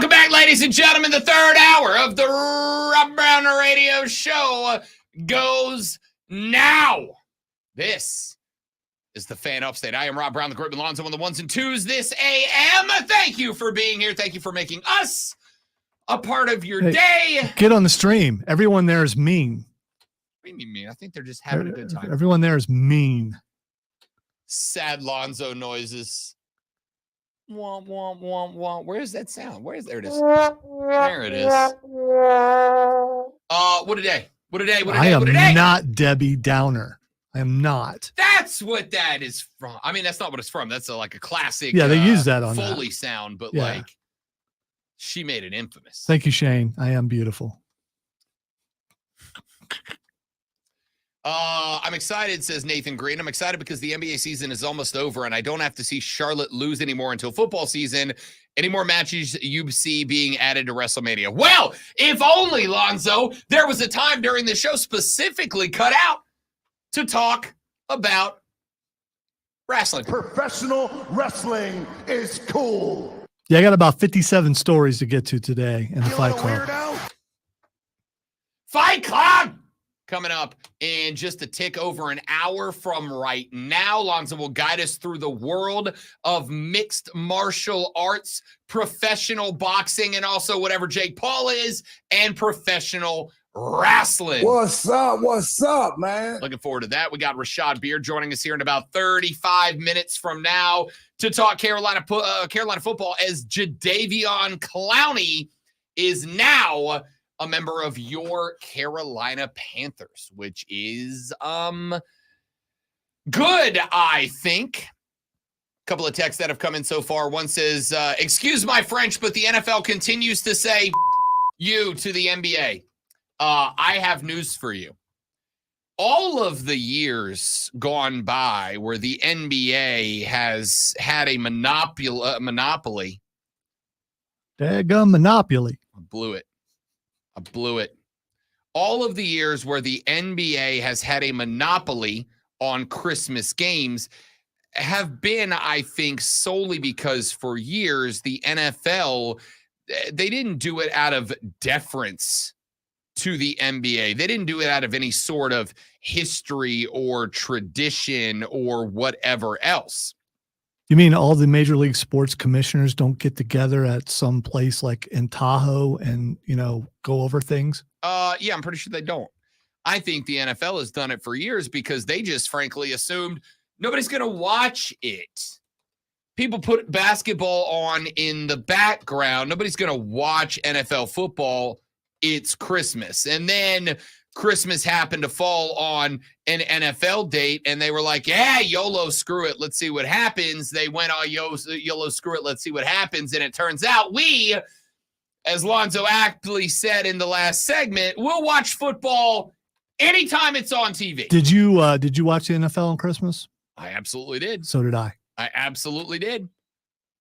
back, ladies and gentlemen. The third hour of the Rob Brown Radio Show goes now. This is the Fan Upstate. I am Rob Brown, the Grip and Lonzo on the ones and twos this AM. Thank you for being here. Thank you for making us a part of your day. Get on the stream. Everyone there is mean. What do you mean? I think they're just having a good time. Everyone there is mean. Sad Lonzo noises. Womp, womp, womp, womp. Where's that sound? There it is. There it is. What a day. What a day. What a day. I am what a day. not Debbie Downer. I am not. That's what that is from. I mean, that's not what it's from. That's like a classic. Yeah, they use that on Foley sound, but like she made it infamous. Thank you, Shane. I am beautiful. I'm excited, says Nathan Green. I'm excited because the NBA season is almost over and I don't have to see Charlotte lose anymore until football season. Any more matches you see being added to WrestleMania? Well, if only, Lonzo, there was a time during the show specifically cut out to talk about wrestling. Professional wrestling is cool. Yeah, I got about 57 stories to get to today in the Fight Club. Fight Club! Coming up in just a tick over an hour from right now. Lonzo will guide us through the world of mixed martial arts, professional boxing, and also whatever Jake Paul is, and professional wrestling. What's up? What's up, man? Looking forward to that. We got Rashad Beard joining us here in about 35 minutes from now to talk Carolina football as Jadeveon Clowney is now a member of your Carolina Panthers, which is good, I think. A couple of texts that have come in so far. One says, excuse my French, but the NFL continues to say you to the NBA. I have news for you. All of the years gone by where the NBA has had a monopoly. Daggum monopoly. I blew it. All of the years where the NBA has had a monopoly on Christmas games have been, I think, solely because for years the NFL, they didn't do it out of deference to the NBA. They didn't do it out of any sort of history or tradition or whatever else. You mean all the Major League Sports commissioners don't get together at some place like in Tahoe and, go over things? Yeah, I'm pretty sure they don't. I think the NFL has done it for years because they just frankly assumed nobody's going to watch it. People put basketball on in the background. Nobody's going to watch NFL football. It's Christmas. And then Christmas happened to fall on an NFL date, and they were like, yeah, YOLO, screw it. Let's see what happens. They went, YOLO, screw it. Let's see what happens. And it turns out we, as Lonzo aptly said in the last segment, will watch football anytime it's on TV. Did you watch the NFL on Christmas? I absolutely did. So did I. I absolutely did.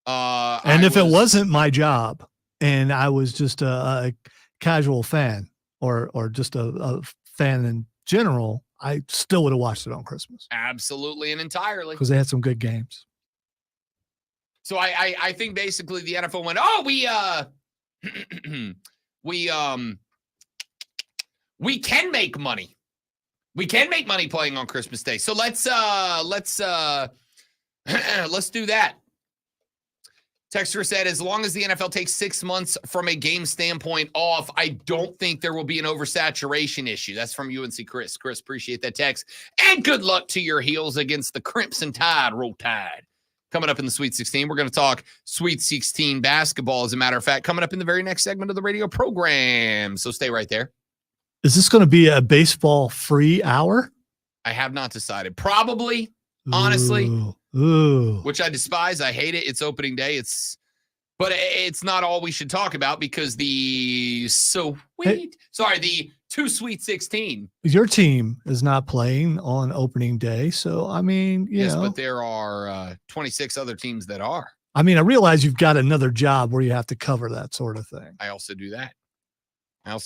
And if it wasn't my job and I was just a casual fan or just a fan in general, I still would have watched it on Christmas. Absolutely and entirely. Because they had some good games. So I think basically the NFL went, oh, we can make money. We can make money playing on Christmas Day. So let's do that. Texter said, as long as the NFL takes 6 months from a game standpoint off, I don't think there will be an oversaturation issue. That's from UNC Chris. Chris, appreciate that text. And good luck to your Heels against the Crimson Tide. Roll Tide. Coming up in the Sweet 16, we're going to talk Sweet 16 basketball, as a matter of fact, coming up in the very next segment of the radio program. So stay right there. Is this going to be a baseball-free hour? I have not decided. Probably, honestly. Ooh. Which I despise. I hate it. It's opening day. But it's not all we should talk about because the two Sweet 16. Your team is not playing on opening day. So, I mean, you know. But there are 26 other teams that are. I mean, I realize you've got another job where you have to cover that sort of thing. I also do that. As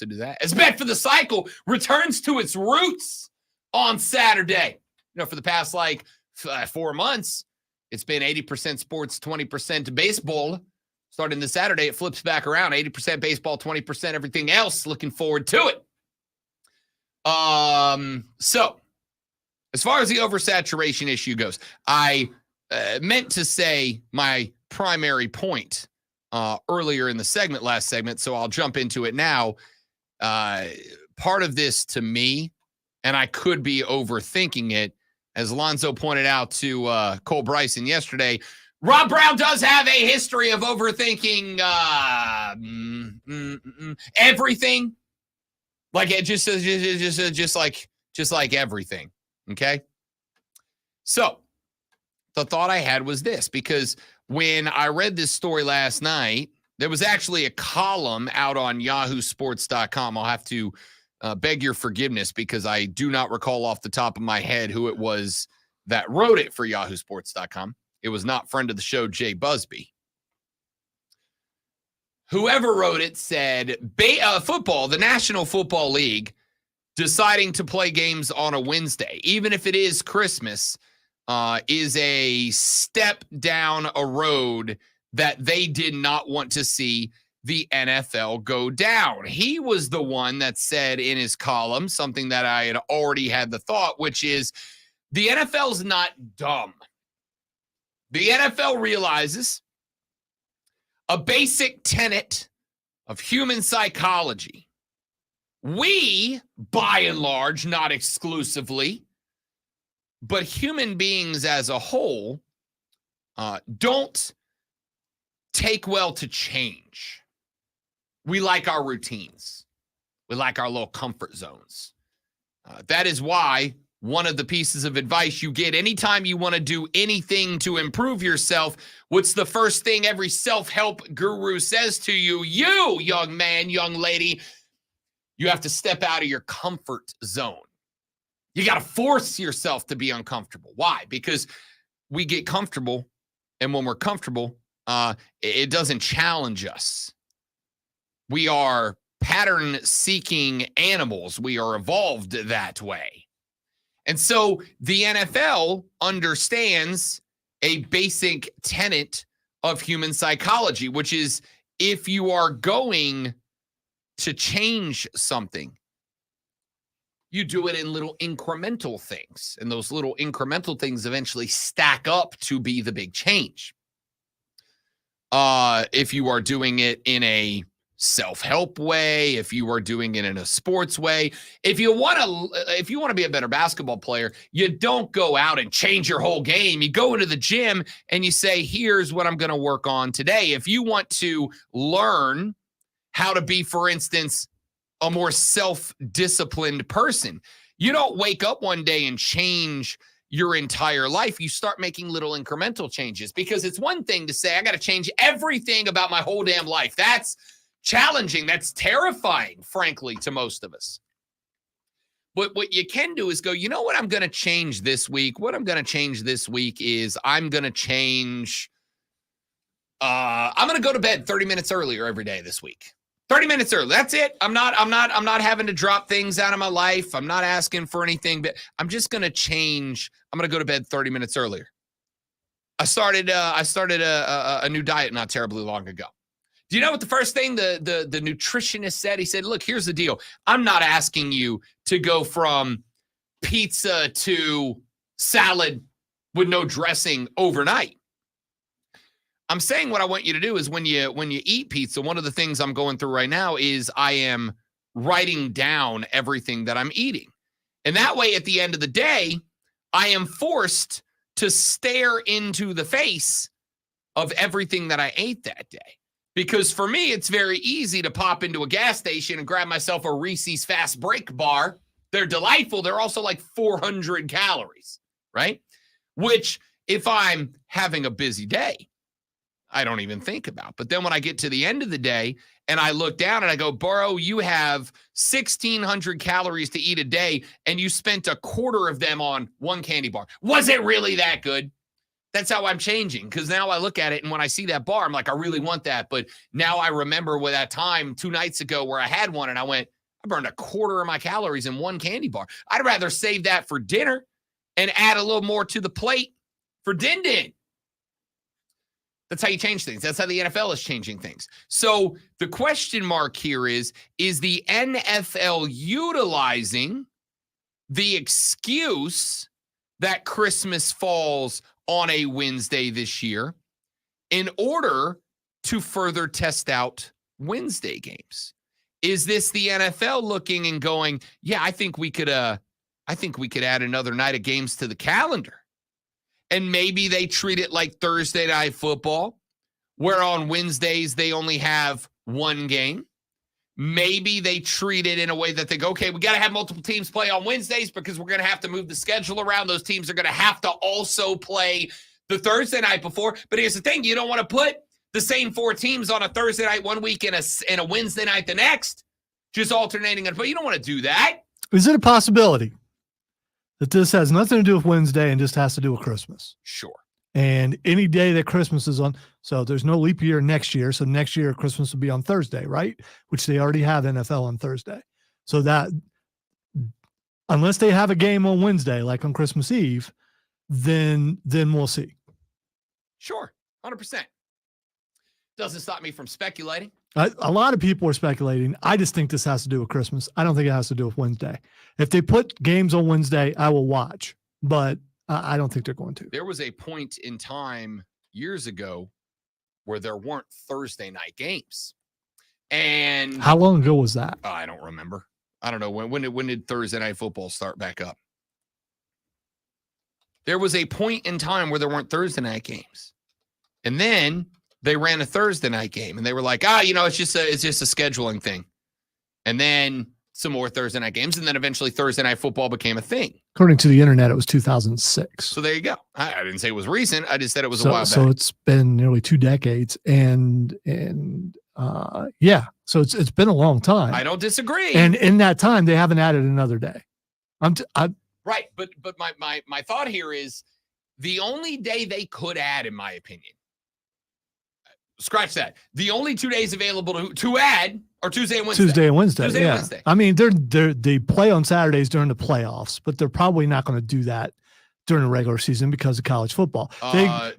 Bet for the Cycle returns to its roots on Saturday. For the past 4 months, it's been 80% sports, 20% baseball. Starting this Saturday, it flips back around. 80% baseball, 20% everything else. Looking forward to it. So, as far as the oversaturation issue goes, I meant to say my primary point earlier in the last segment, so I'll jump into it now. Part of this to me, and I could be overthinking it, as Alonzo pointed out to Cole Bryson yesterday, Rob Brown does have a history of overthinking everything. Like it just like everything. Okay. So the thought I had was this, because when I read this story last night, there was actually a column out on yahoosports.com. I'll have to beg your forgiveness because I do not recall off the top of my head who it was that wrote it for yahoosports.com. It was not friend of the show, Jay Busby. Whoever wrote it said football, the National Football League, deciding to play games on a Wednesday, even if it is Christmas, is a step down a road that they did not want to see the NFL go down. He was the one that said in his column something that I had already had the thought, which is the NFL's not dumb. The NFL realizes a basic tenet of human psychology. We, by and large, not exclusively, but human beings as a whole, don't take well to change. We like our routines. We like our little comfort zones. That is why one of the pieces of advice you get anytime you want to do anything to improve yourself, what's the first thing every self-help guru says to you? You, young man, young lady, you have to step out of your comfort zone. You got to force yourself to be uncomfortable. Why? Because we get comfortable, and when we're comfortable, it doesn't challenge us. We are pattern-seeking animals. We are evolved that way. And so the NFL understands a basic tenet of human psychology, which is if you are going to change something, you do it in little incremental things. And those little incremental things eventually stack up to be the big change. If you are doing it in a self-help way, if you are doing it in a sports way, if you want to be a better basketball player, you don't go out and change your whole game. You go into the gym and you say, here's what I'm going to work on today. If you want to learn how to be, for instance, a more self-disciplined person, you don't wake up one day and change your entire life. You start making little incremental changes, because it's one thing to say, I got to change everything about my whole damn life. That's challenging. That's terrifying, frankly, to most of us. But what you can do is go, you know what I'm going to change this week? What I'm going to change this week is I'm going to change, I'm going to go to bed 30 minutes earlier every day this week. 30 minutes early. That's it. I'm not having to drop things out of my life. I'm not asking for anything, but I'm just going to change. I'm going to go to bed 30 minutes earlier. I started a new diet not terribly long ago. Do you know what the first thing the nutritionist said? He said, look, here's the deal. I'm not asking you to go from pizza to salad with no dressing overnight. I'm saying what I want you to do is when you eat pizza, one of the things I'm going through right now is I am writing down everything that I'm eating. And that way, at the end of the day, I am forced to stare into the face of everything that I ate that day. Because for me, it's very easy to pop into a gas station and grab myself a Reese's Fast Break bar. They're delightful. They're also like 400 calories, right? Which, if I'm having a busy day, I don't even think about. But then when I get to the end of the day and I look down and I go, bro, you have 1,600 calories to eat a day and you spent a quarter of them on one candy bar. Was it really that good? That's how I'm changing, because now I look at it and when I see that bar, I'm like, I really want that. But now I remember with that time 2 nights ago where I had one and I went, I burned a quarter of my calories in one candy bar. I'd rather save that for dinner and add a little more to the plate for din-din. That's how you change things. That's how the NFL is changing things. So the question mark here is the NFL utilizing the excuse that Christmas falls on a Wednesday this year in order to further test out Wednesday games? Is this the NFL looking and going, yeah, I think we could add another night of games to the calendar? And maybe they treat it like Thursday Night Football, where on Wednesdays they only have one game. Maybe they treat it in a way that they go, okay, we got to have multiple teams play on Wednesdays because we're going to have to move the schedule around. Those teams are going to have to also play the Thursday night before. But here's the thing. You don't want to put the same 4 teams on a Thursday night one week and a Wednesday night the next, just alternating it. But you don't want to do that. Is it a possibility that this has nothing to do with Wednesday and just has to do with Christmas? Sure. And any day that Christmas is on, so there's no leap year next year. So next year Christmas will be on Thursday, right? Which they already have NFL on Thursday. So that unless they have a game on Wednesday, like on Christmas Eve, then we'll see. Sure. 100%. Doesn't stop me from speculating. A lot of people are speculating. I just think this has to do with Christmas. I don't think it has to do with Wednesday. If they put games on Wednesday, I will watch, but I don't think they're going to. There was a point in time years ago where there weren't Thursday night games. And how long ago was that? I don't remember. I don't know. When did Thursday Night Football start back up? There was a point in time where there weren't Thursday night games. And then they ran a Thursday night game and they were like, it's just a scheduling thing. And then some more Thursday night games. And then eventually Thursday Night Football became a thing. According to the internet, it was 2006. So there you go. I didn't say it was recent. I just said it was a while back. So it's been nearly 2 decades. And yeah, so it's been a long time. I don't disagree. And in that time, they haven't added another day. Right. But my thought here is the only day they could add, in my opinion, scratch that. The only 2 days available to add are Tuesday and Wednesday. Tuesday and Wednesday. Tuesday and Wednesday. I mean, they play on Saturdays during the playoffs, but they're probably not going to do that during the regular season because of college football.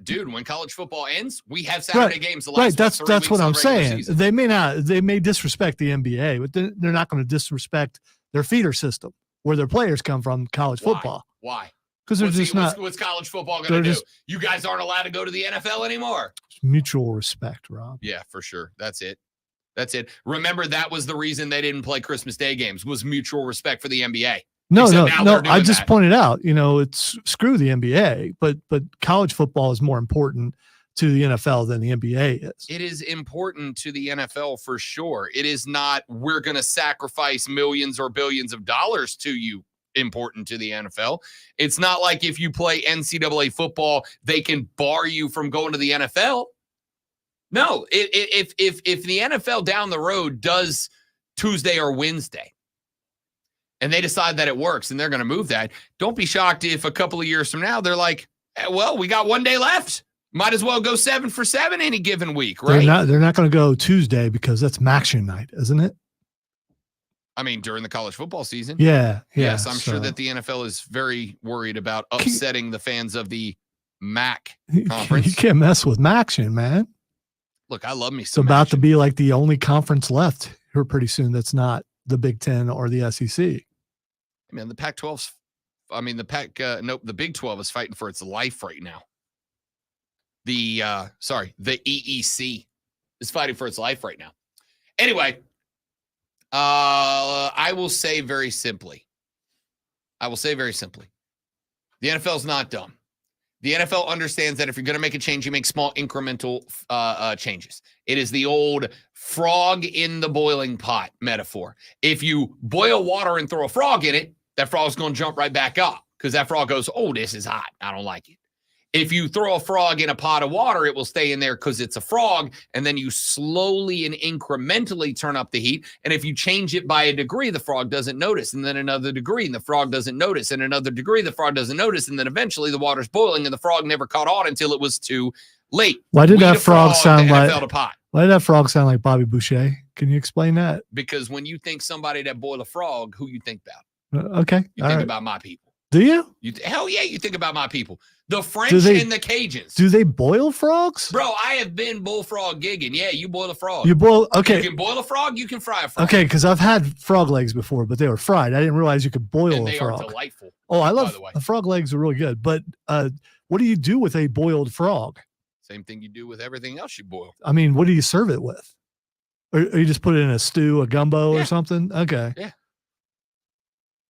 Dude, when college football ends, we have Saturday games. Right. That's what I'm saying. Season. They may disrespect the NBA, but they're not going to disrespect their feeder system where their players come from, college football. Why? Because they're just not. What's college football going to do? You guys aren't allowed to go to the NFL anymore. Mutual respect, Rob. Yeah, for sure. That's it. Remember, that was the reason they didn't play Christmas Day games, was mutual respect for the NBA. No. I just pointed out, it's screw the NBA, but college football is more important to the NFL than the NBA is. It is important to the NFL for sure. It is not, we're going to sacrifice millions or billions of dollars to you. Important to the NFL. It's not like if you play NCAA football, they can bar you from going to the NFL. No, if the NFL down the road does Tuesday or Wednesday, and they decide that it works and they're going to move that, don't be shocked if a couple of years from now they're like, well, we got 1 day left. Might as well go 7 for 7 any given week, right? They're not going to go Tuesday because that's Maction night, isn't it? I mean, during the college football season. Yeah. Yes, I'm sure that the NFL is very worried about upsetting the fans of the MAC conference. You can't mess with Maction, man. Look, I love me It's some about to be like the only conference left here pretty soon that's not the Big Ten or the SEC. I mean, the Pac-12's, the Big 12 is fighting for its life right now. The EEC is fighting for its life right now. Anyway, I will say very simply, the NFL is not dumb. The NFL understands that if you're going to make a change, you make small incremental changes. It is the old frog in the boiling pot metaphor. If you boil water and throw a frog in it, that frog's going to jump right back up because that frog goes, oh, this is hot. I don't like it. If you throw a frog in a pot of water, it will stay in there because it's a frog, and then you slowly and incrementally turn up the heat. And if you change it by a degree, the frog doesn't notice, and then another degree, and the frog doesn't notice, and another degree, the frog doesn't notice, and then eventually the water's boiling, and the frog never caught on until it was too late. Why did that frog sound like? Pot. Why did that frog sound like Bobby Boucher? Can you explain that? Because when you think somebody that boiled a frog, who you think about? Okay, you think about my people. Do you? Hell yeah, you think about my people. The French and the Cajuns. Do they boil frogs? Bro, I have been bullfrog gigging. Yeah, you boil a frog. Okay. You can boil a frog, you can fry a frog. Okay, because I've had frog legs before, but they were fried. I didn't realize you could boil a frog. They are delightful. Oh, I love the frog legs are really good. But what do you do with a boiled frog? Same thing you do with everything else you boil. I mean, what do you serve it with? Or you just put it in a stew, a gumbo or something? Okay. Yeah.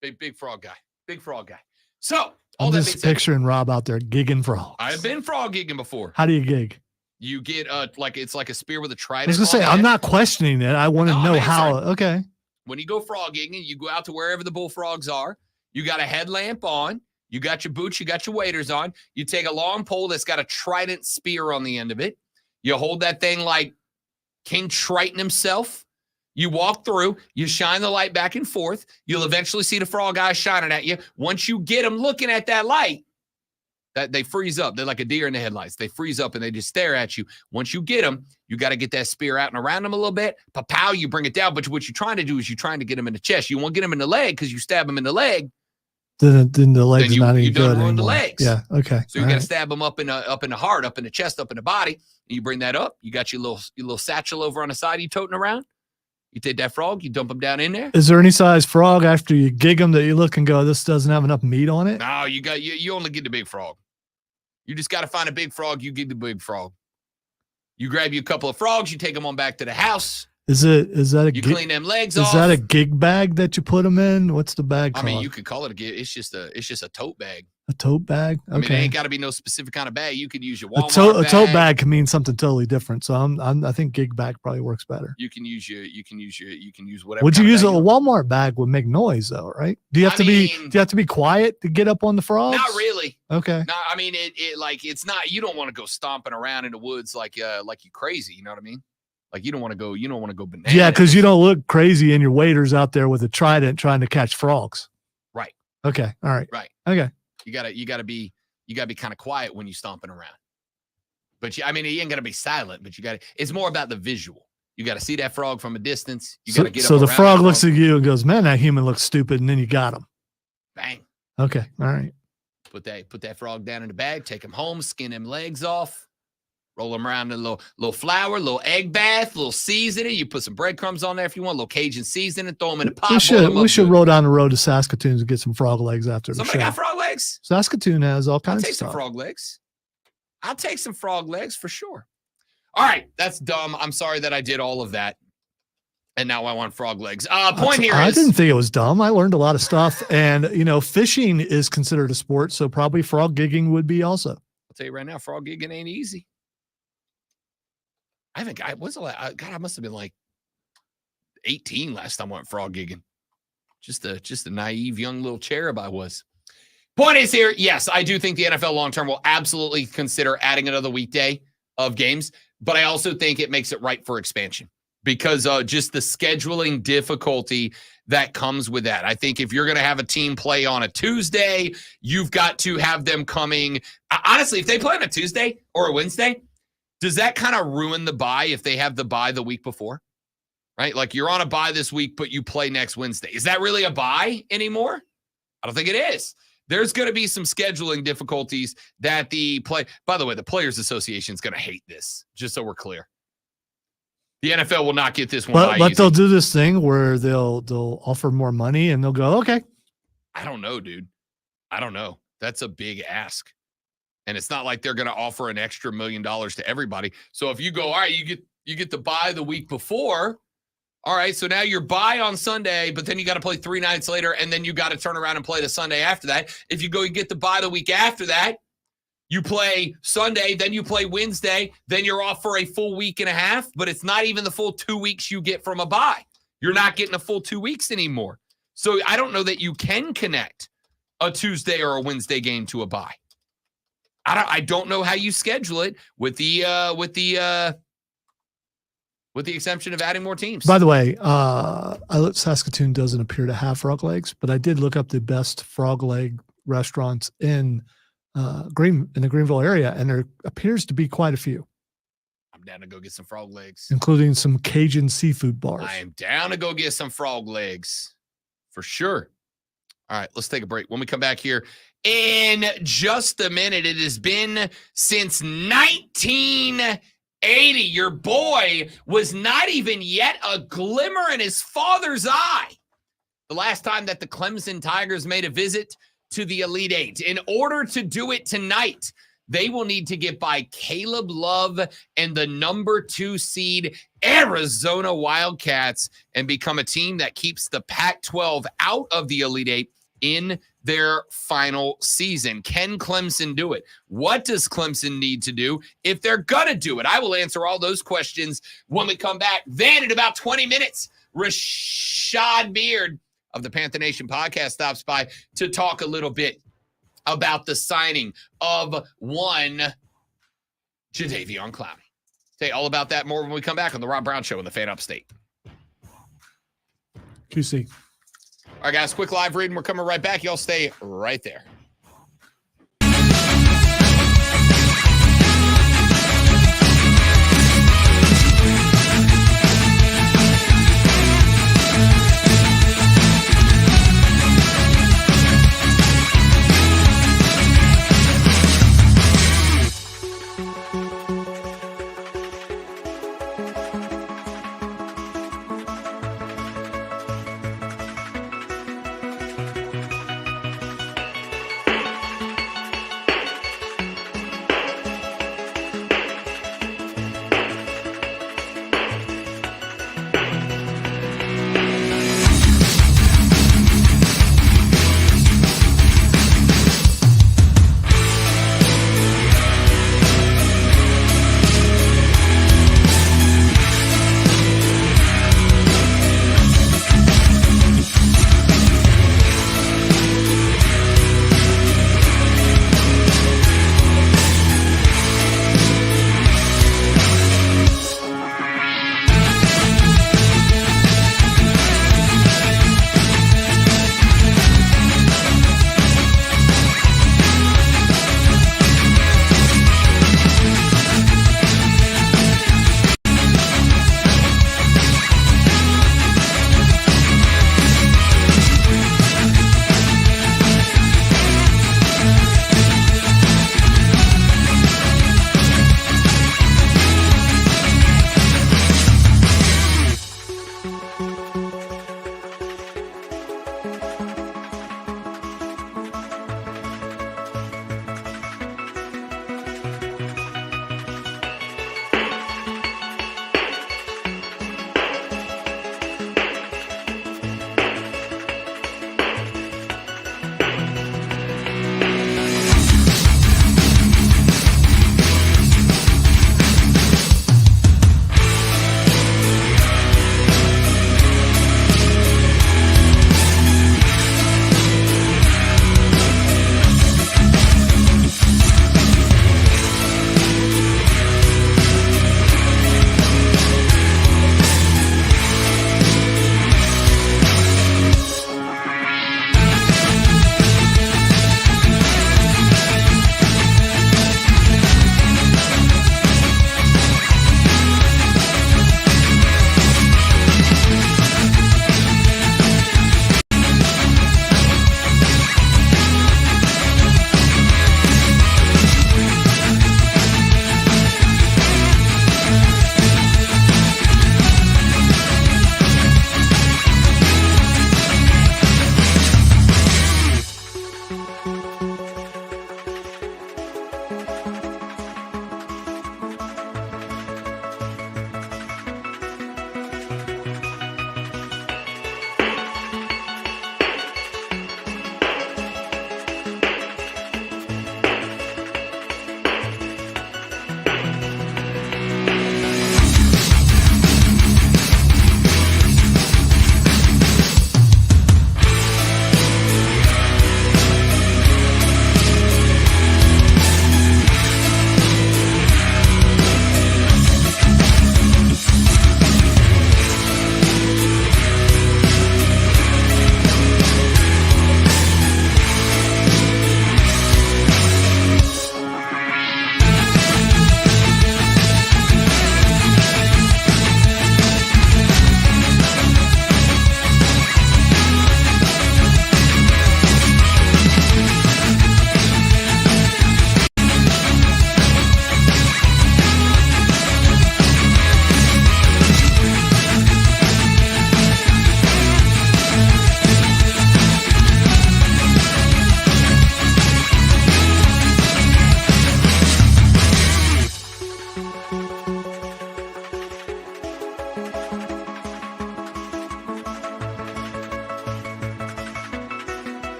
Big frog guy. Big frog guy. So, I'm just picturing Rob out there gigging frogs. I've been frog gigging before. How do you gig? You get it's like a spear with a trident. I was gonna say, I'm not questioning it. I want to know how. Okay. When you go frog gigging, you go out to wherever the bullfrogs are. You got a headlamp on. You got your boots. You got your waders on. You take a long pole that's got a trident spear on the end of it. You hold that thing like King Triton himself. You walk through, you shine the light back and forth. You'll eventually see the frog eyes shining at you. Once you get them looking at that light, that they freeze up. They're like a deer in the headlights. They freeze up and they just stare at you. Once you get them, you got to get that spear out and around them a little bit. Pow, you bring it down. But what you're trying to do is you're trying to get them in the chest. You won't get them in the leg because you stab them in the leg. Then the legs are not any good anymore. The legs. Yeah. Okay. So you got to stab them up in the heart, up in the chest, up in the body. And you bring that up. You got your little satchel over on the side you toting around. You take that frog, you dump them down in there. Is there any size frog after you gig them that you look and go, this doesn't have enough meat on it? No, you only get the big frog. You just got to find a big frog. You get the big frog. You grab you a couple of frogs. You take them on back to the house. Is that you clean them legs off? Is that a gig bag that you put them in? What's the bag called? I mean, you could call it a gig. It's just a tote bag. A tote bag? Okay. I mean, it ain't got to be no specific kind of bag. You could use your Walmart bag. A tote bag can mean something totally different. So I think gig bag probably works better. You can use whatever. Would you use a Walmart bag would make noise though, right? Do you have to be quiet to get up on the frogs? Not really. Okay. No, I mean it's not. You don't want to go stomping around in the woods like you crazy. You know what I mean? Like you don't want to go bananas. Yeah, because you don't look crazy in your waders out there with a trident trying to catch frogs. Right. Okay. All right. Right. Okay. You gotta be kind of quiet when you're stomping around. But you ain't gonna be silent. But it's more about the visual. You got to see that frog from a distance. You got to get up. So the frog looks at you and goes, "Man, that human looks stupid," and then you got him. Bang. Okay. All right. Put that frog down in the bag. Take him home. Skin them legs off. Roll them around in a little flour, little egg bath, little seasoning. You put some breadcrumbs on there if you want, a little Cajun seasoning. Throw them in a pot. We should roll down the road to Saskatoon and get some frog legs after the show. Somebody got frog legs? Saskatoon has all kinds of stuff. I'll take some frog legs. I'll take some frog legs for sure. All right. That's dumb. I'm sorry that I did all of that. And now I want frog legs. Point here is. I didn't think it was dumb. I learned a lot of stuff. And, fishing is considered a sport. So probably frog gigging would be also. I'll tell you right now, frog gigging ain't easy. I must have been like 18 last time I went frog gigging. Just a naive young little cherub I was. Point is here, yes, I do think the NFL long-term will absolutely consider adding another weekday of games, but I also think it makes it right for expansion. because just the scheduling difficulty that comes with that. I think if you're going to have a team play on a Tuesday, you've got to have them coming. Honestly, if they play on a Tuesday or a Wednesday, does that kind of ruin the bye if they have the bye the week before? Right? Like you're on a bye this week, but you play next Wednesday. Is that really a bye anymore? I don't think it is. There's going to be some scheduling difficulties that by the way, the Players Association is going to hate this, just so we're clear. The NFL will not get this one. But they'll do this thing where they'll offer more money and they'll go, okay. I don't know, dude. I don't know. That's a big ask. And it's not like they're going to offer an extra $1 million to everybody. So if you go, all right, you get the bye the week before. All right, so now you're bye on Sunday, but then you got to play 3 nights later, and then you got to turn around and play the Sunday after that. If you go, you get the bye the week after that. You play Sunday, then you play Wednesday, then you're off for a full week and a half, but it's not even the full 2 weeks you get from a bye. You're not getting a full 2 weeks anymore. So I don't know that you can connect a Tuesday or a Wednesday game to a bye. I don't know how you schedule it with the exception of adding more teams. By the way, Saskatoon doesn't appear to have frog legs, but I did look up the best frog leg restaurants in the Greenville area, and there appears to be quite a few. I'm down to go get some frog legs, including some Cajun seafood bars. I am down to go get some frog legs for sure. All right, let's take a break. When we come back here in just a minute, it has been since 1980. Your boy was not even yet a glimmer in his father's eye the last time that the Clemson Tigers made a visit to the Elite Eight. In order to do it tonight, they will need to get by Caleb Love and the number 2 seed Arizona Wildcats and become a team that keeps the Pac-12 out of the Elite Eight in their final season. Can Clemson do it? What does Clemson need to do if they're going to do it? I will answer all those questions when we come back. Then in about 20 minutes, Rashad Beard of the Panther Nation podcast stops by to talk a little bit about the signing of one Jadeveon Clowney. Say all about that more when we come back on the Rob Brown Show in the Fan Upstate. QC. All right, guys, quick live read, and we're coming right back. Y'all stay right there.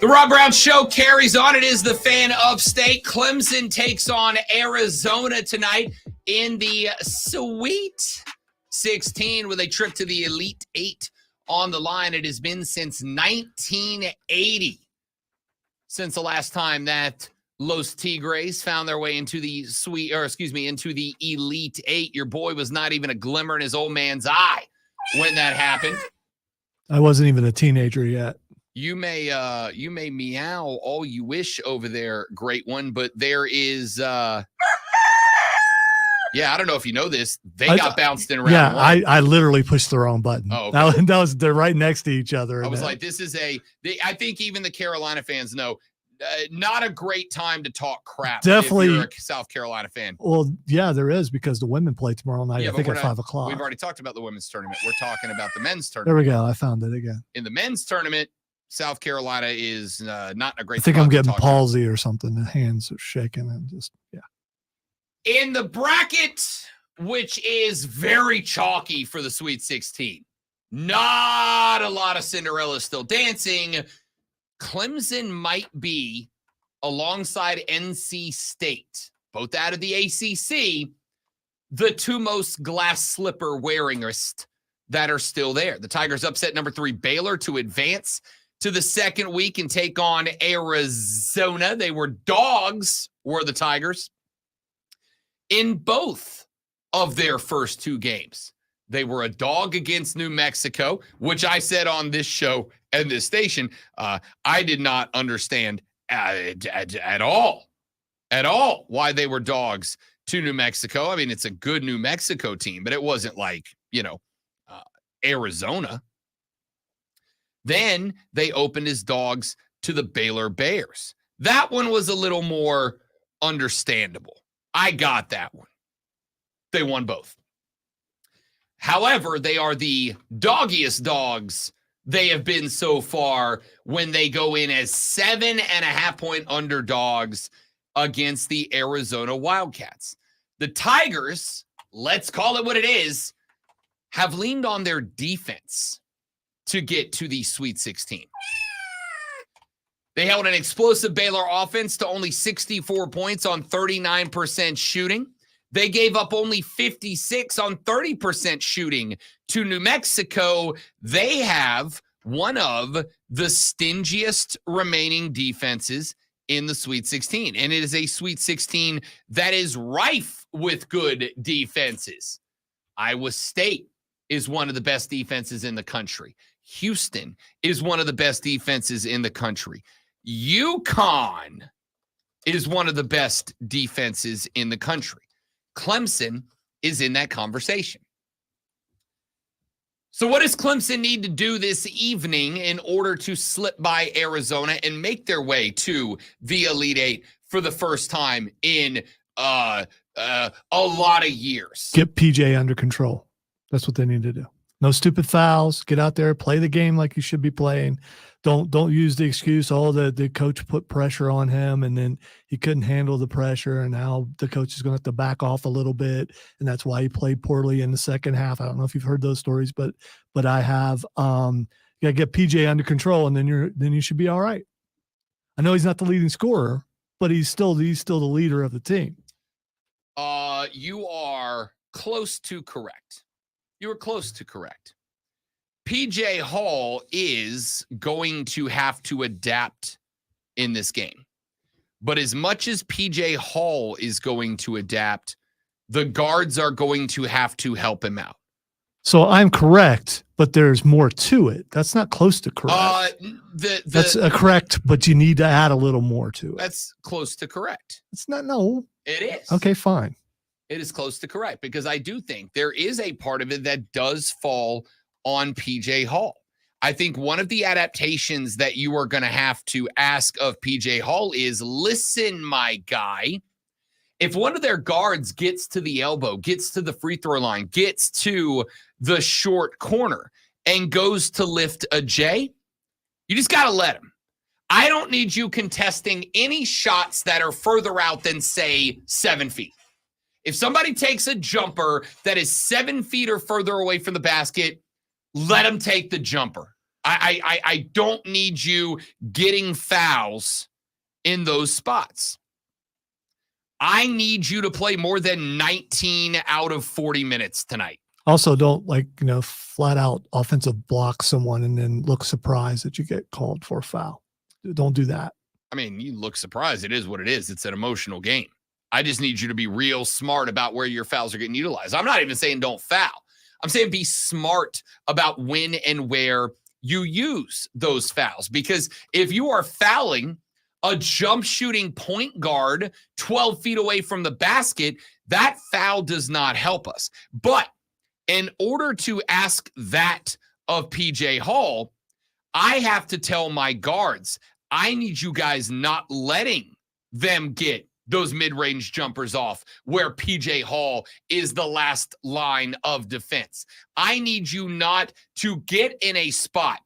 The Rob Brown Show carries on. It is the Fan Upstate. Clemson takes on Arizona tonight in the Sweet 16 with a trip to the Elite 8 on the line. It has been since 1980 since the last time that Los Tigres found their way into the into the Elite 8. Your boy was not even a glimmer in his old man's eye when that happened. I wasn't even a teenager yet. You may meow all you wish over there, great one, but there is I don't know if you know this. They got bounced in round one. Yeah, I literally pushed the wrong button. Oh, okay. They're right next to each other. I was like, this is I think even the Carolina fans know, not a great time to talk crap. Definitely. If you're a South Carolina fan. Well, yeah, there is, because the women play tomorrow night, I think at 5 o'clock. We've already talked about the women's tournament. We're talking about the men's There tournament. we go. I found it again. In the men's tournament, South Carolina is not in a great I think spot I'm to getting talk palsy or something. The hands are shaking and just, yeah. in the bracket, which is very chalky for the Sweet 16. Not a lot of Cinderella still dancing. Clemson might be, alongside NC State, both out of the ACC, the two most glass slipper wearingest that are still there. The Tigers upset number 3 Baylor to advance to the second week and take on Arizona. They were dogs, were the Tigers, in both of their first 2 games. They were a dog against New Mexico, which I said on this show and this station, I did not understand at all why they were dogs to New Mexico. I mean, it's a good New Mexico team, but it wasn't like, Arizona. Then they opened as dogs to the Baylor Bears. That one was a little more understandable. I got that one. They won both. However, they are the doggiest dogs they have been so far when they go in as 7.5-point underdogs against the Arizona Wildcats. The Tigers, let's call it what it is, have leaned on their defense to get to the Sweet 16. They held an explosive Baylor offense to only 64 points on 39% shooting. They gave up only 56 on 30% shooting to New Mexico. They have one of the stingiest remaining defenses in the Sweet 16. And it is a Sweet 16 that is rife with good defenses. Iowa State is one of the best defenses in the country. Houston is one of the best defenses in the country. UConn is one of the best defenses in the country. Clemson is in that conversation. So what does Clemson need to do this evening in order to slip by Arizona and make their way to the Elite 8 for the first time in a lot of years? Get PJ under control. That's what they need to do. No stupid fouls. Get out there, play the game like you should be playing. Don't use the excuse, the coach put pressure on him and then he couldn't handle the pressure and now the coach is going to have to back off a little bit and that's why he played poorly in the second half. I don't know if you've heard those stories, but I have. You got to get PJ under control and then you should be all right. I know he's not the leading scorer, but he's still the leader of the team. You are close to correct. You were close to correct. PJ Hall is going to have to adapt in this game. But as much as PJ Hall is going to adapt, the guards are going to have to help him out. So I'm correct, but there's more to it. That's not close to correct. That's correct, but you need to add a little more to it. That's close to correct. It's not, no. It is. Okay, fine. It is close to correct because I do think there is a part of it that does fall on PJ Hall. I think one of the adaptations that you are going to have to ask of PJ Hall is, listen, my guy, if one of their guards gets to the elbow, gets to the free throw line, gets to the short corner and goes to lift a J, you just got to let him. I don't need you contesting any shots that are further out than, say, 7 feet. If somebody takes a jumper that is 7 feet or further away from the basket, let him take the jumper. I don't need you getting fouls in those spots. I need you to play more than 19 out of 40 minutes tonight. Also, don't flat out offensive block someone and then look surprised that you get called for a foul. Don't do that. I mean, you look surprised. It is what it is. It's an emotional game. I just need you to be real smart about where your fouls are getting utilized. I'm not even saying don't foul. I'm saying be smart about when and where you use those fouls. Because if you are fouling a jump shooting point guard 12 feet away from the basket, that foul does not help us. But in order to ask that of PJ Hall, I have to tell my guards, I need you guys not letting them get those mid-range jumpers off where PJ Hall is the last line of defense. I need you not to get in a spot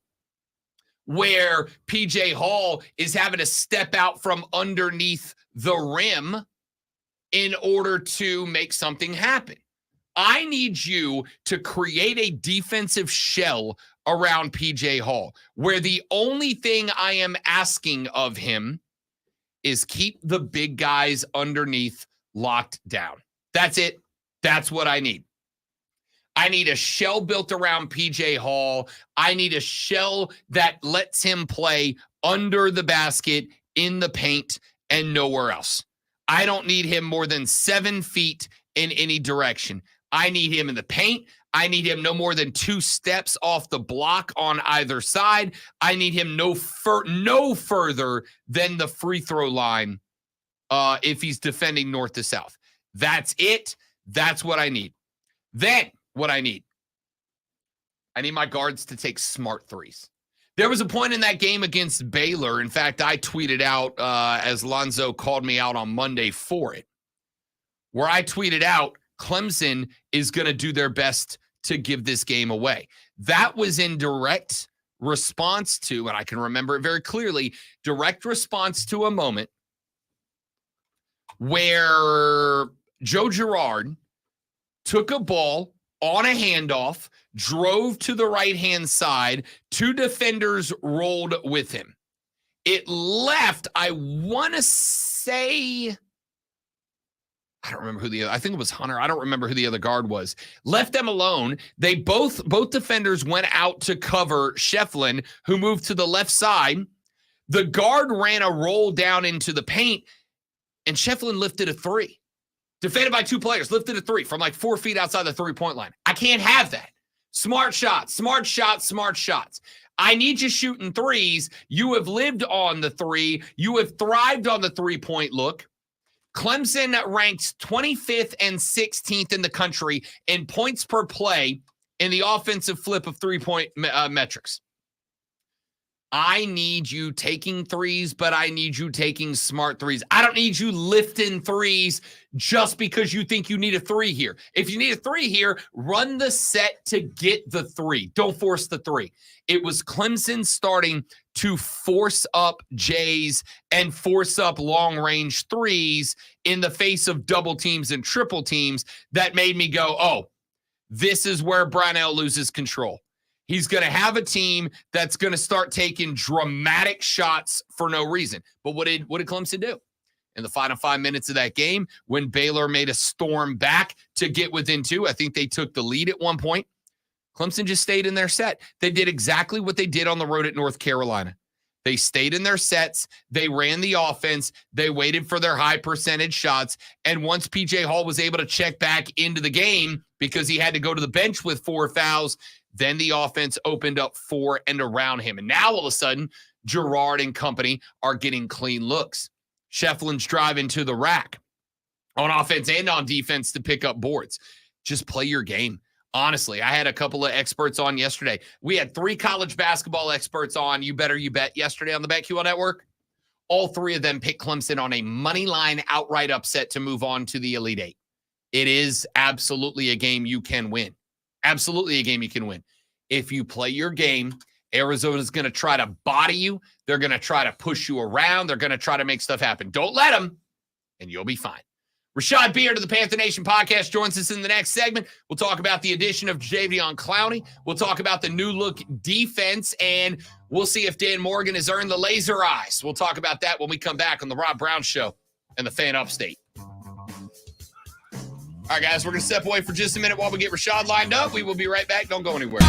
where PJ Hall is having to step out from underneath the rim in order to make something happen. I need you to create a defensive shell around PJ Hall, where the only thing I am asking of him is keep the big guys underneath locked down. That's it. That's what I need. I need a shell built around PJ Hall. I need a shell that lets him play under the basket, in the paint, and nowhere else. I don't need him more than 7 feet in any direction. I need him in the paint. I need him no more than 2 steps off the block on either side. I need him no further than the free throw line if he's defending north to south. That's it. That's what I need. Then what I need my guards to take smart threes. There was a point in that game against Baylor. In fact, I tweeted out as Lonzo called me out on Monday for it, where I tweeted out, Clemson is going to do their best to give this game away. That was in direct response to, and I can remember it very clearly, direct response to a moment where Joe Girard took a ball on a handoff, drove to the right-hand side, 2 defenders rolled with him. It left, I want to say, I don't remember who I think it was Hunter. I don't remember who the other guard was. Left them alone. They both defenders went out to cover Shefflin, who moved to the left side. The guard ran a roll down into the paint, and Shefflin lifted a 3. Defended by 2 players, lifted a 3 from like 4 feet outside the 3-point line. I can't have that. Smart shots, smart shots, smart shots. I need you shooting threes. You have lived on the 3. You have thrived on the 3-point look. Clemson ranks 25th and 16th in the country in points per play in the offensive flip of 3-point metrics. I need you taking threes, but I need you taking smart threes. I don't need you lifting threes just because you think you need a 3 here. If you need a 3 here, run the set to get the 3. Don't force the 3. It was Clemson starting to force up J's and force up long-range 3s in the face of double teams and triple teams that made me go, oh, this is where Brownell loses control. He's going to have a team that's going to start taking dramatic shots for no reason. But what did Clemson do? In the final 5 minutes of that game, when Baylor made a storm back to get within 2, I think they took the lead at one point. Clemson just stayed in their set. They did exactly what they did on the road at North Carolina. They stayed in their sets. They ran the offense. They waited for their high percentage shots. And once PJ Hall was able to check back into the game because he had to go to the bench with 4 fouls, then the offense opened up for and around him. And now all of a sudden, Girard and company are getting clean looks. Shefflin's driving to the rack on offense and on defense to pick up boards. Just play your game. Honestly, I had a couple of experts on yesterday. We had 3 college basketball experts on You Better You Bet yesterday on the BetQL Network. All 3 of them picked Clemson on a money line outright upset to move on to the Elite 8. It is absolutely a game you can win. Absolutely a game you can win. If you play your game, Arizona's going to try to body you. They're going to try to push you around. They're going to try to make stuff happen. Don't let them, and you'll be fine. Rashad Beard of the Panther Nation podcast joins us in the next segment. We'll talk about the addition of Jadeveon Clowney. We'll talk about the new look defense, and we'll see if Dan Morgan has earned the laser eyes. We'll talk about that when we come back on the Rob Brown Show and the Fan Upstate. All right, guys, we're going to step away for just a minute while we get Rashad lined up. We will be right back. Don't go anywhere.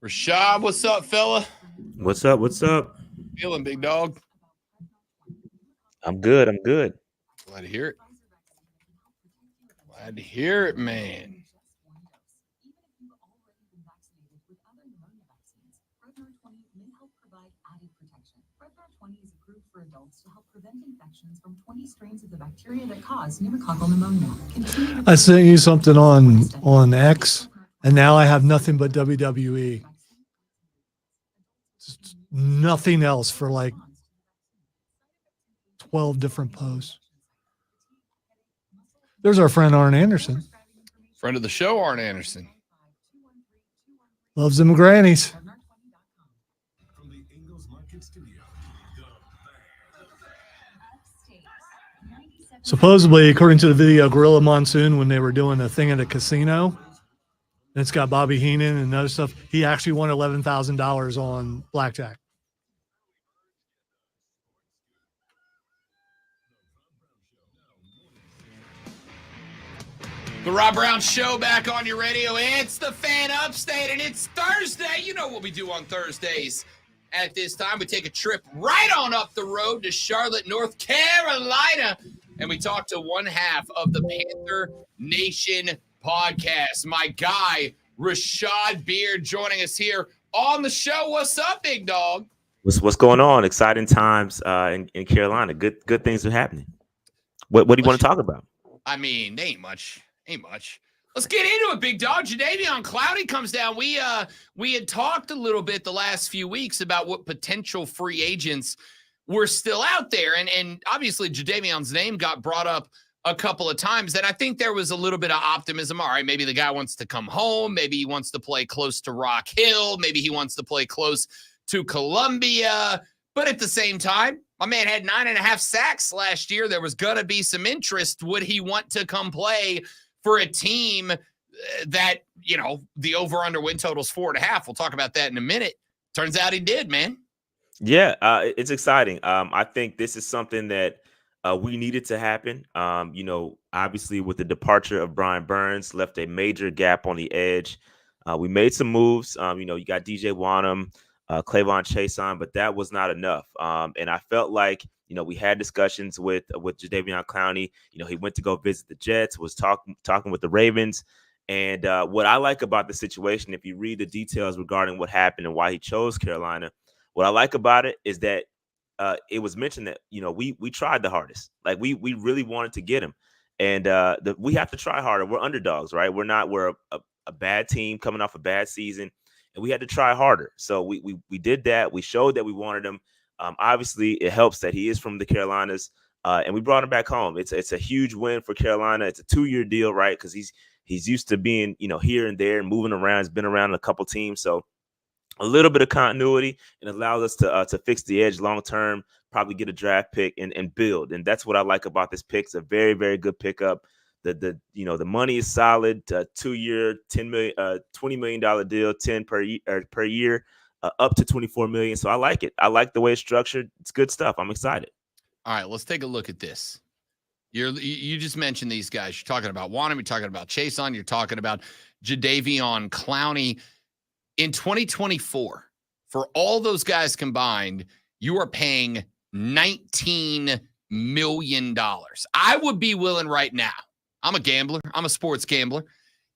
Rashad, what's up, fella? What's up? What's up? Feeling, big dog? I'm good. I'm good. Glad to hear it. Glad to hear it, man. For adults to help prevent infections from 20 strains of the bacteria that cause pneumococcal pneumonia. I sent you something on X, and now I have nothing but WWE. Just nothing else for like 12 different posts. There's our friend Arn Anderson. Friend of the show, Arn Anderson. Loves them grannies. Supposedly, according to the video, Gorilla Monsoon, when they were doing a thing at a casino, and it's got Bobby Heenan and other stuff, he actually won $11,000 on blackjack. The Rob Brown Show back on your radio. It's the Fan Upstate, and it's Thursday. You know what we do on Thursdays. At this time, we take a trip right on up the road to Charlotte, North Carolina, and we talk to one half of the Panther Nation podcast. My guy, Rashad Beard, joining us here on the show. What's up, big dog? What's going on? Exciting times in Carolina. Good things are happening. What do you want to talk about? I mean, ain't much. Let's get into it, big dog. Jadeveon Clowney comes down. We had talked a little bit the last few weeks about what potential free agents were still out there, and obviously Jadeveon's name got brought up a couple of times. And I think there was a little bit of optimism. All right, maybe the guy wants to come home. Maybe he wants to play close to Rock Hill. Maybe he wants to play close to Columbia. But at the same time, my man had 9.5 sacks last year. There was going to be some interest. Would he want to come play for a team that, you know, the over-under win total is 4.5? We'll talk about that in a minute. Turns out he did, man. Yeah, it's exciting. I think this is something that we needed to happen. You know, obviously with the departure of Brian Burns, left a major gap on the edge. We made some moves. You know, you got DJ Wanham, Clavon Chason, but that was not enough. And I felt like, you know, we had discussions with Jadeveon Clowney. You know, he went to go visit the Jets, was talking with the Ravens. And what I like about the situation, if you read the details regarding what happened and why he chose Carolina, what I like about it is that it was mentioned that, you know, we tried the hardest. Like we really wanted to get him. And we have to try harder. We're underdogs, right? We're a bad team coming off a bad season, and we had to try harder. So we did that. We showed that we wanted him. Obviously, it helps that he is from the Carolinas, and we brought him back home. It's a huge win for Carolina. It's a 2-year deal, right? Because he's used to being, you know, here and there and moving around. He's been around a couple teams, so a little bit of continuity, and allows us to fix the edge long term. Probably get a draft pick and build, and that's what I like about this pick. It's a very, very good pickup. The money is solid. 2-year, $20 million deal, 10 per year, up to $24 million. So I like it. I like the way it's structured. It's good stuff. I'm excited. All right, let's take a look at this. You just mentioned these guys. You're talking about Wanham. You're talking about Chason. You're talking about Jadeveon Clowney. In 2024, for all those guys combined, you are paying $19 million. I would be willing right now. I'm a gambler. I'm a sports gambler.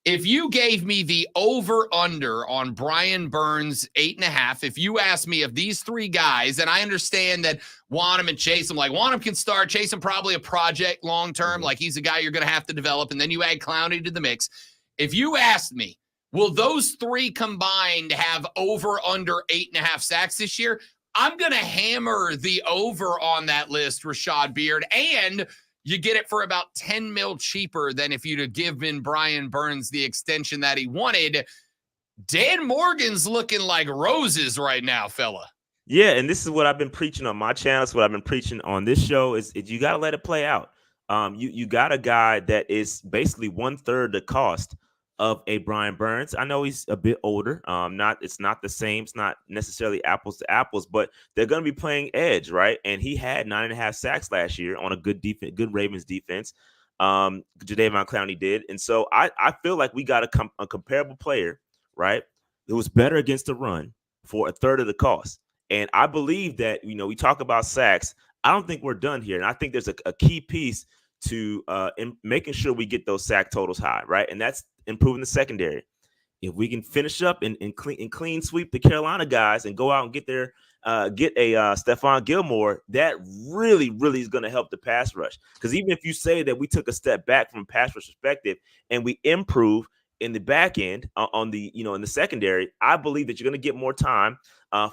If you gave me the over-under on Brian Burns 8.5, if you asked me if these three guys, and I understand that Wanham and Chason, like Wanham can start, Chason probably a project long-term, like he's a guy you're going to have to develop, and then you add Clowney to the mix. If you asked me, will those three combined have over-under 8.5 sacks this year? I'm going to hammer the over on that list, Rashad Beard, and you get it for about $10 million cheaper than if you'd have given Brian Burns the extension that he wanted. Dan Morgan's looking like roses right now, fella. Yeah, and this is what I've been preaching on my channel. It's what I've been preaching on this show is you got to let it play out. You got a guy that is basically 1/3 the cost of a Brian Burns. I know he's a bit older. It's not the same. It's not necessarily apples to apples, but they're going to be playing edge, right? And he had 9.5 sacks last year on a good defense, good Ravens defense. Jadeveon Clowney did, and so I feel like we got a comparable player, right? It was better against the run for 1/3 of the cost, and I believe that we talk about sacks. I don't think we're done here, and I think there's a key piece to in making sure we get those sack totals high, right? And that's improving the secondary. If we can finish up and clean sweep the Carolina guys and go out and get a Stephon Gilmore, that really is going to help the pass rush. Because even if you say that we took a step back from a pass rush perspective and we improve in the back end on the in the secondary, I believe that you're going to get more time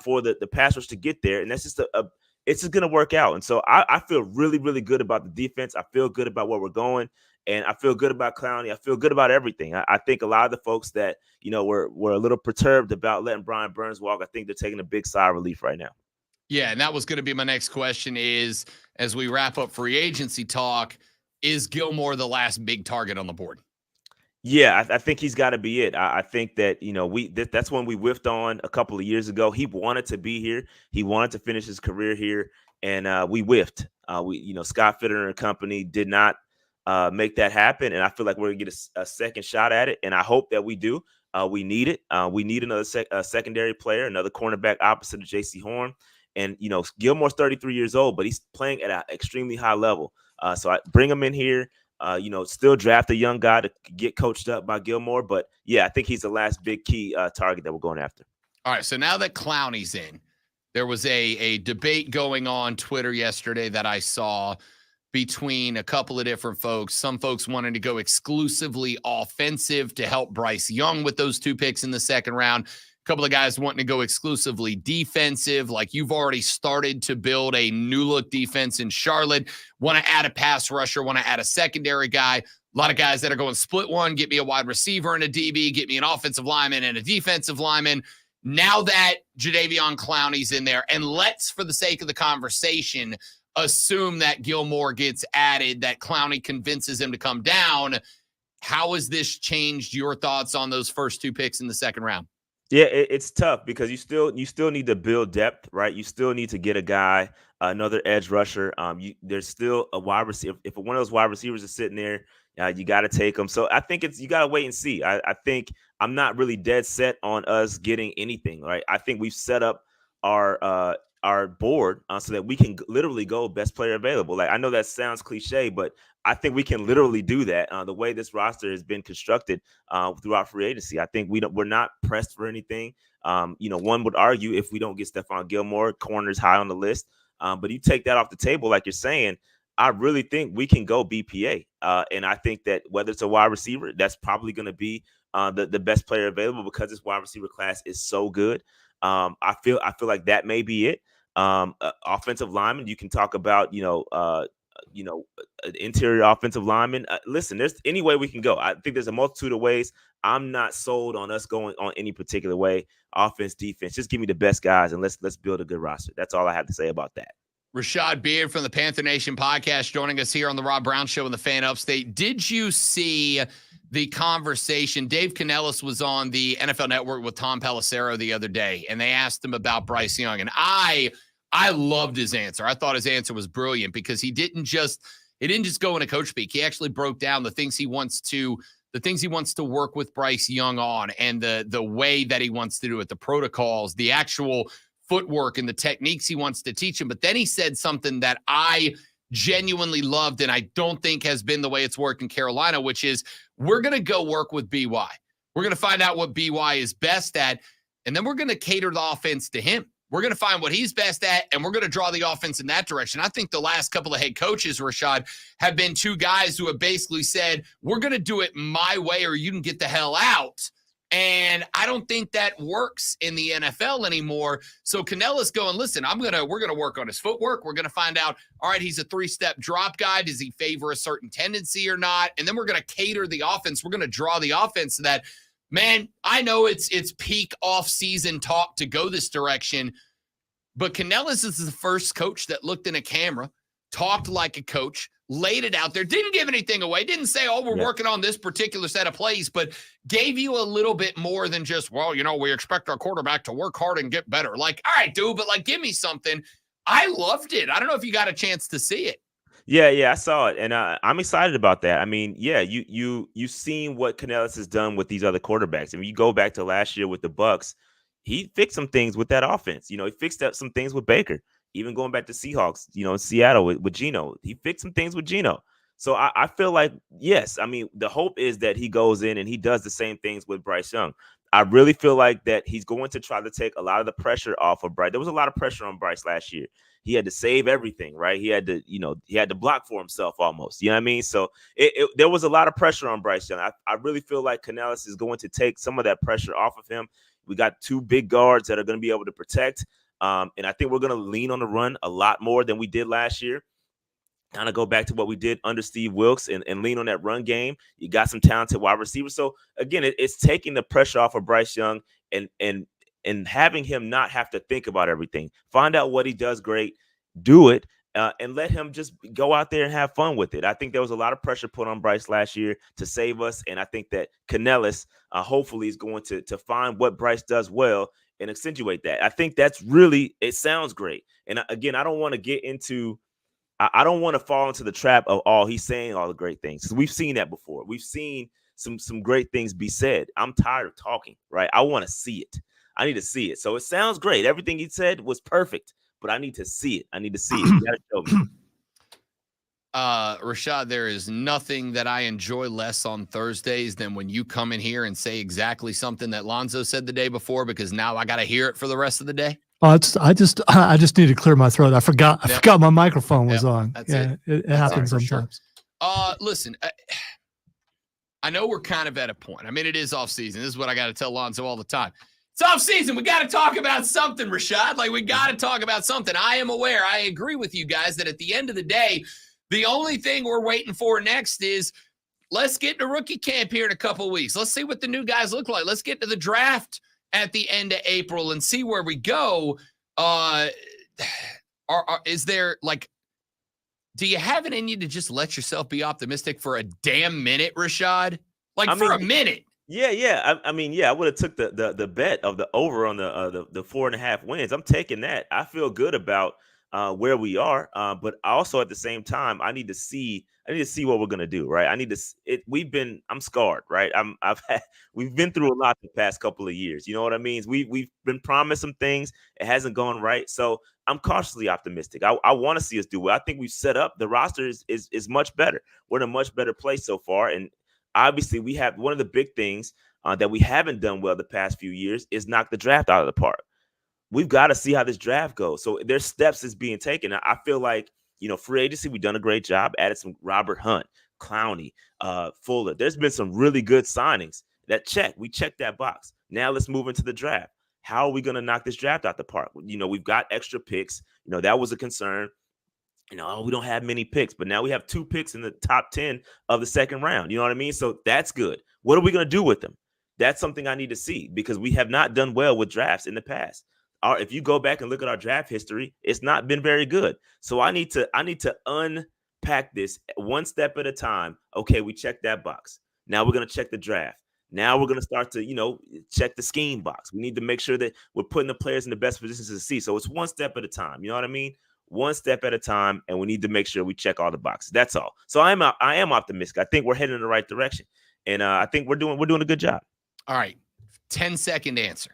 for the pass rush to get there, and that's just it's just going to work out. And so I feel really good about the defense. I feel good about where we're going. And I feel good about Clowney. I feel good about everything. I think a lot of the folks that, were a little perturbed about letting Brian Burns walk, I think they're taking a big sigh of relief right now. Yeah, and that was going to be my next question is, as we wrap up free agency talk, is Gilmore the last big target on the board? Yeah, I think he's got to be it. I think that, that's when we whiffed on a couple of years ago. He wanted to be here. He wanted to finish his career here, and we whiffed. Scott Fitter and company did not make that happen, and I feel like we're gonna get a second shot at it, and I hope that we do. We need it. We need another secondary player, another cornerback opposite of J.C. Horn, and Gilmore's 33 years old, but he's playing at an extremely high level. So I bring him in here. Still draft a young guy to get coached up by Gilmore, but yeah, I think he's the last big key target that we're going after. All right, so now that Clowney's in, there was a debate going on Twitter yesterday that I saw between a couple of different folks. Some folks wanted to go exclusively offensive to help Bryce Young with those 2 picks in the second round. couple of guys wanting to go exclusively defensive. Like you've already started to build a new look defense in Charlotte. Want to add a pass rusher, want to add a secondary guy. A lot of guys that are going split one, get me a wide receiver and a DB, get me an offensive lineman and a defensive lineman. Now that Jadeveon Clowney's in there, and let's, for the sake of the conversation, assume that Gilmore gets added, that Clowney convinces him to come down. How has this changed your thoughts on those first 2 picks in the second round? Yeah, it's tough because you still need to build depth, right? You still need to get a guy, another edge rusher. There's still a wide receiver. If one of those wide receivers is sitting there, you got to take them. So I think you got to wait and see. I think I'm not really dead set on us getting anything, right? I think we've set up our board so that we can literally go best player available. Like I know that sounds cliche, but I think we can literally do that. The way this roster has been constructed throughout free agency, I think we're not pressed for anything. One would argue if we don't get Stephon Gilmore, corner's high on the list. But you take that off the table, like you're saying, I really think we can go BPA. And I think that whether it's a wide receiver, that's probably going to be the best player available because this wide receiver class is so good. I feel like that may be it. Offensive lineman, you can talk about, interior offensive lineman. Listen, there's any way we can go. I think there's a multitude of ways. I'm not sold on us going on any particular way. Offense, defense, just give me the best guys and let's build a good roster. That's all I have to say about that. Rashad Beard from the Panther Nation podcast joining us here on the Rob Brown Show in the Fan Upstate. Did you see the conversation? Dave Canellis was on the NFL Network with Tom Pelissero the other day, and they asked him about Bryce Young. And I loved his answer. I thought his answer was brilliant because he didn't just go in a coach speak. He actually broke down the things he wants to work with Bryce Young on, and the way that he wants to do it, the protocols, the actual footwork and the techniques he wants to teach him. But then he said something that I genuinely loved, and I don't think has been the way it's worked in Carolina, which is we're going to go work with BY. We're going to find out what BY is best at, and then we're going to cater the offense to him. We're going to find what he's best at, and we're going to draw the offense in that direction. I think the last couple of head coaches, Rashad, have been 2 guys who have basically said, we're going to do it my way or you can get the hell out. And I don't think that works in the NFL anymore. So Canellis going, listen, we're going to work on his footwork. We're going to find out, all right, he's a 3-step drop guy. Does he favor a certain tendency or not? And then we're going to cater the offense. We're going to draw the offense to that. Man, I know it's peak off-season talk to go this direction, but Canellis is the first coach that looked in a camera, talked like a coach, laid it out there, didn't give anything away, didn't say, we're working on this particular set of plays, but gave you a little bit more than just, we expect our quarterback to work hard and get better. Like, all right, dude, but give me something. I loved it. I don't know if you got a chance to see it. Yeah, I saw it, and I'm excited about that. I mean, you've seen what Canellis has done with these other quarterbacks. I mean, you go back to last year with the Bucs, he fixed some things with that offense. He fixed up some things with Baker. Even going back to Seahawks, in Seattle with Geno, he fixed some things with Geno. So I feel like, yes, I mean, the hope is that he goes in and he does the same things with Bryce Young. I really feel like that he's going to try to take a lot of the pressure off of Bryce. There was a lot of pressure on Bryce last year. He had to save everything, right? He had to block for himself almost. You know what I mean? So there was a lot of pressure on Bryce Young. I really feel like Canellis is going to take some of that pressure off of him. We got 2 big guards that are going to be able to protect. And I think we're going to lean on the run a lot more than we did last year. Kind of go back to what we did under Steve Wilkes and lean on that run game. You got some talented wide receivers. So, again, it's taking the pressure off of Bryce Young and having him not have to think about everything. Find out what he does great, do it, and let him just go out there and have fun with it. I think there was a lot of pressure put on Bryce last year to save us, and I think that Canellis hopefully is going to find what Bryce does well and accentuate that. I think that's really, it sounds great. And again, I don't want to fall into the trap of, he's saying all the great things. We've seen that before. We've seen some great things be said. I'm tired of talking, right? I want to see it. I need to see it. So it sounds great. Everything he said was perfect, but I need to see it. You gotta show me. Rashad, there is nothing that I enjoy less on Thursdays than when you come in here and say exactly something that Lonzo said the day before, because now I got to hear it for the rest of the day. I just need to clear my throat. I forgot my microphone was on. It happens sometimes. Sure. Listen, I know we're kind of at a point. I mean, it is off season. This is what I got to tell Lonzo all the time. It's off season. We got to talk about something, Rashad. Like, we got to talk about something. I am aware. I agree with you guys that at the end of the day, the only thing we're waiting for next is let's get to rookie camp here in a couple of weeks. Let's see what the new guys look like. Let's get to the draft at the end of April and see where we go. Is there, like, do you have it in you to just let yourself be optimistic for a damn minute, Rashad? Like, a minute. Yeah. I mean, I would have took the bet of the over on the 4.5 wins. I'm taking that. I feel good about where we are, but also at the same time, I need to see what we're gonna do, right? I'm scarred, right? We've been through a lot the past couple of years. You know what I mean? We've been promised some things. It hasn't gone right, so I'm cautiously optimistic. I want to see us do well. I think we've set up the roster is much better. We're in a much better place so far, and obviously we have one of the big things that we haven't done well the past few years is knock the draft out of the park. We've got to see how this draft goes. So there's steps that's being taken. I feel like, free agency, we've done a great job. Added some Robert Hunt, Clowney, Fuller. There's been some really good signings we checked that box. Now let's move into the draft. How are we going to knock this draft out the park? We've got extra picks. That was a concern. We don't have many picks, but now we have 2 picks in the top 10 of the second round. You know what I mean? So that's good. What are we going to do with them? That's something I need to see because we have not done well with drafts in the past. If you go back and look at our draft history, it's not been very good. So I need to unpack this one step at a time. Okay, we checked that box. Now we're going to check the draft. Now we're going to start to, check the scheme box. We need to make sure that we're putting the players in the best positions to see. So it's one step at a time. You know what I mean? One step at a time, and we need to make sure we check all the boxes. That's all. So I am optimistic. I think we're heading in the right direction, and I think we're doing a good job. All right, 10-second answer.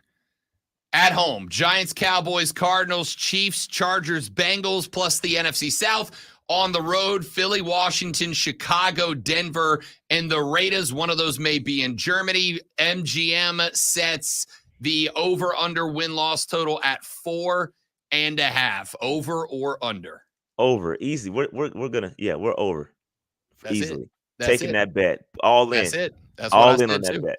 At home, Giants, Cowboys, Cardinals, Chiefs, Chargers, Bengals, plus the NFC South. On the road, Philly, Washington, Chicago, Denver, and the Raiders. One of those may be in Germany. MGM sets the over-under win-loss total at 4.5. Over or under? Over. Easy. We're over. That's easily. That's Taking it. that bet. All in. That's it. That's all what I in on said that too. bet.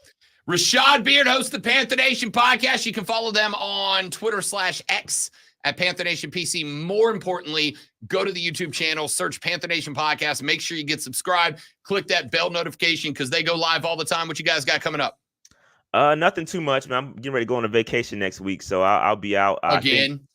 Rashad Beard hosts the Panther Nation podcast. You can follow them on Twitter/X at Panther Nation PC. More importantly, go to the YouTube channel, search Panther Nation podcast. Make sure you get subscribed. Click that bell notification because they go live all the time. What you guys got coming up? Nothing too much, man. I'm getting ready to go on a vacation next week, so I'll be out. Again.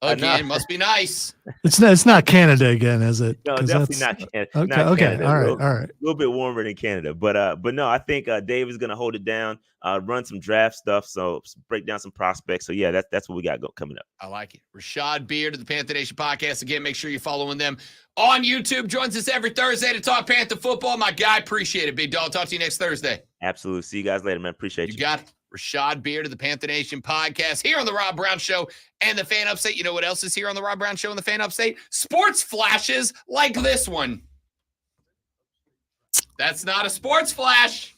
Must be nice. It's not Canada again, is it? No, definitely not Canada. Okay, not okay. Canada. All right. A little bit warmer than Canada, but no, I think Dave is gonna hold it down, run some draft stuff, so break down some prospects. So yeah, that's what we got coming up. I like it. Rashad Beard of the Panther Nation podcast. Again, make sure you're following them on YouTube. Joins us every Thursday to talk Panther football. My guy, appreciate it, big dog. Talk to you next Thursday. Absolutely. See you guys later, man. Appreciate you. You got it. Rashad Beard of the Panther Nation podcast here on the Rob Brown Show and the Fan Upstate. You know what else is here on the Rob Brown Show and the Fan Upstate? Sports flashes like this one. That's not a sports flash.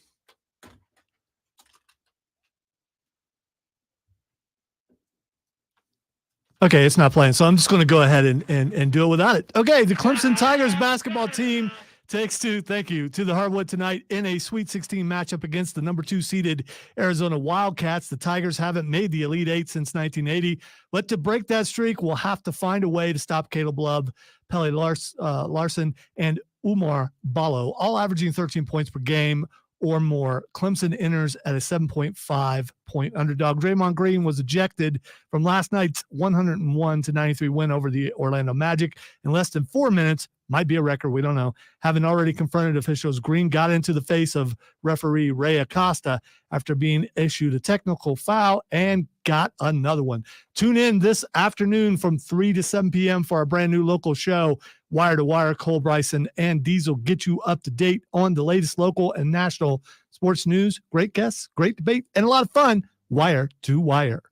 Okay, it's not playing, so I'm just going to go ahead and do it without it. Okay, the Clemson Tigers basketball team takes to the hardwood tonight in a Sweet 16 matchup against the number 2 seeded Arizona Wildcats. The Tigers haven't made the Elite Eight since 1980, but to break that streak, we'll have to find a way to stop Caleb Love, Pele Larson, and Umar Ballo, all averaging 13 points per game or more. Clemson enters at a 7.5-point underdog. Draymond Green was ejected from last night's 101-93 win over the Orlando Magic in less than 4 minutes. Might be a record, we don't know. Having already confronted officials, Green got into the face of referee Ray Acosta after being issued a technical foul and got another one. Tune in this afternoon from 3 to 7 p.m. for our brand new local show, Wire to Wire. Cole Bryson and Diesel get you up to date on the latest local and national sports news. Great guests, great debate, and a lot of fun. Wire to Wire.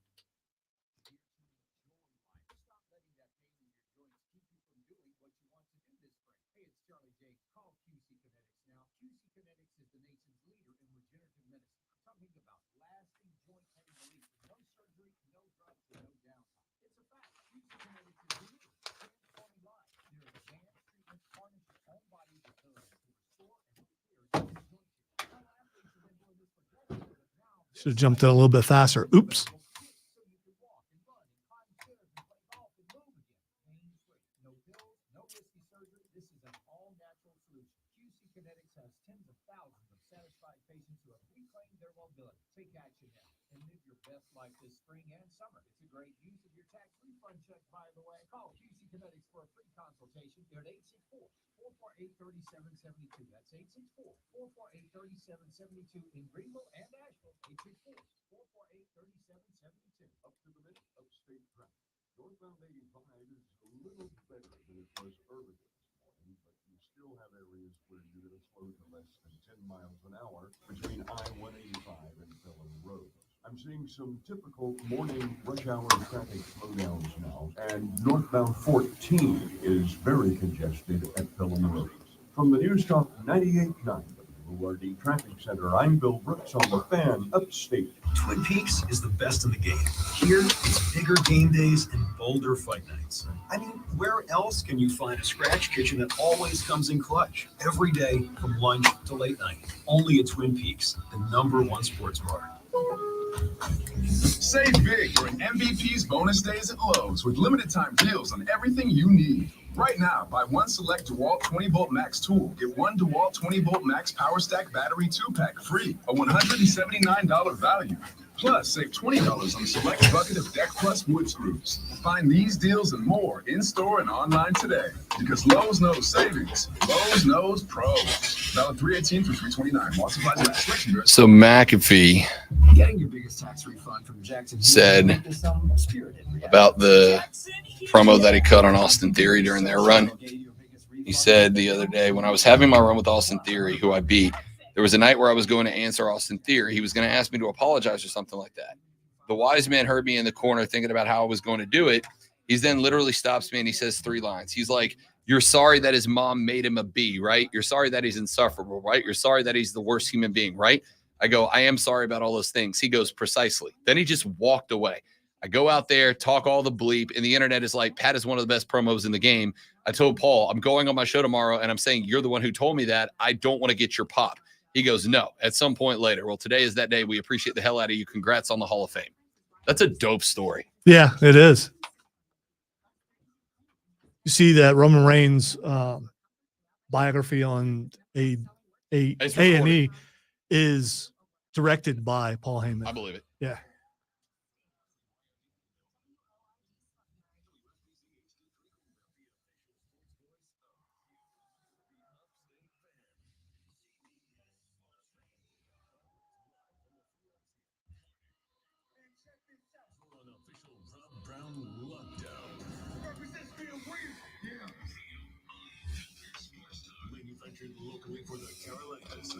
Should have jumped in a little bit faster. Oops. Take action now and live your best life this spring and summer. It's a great use of your tax refund check, by the way. Call QC Kinetics for a free consultation. They're at 864-448-3772. That's 864-448-3772 in Greenville and Asheville. 864-448-3772. Up to the minute, upstate traffic. Northbound 85 is a little better than it was earlier this morning, but you still have areas where you're going to slow to less than 10 miles an hour between I-185 and Pelham Road. I'm seeing some typical morning rush hour traffic slowdowns now, and northbound 14 is very congested at Pelham Road. From the News Talk 98.9 WORD Traffic Center, I'm Bill Brooks on the Fan Upstate. Twin Peaks is the best in the game. Here, it's bigger game days and bolder fight nights. I mean, where else can you find a scratch kitchen that always comes in clutch? Every day, from lunch to late night. Only at Twin Peaks, the #1 sports bar. Save big during MVP's bonus days at Lowe's with limited time deals on everything you need. Right now, buy one select DeWalt 20-volt max tool. Get one DeWalt 20-volt max power stack battery 2-pack free, a $179 value. Plus, save $20 on a select bucket of Deck Plus wood screws. Find these deals and more in-store and online today. Because Lowe's knows savings. Lowe's knows pros. Valid 3/18 through 3/29. While supplies last. So McAfee Getting your biggest tax refund from Jackson said about the promo that he cut on Austin Theory during their run. He said the other day, when I was having my run with Austin Theory, who I beat, there was a night where I was going to answer Austin Theory. He was going to ask me to apologize or something like that. The wise man heard me in the corner thinking about how I was going to do it. He then literally stops me and he says 3 lines. He's like, you're sorry that his mom made him a B, right? You're sorry that he's insufferable, right? You're sorry that he's the worst human being, right? I go, I am sorry about all those things. He goes, precisely. Then he just walked away. I go out there, talk all the bleep, and the internet is like, Pat is one of the best promos in the game. I told Paul, I'm going on my show tomorrow, and I'm saying, you're the one who told me that. I don't want to get your pop. He goes, no, at some point later. Well, today is that day. We appreciate the hell out of you. Congrats on the Hall of Fame. That's a dope story. Yeah, it is. You see that Roman Reigns biography on A&E is directed by Paul Heyman. I believe it. Yeah. Manufactured locally for the Carolinas.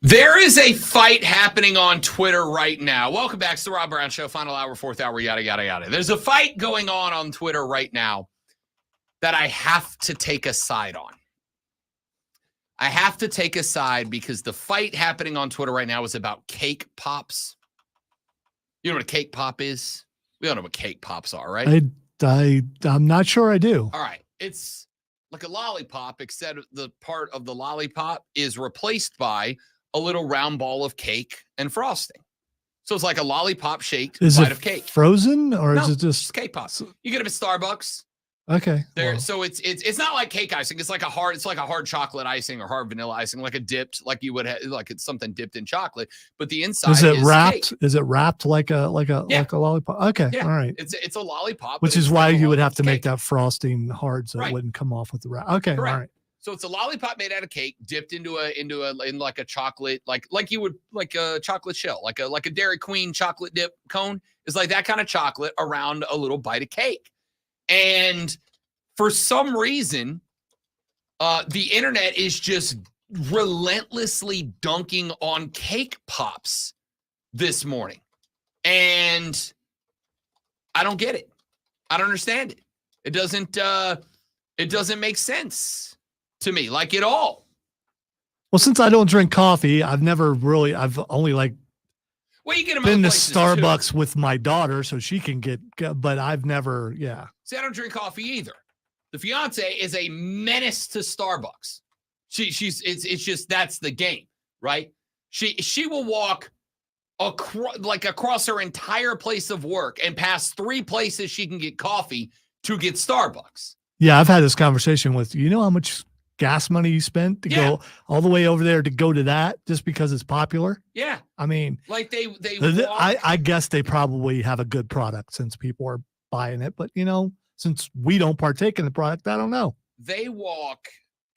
There is a fight happening on Twitter right now. Welcome back to the Rob Brown Show, final hour, 4th hour, yada, yada, yada. There's a fight going on Twitter right now that I have to take a side on. I have to take a side because the fight happening on Twitter right now is about cake pops. You know what a cake pop is? We all know what cake pops are, right? I'm not sure I do. All right. It's like a lollipop, except the part of the lollipop is replaced by a little round ball of cake and frosting. So it's like a lollipop shaped bite of cake. Frozen or is it just cake pops? You get them at Starbucks. Okay. There, so it's not like cake icing. It's like a hard chocolate icing or hard vanilla icing, like a dipped, like you would have, like it's something dipped in chocolate. But the inside is wrapped. cake. Is it wrapped like a lollipop? Okay. Yeah. All right. It's a lollipop. Which is why you would have to make that frosting hard so it wouldn't come off with the wrap. Okay. Correct. All right. So it's a lollipop made out of cake, dipped in like a chocolate, like you would like a chocolate shell, like a Dairy Queen chocolate dip cone. It's like that kind of chocolate around a little bite of cake. And for some reason, the internet is just relentlessly dunking on cake pops this morning. And I don't get it. I don't understand it. It doesn't make sense to me, like at all. Well, since I don't drink coffee, I've only you get them been to Starbucks with my daughter so she can get, but I've never, See, I don't drink coffee either. The fiance is a menace to Starbucks. It's just that's the game, right? She will walk across her entire place of work and past 3 places she can get coffee to get Starbucks. Yeah, I've had this conversation with you. Know how much gas money you spent to go all the way over there to go to that just because it's popular? Yeah. I mean, like they I guess they probably have a good product since people are buying it, but since we don't partake in the product, I don't know. They walk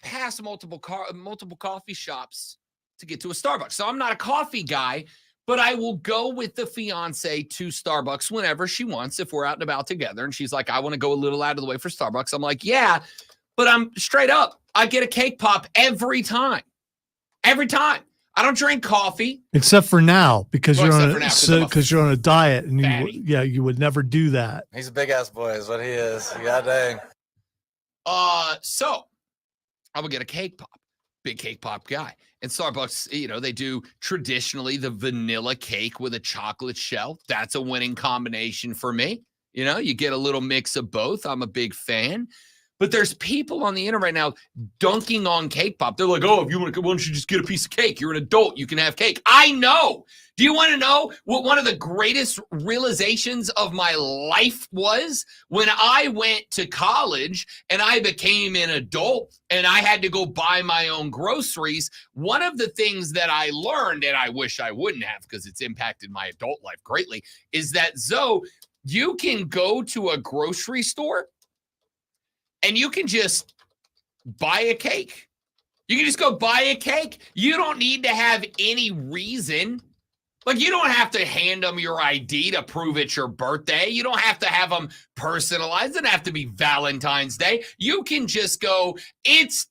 past multiple coffee shops to get to a Starbucks. So I'm not a coffee guy, but I will go with the fiance to Starbucks whenever she wants. If we're out and about together and she's like, I want to go a little out of the way for Starbucks. I'm like, yeah, but I'm straight up. I get a cake pop every time. Every time. I don't drink coffee. Except for now, because you're on a diet and you would never do that. He's a big ass boy is what he is. God dang. So I would get a cake pop. Big cake pop guy. And Starbucks, they do traditionally the vanilla cake with a chocolate shell. That's a winning combination for me. You get a little mix of both. I'm a big fan. But there's people on the internet right now dunking on cake pop. They're like, oh, if you want to, why don't you just get a piece of cake? You're an adult. You can have cake. I know. Do you want to know what one of the greatest realizations of my life was? When I went to college and I became an adult and I had to go buy my own groceries, one of the things that I learned, and I wish I wouldn't have because it's impacted my adult life greatly, is that, Zoe, you can go to a grocery store and you can just buy a cake. You can just go buy a cake. You don't need to have any reason. Like, you don't have to hand them your ID to prove it's your birthday. You don't have to have them personalized. It doesn't have to be Valentine's Day. You can just go, it's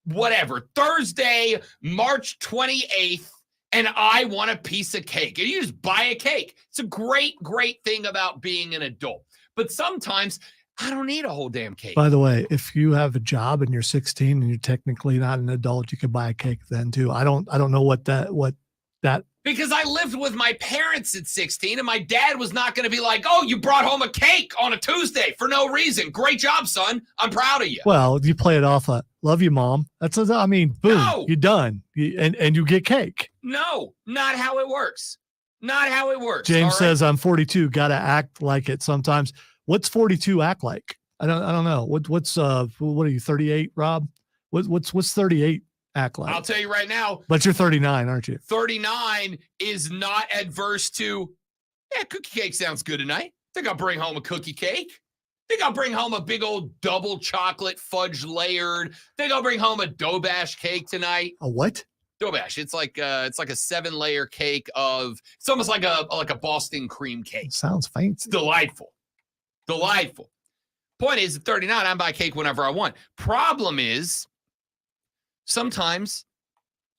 whatever, Thursday, March 28th, and I want a piece of cake. And you just buy a cake. It's a great, great thing about being an adult. But sometimes I don't need a whole damn cake. By the way, if you have a job and you're 16 and you're technically not an adult, you can buy a cake then too. I don't know what that because I lived with my parents at 16 and my dad was not going to be like, oh, you brought home a cake on a Tuesday for no reason. Great job, son. I'm proud of you. Well, you play it off love you, mom. Boom, you're done. And you get cake. No, not how it works. Not how it works. James says, I'm 42. Got to act like it sometimes. What's 42 act like? I don't know. What are you, 38, Rob? What's 38 act like? I'll tell you right now. But you're 39, aren't you? 39 is not adverse to, cookie cake sounds good tonight. Think I'll bring home a cookie cake. Think I'll bring home a big old double chocolate fudge layered. Think I'll bring home a Dobash cake tonight. A what? Dobash. It's like a 7-layer cake it's almost like a Boston cream cake. Sounds fancy. It's delightful. Delightful. Point is, at 39, I buy cake whenever I want. Problem is, sometimes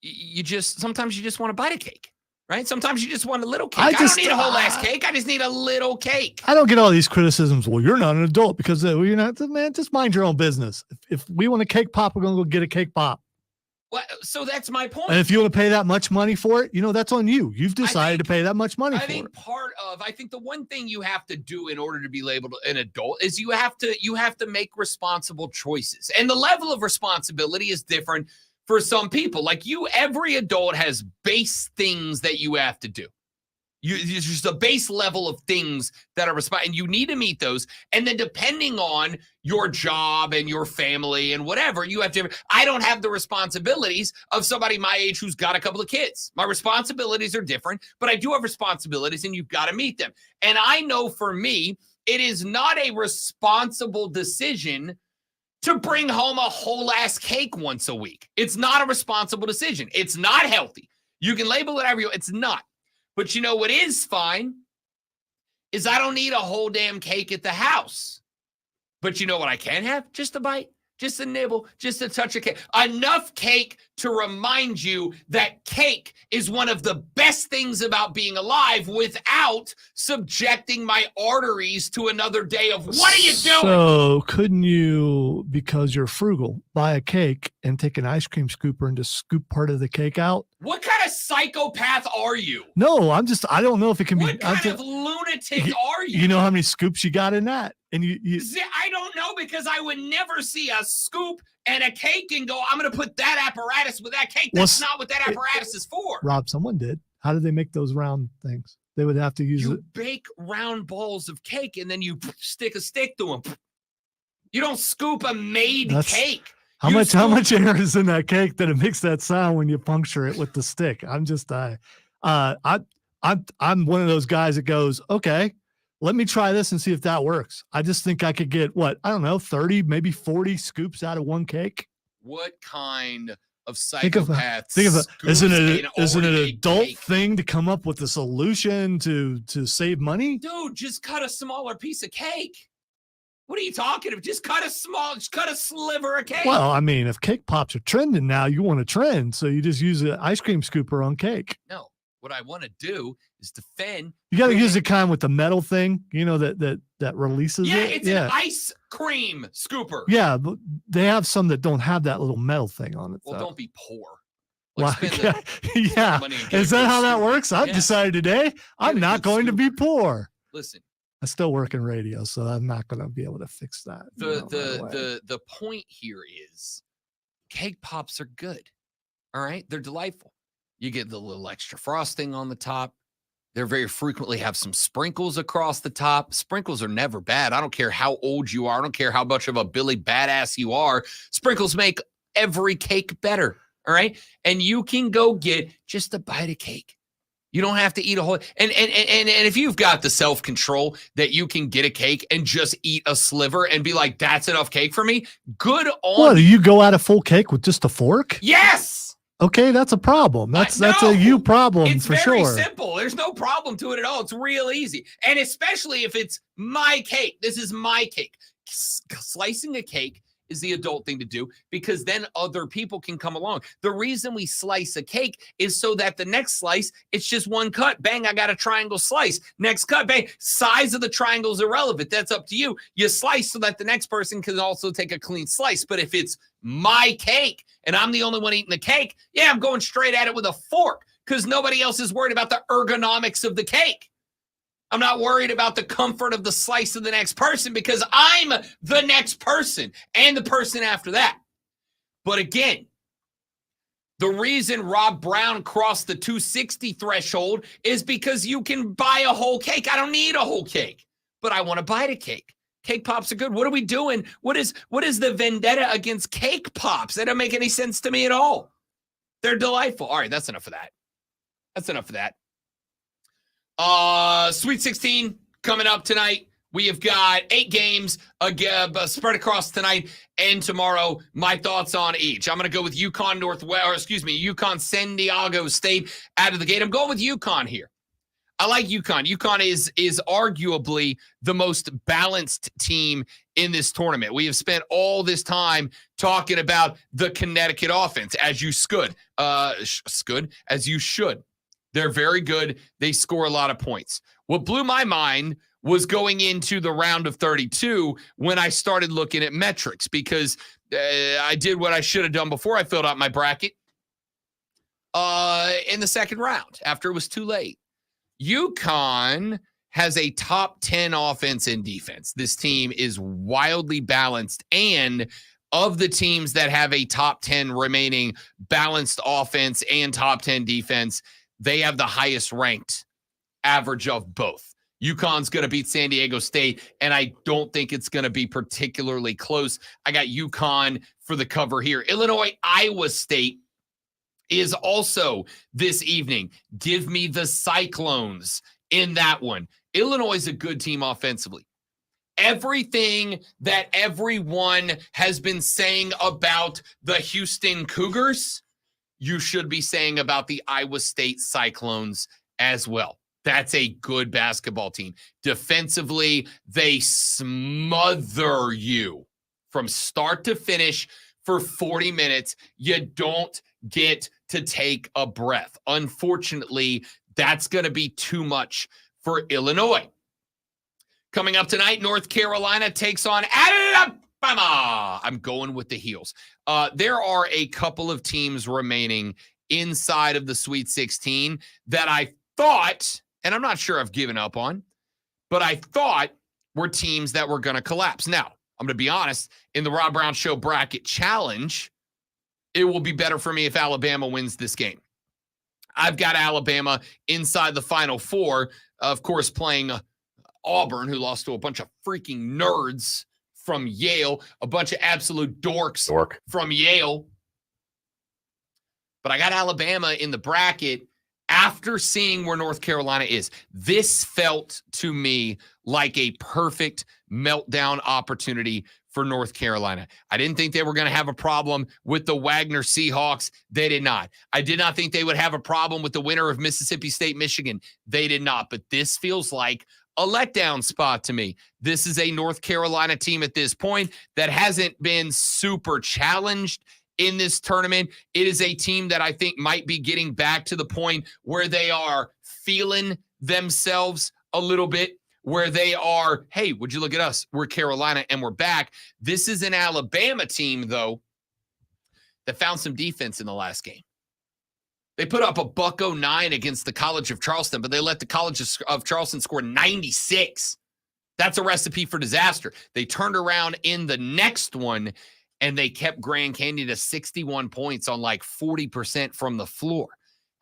you just want to bite a cake, right? Sometimes you just want a little cake. I don't need a whole ass cake. I just need a little cake. I don't get all these criticisms. Well, you're not an adult because you're not. Man, just mind your own business. If we want a cake pop, we're going to go get a cake pop. Well, so that's my point. And if you want to pay that much money for it, that's on you. You've decided to pay that much money for it. I think the one thing you have to do in order to be labeled an adult is you have to make responsible choices. And the level of responsibility is different for some people. Like every adult has base things that you have to do. It's just a base level of things that are responsible, and you need to meet those. And then depending on your job and your family and whatever, you have to. I don't have the responsibilities of somebody my age who's got a couple of kids. My responsibilities are different, but I do have responsibilities, and you've got to meet them. And I know for me, it is not a responsible decision to bring home a whole ass cake once a week. It's not a responsible decision. It's not healthy. You can label it whatever you want. It's not. But you know what is fine is I don't need a whole damn cake at the house. But you know what I can have? Just a bite, just a nibble, just a touch of cake. Enough cake to remind you that cake is one of the best things about being alive without subjecting my arteries to another day of what are you doing? So couldn't you, because you're frugal, buy a cake and take an ice cream scooper and just scoop part of the cake out? What kind of psychopath are you? No, I don't know if it can be. What kind of lunatic are you? You know how many scoops you got in that? And you See, I don't know, because I would never see a scoop and a cake and go, I'm going to put that apparatus with that cake. That's not what that apparatus is for. Rob, someone did. How did they make those round things? They would have to use You it. bake round balls of cake and then you stick a stick to them. You don't scoop a made cake. How much air is in that cake that it makes that sound when you puncture it with the stick? I'm just I'm one of those guys that goes, okay, let me try this and see if that works. I just think I could get 30, maybe 40 scoops out of one cake. What kind of Think of psychopath? it. Isn't it an adult cake? thing to come up with a solution to save money? Dude, just cut a smaller piece of cake. What are you talking about? Just cut a sliver of cake. Well, I mean, if cake pops are trending now, you want to trend, so you just use an ice cream scooper on cake. No, what I want to do is defend. You got to use the kind with the metal thing, that releases Yeah, it. it's an ice cream scooper. Yeah, but they have some that don't have that little metal thing on it. Well, though. don't be poor. Well, yeah. money and Is that how that works? I've Yeah. decided today I'm not going to be poor. Listen, I still work in radio, so I'm not going to be able to fix that. the point here is cake pops are good. All right, they're delightful. You get the little extra frosting on the top. They very frequently have some sprinkles across the top. Sprinkles are never bad. I don't care how old you are. I don't care how much of a Billy badass you are. Sprinkles make every cake better. All right, and you can go get just a bite of cake. You don't have to eat a whole, and if you've got the self-control that you can get a cake and just eat a sliver and be like, that's enough cake for me, good on. What, do you go at a full cake with just a fork? Yes. Okay, that's a problem. That's a you problem It's for very sure. simple. There's no problem to it at all. It's real easy. And especially if it's my cake. This is my cake. Slicing a cake is the adult thing to do, because then other people can come along. The reason we slice a cake is so that the next slice, it's just one cut. Bang, I got a triangle slice. Next cut, bang. Size of the triangle is irrelevant. That's up to you. You slice so that the next person can also take a clean slice. But if it's my cake and I'm the only one eating the cake, yeah, I'm going straight at it with a fork, because nobody else is worried about the ergonomics of the cake. I'm not worried about the comfort of the slice of the next person, because I'm the next person and the person after that. But again, the reason Rob Brown crossed the 260 threshold is because you can buy a whole cake. I don't need a whole cake, but I want to buy a cake. Cake pops are good. What are we doing? What is the vendetta against cake pops? That don't make any sense to me at all. They're delightful. All right, that's enough of that. Sweet 16 coming up tonight. We have got 8 games spread across tonight and tomorrow. My thoughts on each. I'm going to go with UConn San Diego State out of the gate. I'm going with UConn here. I like UConn. UConn is arguably the most balanced team in this tournament. We have spent all this time talking about the Connecticut offense, as you should. They're very good. They score a lot of points. What blew my mind was going into the round of 32 when I started looking at metrics, because I did what I should have done before I filled out my bracket in the second round after it was too late. UConn has a top 10 offense and defense. This team is wildly balanced, and of the teams that have a top 10 remaining balanced offense and top 10 defense, they have the highest ranked average of both. UConn's going to beat San Diego State, and I don't think it's going to be particularly close. I got UConn for the cover here. Illinois, Iowa State is also this evening. Give me the Cyclones in that one. Illinois is a good team offensively. Everything that everyone has been saying about the Houston Cougars, you should be saying about the Iowa State Cyclones as well. That's a good basketball team. Defensively, they smother you from start to finish for 40 minutes. You don't get to take a breath. Unfortunately, that's going to be too much for Illinois. Coming up tonight, North Carolina takes on Alabama. I'm going with the Heels. There are a couple of teams remaining inside of the Sweet 16 that I thought, and I'm not sure I've given up on, but I thought were teams that were going to collapse. Now, I'm going to be honest, in the Rob Brown Show Bracket Challenge, it will be better for me if Alabama wins this game. I've got Alabama inside the Final Four, of course, playing Auburn, who lost to a bunch of freaking nerds from Yale, a bunch of absolute dorks from Yale. But I got Alabama in the bracket after seeing where North Carolina is. This felt to me like a perfect meltdown opportunity for North Carolina. I didn't think they were going to have a problem with the Wagner Seahawks. They did not. I did not think they would have a problem with the winner of Mississippi State, Michigan. They did not. But this feels like a letdown spot to me. This is a North Carolina team at this point that hasn't been super challenged in this tournament. It is a team that I think might be getting back to the point where they are feeling themselves a little bit, where they are, hey, would you look at us? We're Carolina and we're back. This is an Alabama team, though, that found some defense in the last game. They put up a $109 against the College of Charleston, but they let the College of Charleston score 96. That's a recipe for disaster. They turned around in the next one, and they kept Grand Canyon to 61 points on like 40% from the floor.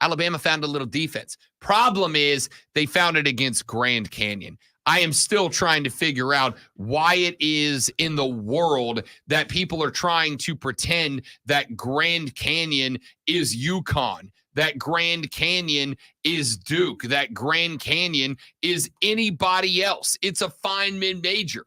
Alabama found a little defense. Problem is they found it against Grand Canyon. I am still trying to figure out why it is in the world that people are trying to pretend that Grand Canyon is UConn, that Grand Canyon is Duke, that Grand Canyon is anybody else. It's a fine mid-major,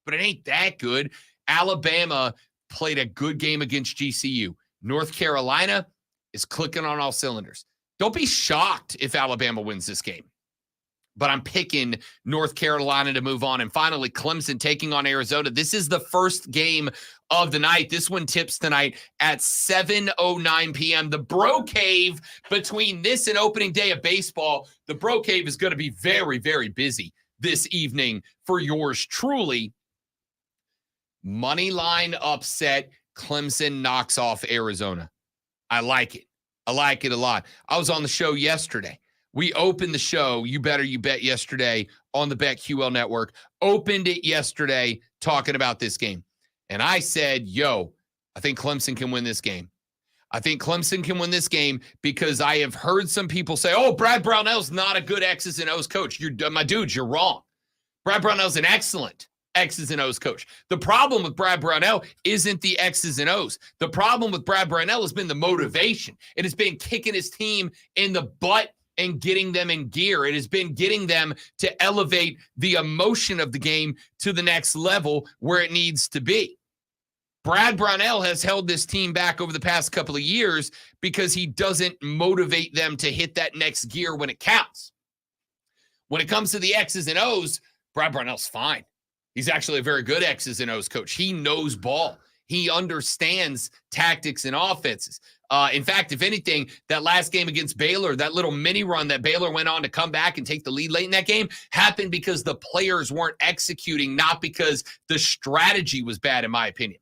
but it ain't that good. Alabama played a good game against GCU. North Carolina is clicking on all cylinders. Don't be shocked if Alabama wins this game. But I'm picking North Carolina to move on. And finally, Clemson taking on Arizona. This is the first game of the night. This one tips tonight at 7:09 p.m. The Bro Cave, between this and opening day of baseball, the Bro Cave is going to be very, very busy this evening for yours truly. Money line upset. Clemson knocks off Arizona. I like it. I like it a lot. I was on the show yesterday. We opened the show, You Better You Bet, yesterday on the BetQL network. Opened it yesterday talking about this game. And I said, I think Clemson can win this game. I think Clemson can win this game because I have heard some people say, Brad Brownell's not a good X's and O's coach. My dude, you're wrong. Brad Brownell's an excellent X's and O's coach. The problem with Brad Brownell isn't the X's and O's. The problem with Brad Brownell has been the motivation. It has been kicking his team in the butt and getting them in gear. It has been getting them to elevate the emotion of the game to the next level where it needs to be. Brad Brownell has held this team back over the past couple of years because he doesn't motivate them to hit that next gear when it counts. When it comes to the X's and O's, Brad Brownell's fine. He's actually a very good X's and O's coach. He knows ball. He understands tactics and offenses. In fact, if anything, that last game against Baylor, that little mini run that Baylor went on to come back and take the lead late in that game happened because the players weren't executing, not because the strategy was bad, in my opinion.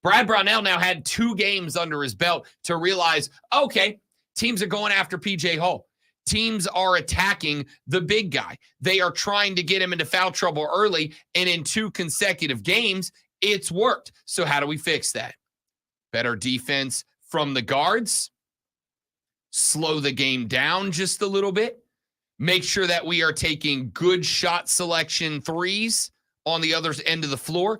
Brad Brownell now had 2 games under his belt to realize, okay, teams are going after P.J. Hall. Teams are attacking the big guy. They are trying to get him into foul trouble early, and in 2 consecutive games, it's worked. So how do we fix that? Better defense from the guards, slow the game down just a little bit, make sure that we are taking good shot selection threes on the other end of the floor.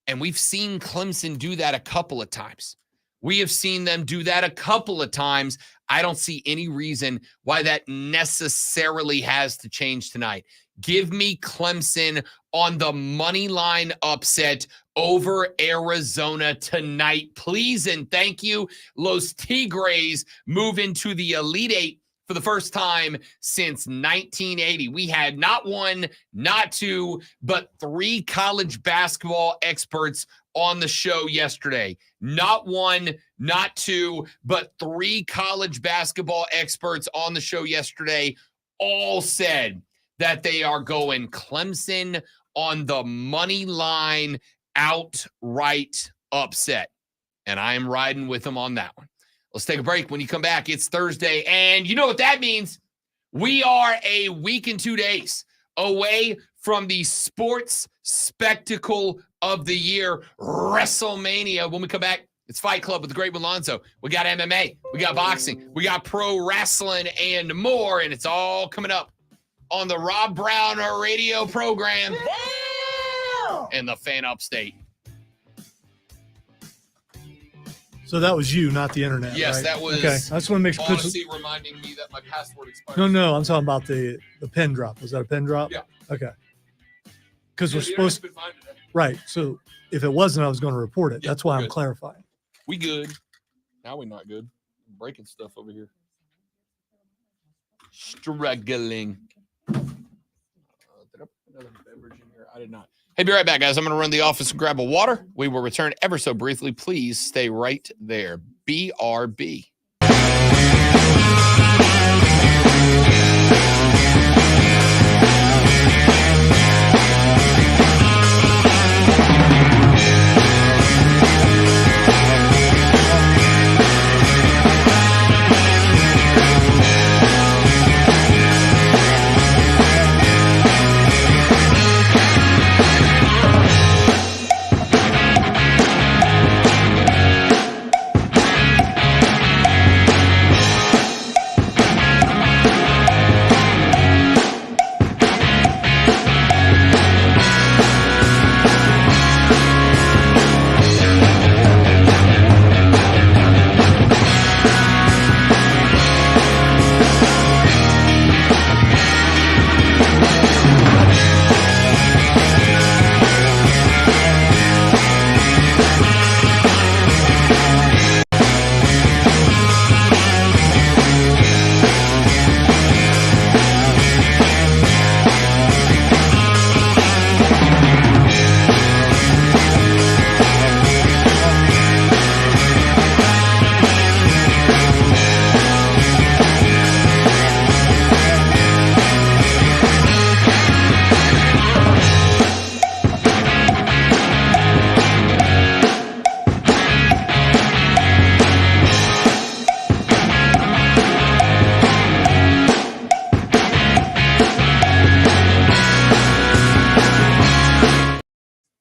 And we've seen Clemson do that a couple of times. We have seen them do that a couple of times. I don't see any reason why that necessarily has to change tonight. Give me Clemson on the money line upset over Arizona tonight, please and thank you. Los Tigres move into the Elite Eight for the first time since 1980. We had not 1, not 2, but 3 college basketball experts on the show yesterday. Not 1, not 2, but 3 college basketball experts on the show yesterday all said that they are going Clemson on the money line outright upset. And I am riding with them on that one. Let's take a break. When you come back, it's Thursday. And you know what that means? We are a week and 2 days away from the sports spectacle of the year, WrestleMania. When we come back, it's Fight Club with the great Alonzo. We got MMA, we got boxing, we got pro wrestling, and more. And it's all coming up on the Rob Brown radio program in the Fan Upstate. So that was you, not the internet. Yes, right? that was. Okay, I just want to make sure. Honestly, reminding me that my password expired. No, I'm talking about the pin drop. Was that a pin drop? Yeah. Okay. Because we're supposed to. Right. So if it wasn't, I was going to report it. That's why I'm clarifying. We good. Now we're not good. Breaking stuff over here. Struggling. Did I put another beverage in here? I did not. Hey, be right back, guys. I'm going to run the office and grab a water. We will return ever so briefly. Please stay right there. BRB.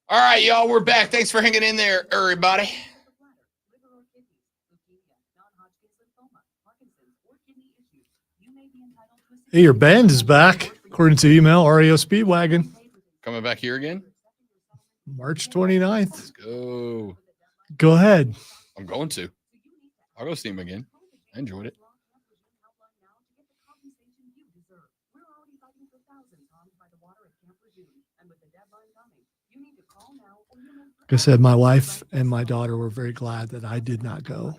All right, y'all, we're back. Thanks for hanging in there, everybody. Hey, your band is back, according to email, REO Speedwagon. Coming back here again? March 29th. Let's go. Go ahead. I'm going to. I'll go see him again. I enjoyed it. Like I said, my wife and my daughter were very glad that I did not go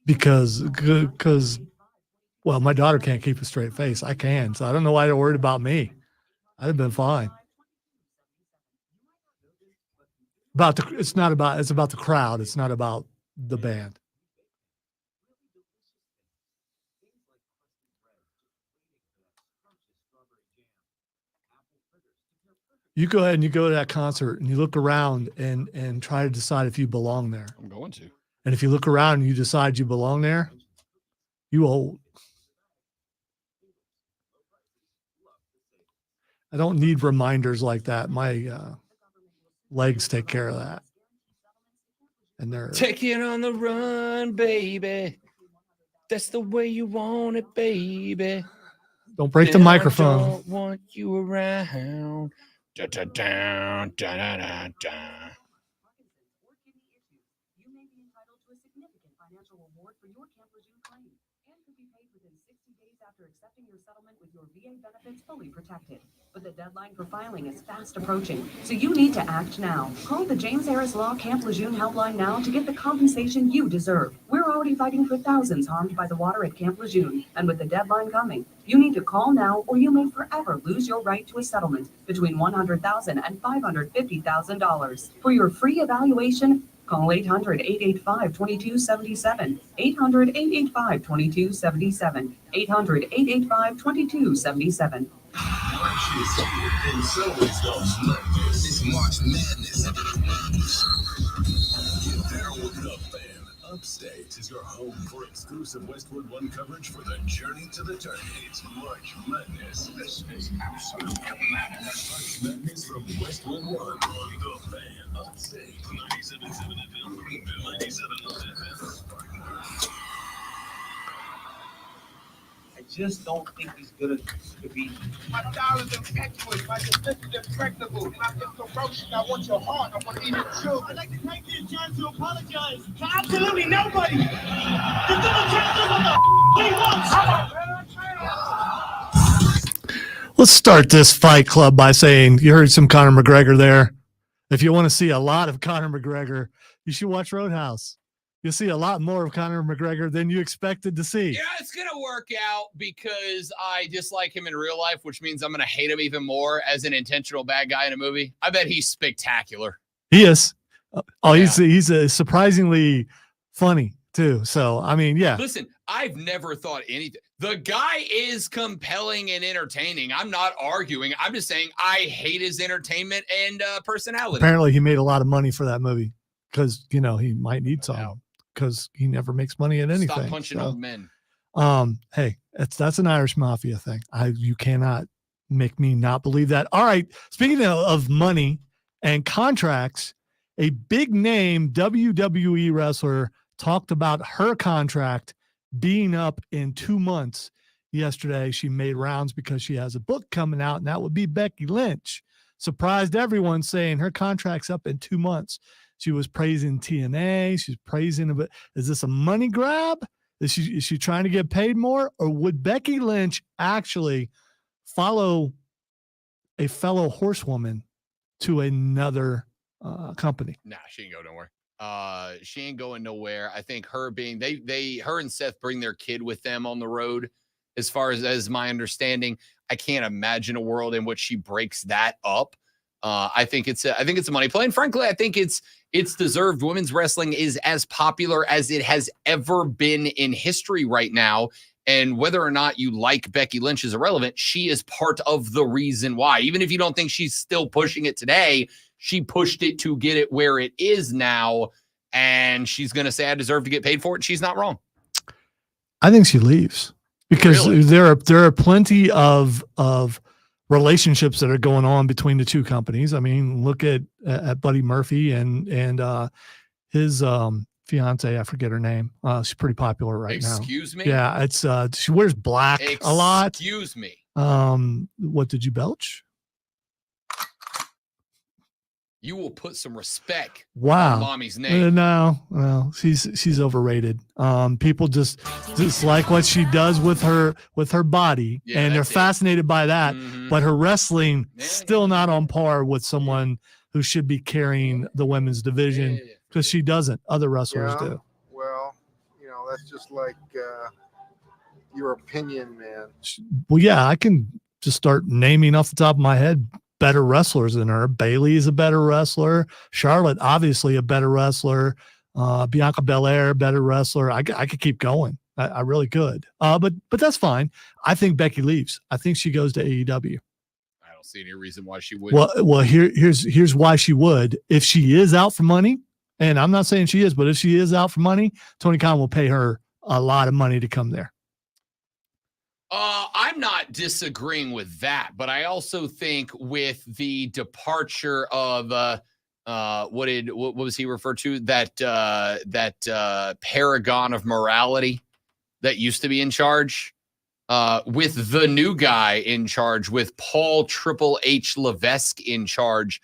because, well, my daughter can't keep a straight face. I can, so I don't know why they're worried about me. I'd have been fine. It's about the crowd. It's not about the band. You go ahead and you go to that concert and you look around and try to decide if you belong there. I'm going to. And if you look around and you decide you belong there, you old. I don't need reminders like that. My legs take care of that. And they're take it on the run, baby. That's the way you want it, baby. Don't break the microphone. I don't want you around. Da, da, da, da, da, da, da. Benefits fully protected, but the deadline for filing is fast approaching, so you need to act now. Call the James Harris Law Camp Lejeune helpline now to get the compensation you deserve. We're already fighting for thousands harmed by the water at Camp Lejeune, and with the deadline coming, you need to call now or you may forever lose your right to a settlement between $100,000 and $550,000. For your free evaluation, call 800-885-2277, 800-885-2277, 800-885-2277. March is here, and so is the madness. It's March Madness. Get down with the Fan Upstate is your home for exclusive Westwood One coverage for the journey to the tourney. It's March Madness. This is absolute madness. March Madness from Westwood One on the Fan Upstate. 97.7 FM, Greenville, 97.1 FM. I just don't think he's good to be. My style is impetuous, my defense is impregnable. Not the corruption, I want your heart, I want to eat your children. I'd like to take this chance to apologize to absolutely nobody. Just give a chance to what the he wants. Let's start this fight club by saying you heard some Conor McGregor there. If you want to see a lot of Conor McGregor, you should watch Roadhouse. You'll see a lot more of Conor McGregor than you expected to see. Yeah, it's going to work out because I dislike him in real life, which means I'm going to hate him even more as an intentional bad guy in a movie. I bet he's spectacular. He is. He's surprisingly funny too. So, I mean, yeah. Listen, I've never thought anything. The guy is compelling and entertaining. I'm not arguing. I'm just saying I hate his entertainment and personality. Apparently he made a lot of money for that movie because, he might need some. Because he never makes money at anything. Stop punching old men. Hey, that's an Irish mafia thing. You cannot make me not believe that. All right. Speaking of money and contracts, a big name WWE wrestler talked about her contract being up in 2 months. Yesterday, she made rounds because she has a book coming out, and that would be Becky Lynch. Surprised everyone saying her contract's up in 2 months. She was praising TNA. She's praising a bit. Is this a money grab? Is she trying to get paid more? Or would Becky Lynch actually follow a fellow horsewoman to another company? Nah, she ain't go nowhere. She ain't going nowhere. I think her being her and Seth bring their kid with them on the road. As far as my understanding, I can't imagine a world in which she breaks that up. I think it's a money play, and frankly, I think it's deserved. Women's wrestling is as popular as it has ever been in history right now. And whether or not you like Becky Lynch is irrelevant. She is part of the reason why. Even if you don't think she's still pushing it today, she pushed it to get it where it is now. And she's going to say, I deserve to get paid for it. She's not wrong. I think she leaves because Really? there are plenty of relationships that are going on between the two companies. I mean, look at Buddy Murphy and his fiance. I forget her name. She's pretty popular right now. Excuse me? Yeah, it's she wears black a lot. Excuse me. What did you belch? You will put some respect Wow. on mommy's name. No, well, she's overrated. People just like what she does with her body, and they're fascinated by that. Mm-hmm. But her wrestling still not on par with someone who should be carrying the women's division because she doesn't. Other wrestlers do. Well, that's just like your opinion, man. Well, yeah, I can just start naming off the top of my head better wrestlers than her. Bailey is a better wrestler. Charlotte, obviously a better wrestler. Bianca Belair, better wrestler. I could keep going. I really could. But that's fine. I think Becky leaves. I think she goes to AEW. I don't see any reason why she wouldn't. Well, here's why she would. If she is out for money, and I'm not saying she is, but if she is out for money, Tony Khan will pay her a lot of money to come there. I'm not disagreeing with that, but I also think with the departure of what was he referred to? That paragon of morality that used to be in charge, with the new guy in charge, with Paul Triple H Levesque in charge.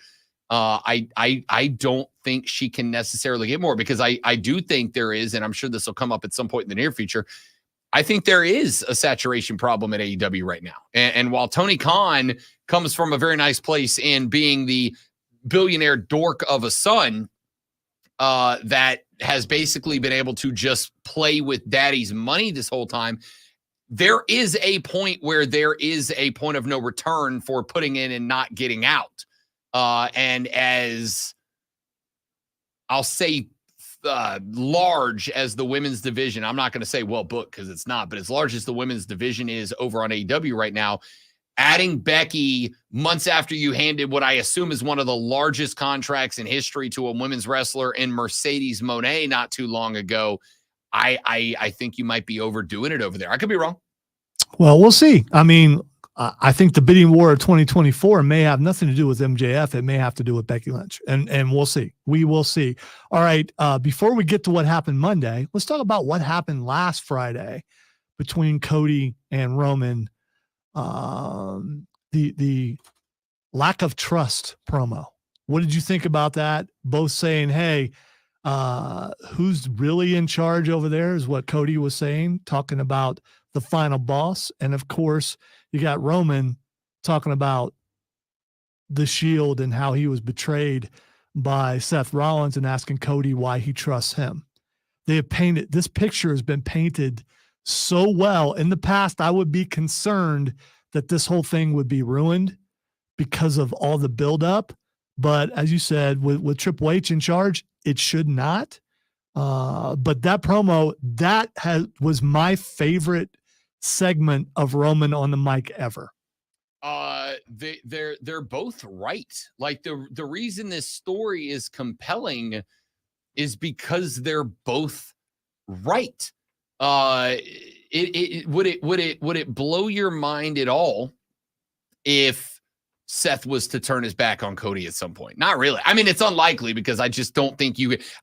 I don't think she can necessarily get more because I do think there is, and I'm sure this will come up at some point in the near future. I think there is a saturation problem at AEW right now. And while Tony Khan comes from a very nice place in being the billionaire dork of a son that has basically been able to just play with daddy's money this whole time, there is a point where there is a point of no return for putting in and not getting out. And as I'll say, large as the women's division, I'm not going to say well booked because it's not, but as large as the women's division is over on AEW right now, Adding Becky months after you handed what I assume is one of the largest contracts in history to a women's wrestler in Mercedes Moné not too long ago, I think you might be overdoing it over there. I could be wrong. Well, we'll see. I mean, I think the bidding war of 2024 may have nothing to do with MJF. It may have to do with Becky Lynch, and we'll see. We will see. All right. Before we get to what happened Monday, let's talk about what happened last Friday between Cody and Roman. The lack of trust promo. What did you think about that? Both saying, hey, who's really in charge over there is what Cody was saying, talking about the final boss. And of course, you got Roman talking about the Shield and how he was betrayed by Seth Rollins and asking Cody why he trusts him. They have painted, this picture has been painted so well. In the past, I would be concerned that this whole thing would be ruined because of all the buildup. But as you said, with Triple H in charge, it should not. But that promo, was my favorite segment of Roman on the mic ever. They're both right. Like the reason this story is compelling is because they're both right. Would it blow your mind at all if Seth was to turn his back on Cody at some point? Not really. I mean, it's unlikely because I just don't think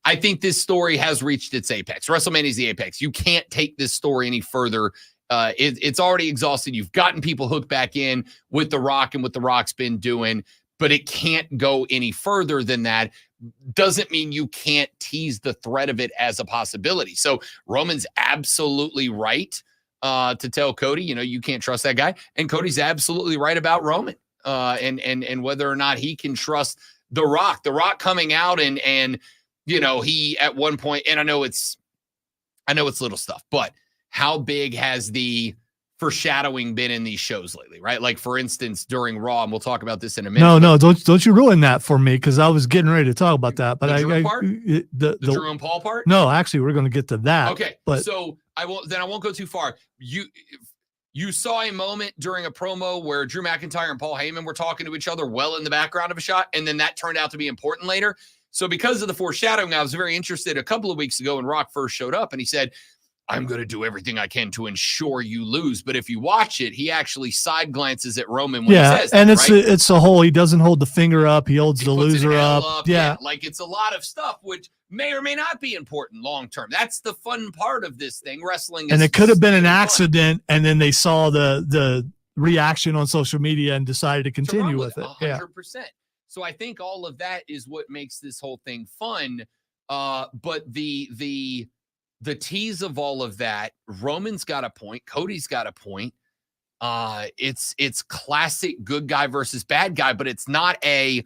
I think this story has reached its apex. WrestleMania is the apex. You can't take this story any further. It's already exhausted. You've gotten people hooked back in with The Rock and what The Rock's been doing, but it can't go any further than that. Doesn't mean you can't tease the threat of it as a possibility. So Roman's absolutely right to tell Cody, you can't trust that guy. And Cody's absolutely right about Roman and whether or not he can trust The Rock. The Rock coming out and he at one point, and I know it's little stuff, but how big has the foreshadowing been in these shows lately, right? Like, for instance, during Raw, and we'll talk about this in a minute. No, don't you ruin that for me, because I was getting ready to talk about that. But the Drew and Paul part? No, actually, we're going to get to that. Okay, but so I won't go too far. You saw a moment during a promo where Drew McIntyre and Paul Heyman were talking to each other well in the background of a shot, and then that turned out to be important later. So because of the foreshadowing, I was very interested a couple of weeks ago when Rock first showed up, and he said, I'm going to do everything I can to ensure you lose. But if you watch it, he actually side glances at Roman when he says and that, it's a whole, he doesn't hold the finger up. He holds the loser up. Yeah. Like, it's a lot of stuff, which may or may not be important long-term. That's the fun part of this thing. Wrestling. And it could have been an accident. And then they saw the reaction on social media and decided to continue with it. 100%. So I think all of that is what makes this whole thing fun. But the tease of all of that, Roman's got a point. Cody's got a point. It's classic good guy versus bad guy, but it's not a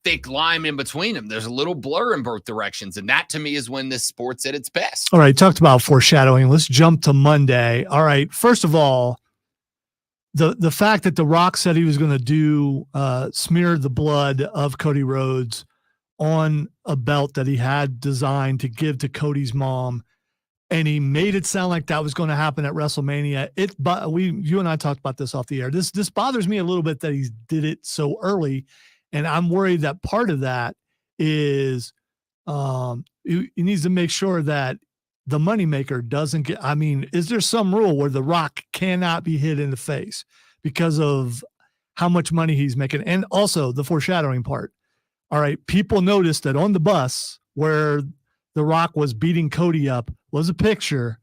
thick line in between them. There's a little blur in both directions. And that to me is when this sport's at its best. All right. Talked about foreshadowing. Let's jump to Monday. All right. First of all, the fact that The Rock said he was going to do smear the blood of Cody Rhodes on a belt that he had designed to give to Cody's mom, and he made it sound like that was going to happen at WrestleMania. You and I talked about this off the air. This bothers me a little bit that he did it so early, and I'm worried that part of that is he needs to make sure that the moneymaker doesn't get. I mean, is there some rule where The Rock cannot be hit in the face because of how much money he's making, and also the foreshadowing part? All right, people noticed that on the bus where The Rock was beating Cody up was a picture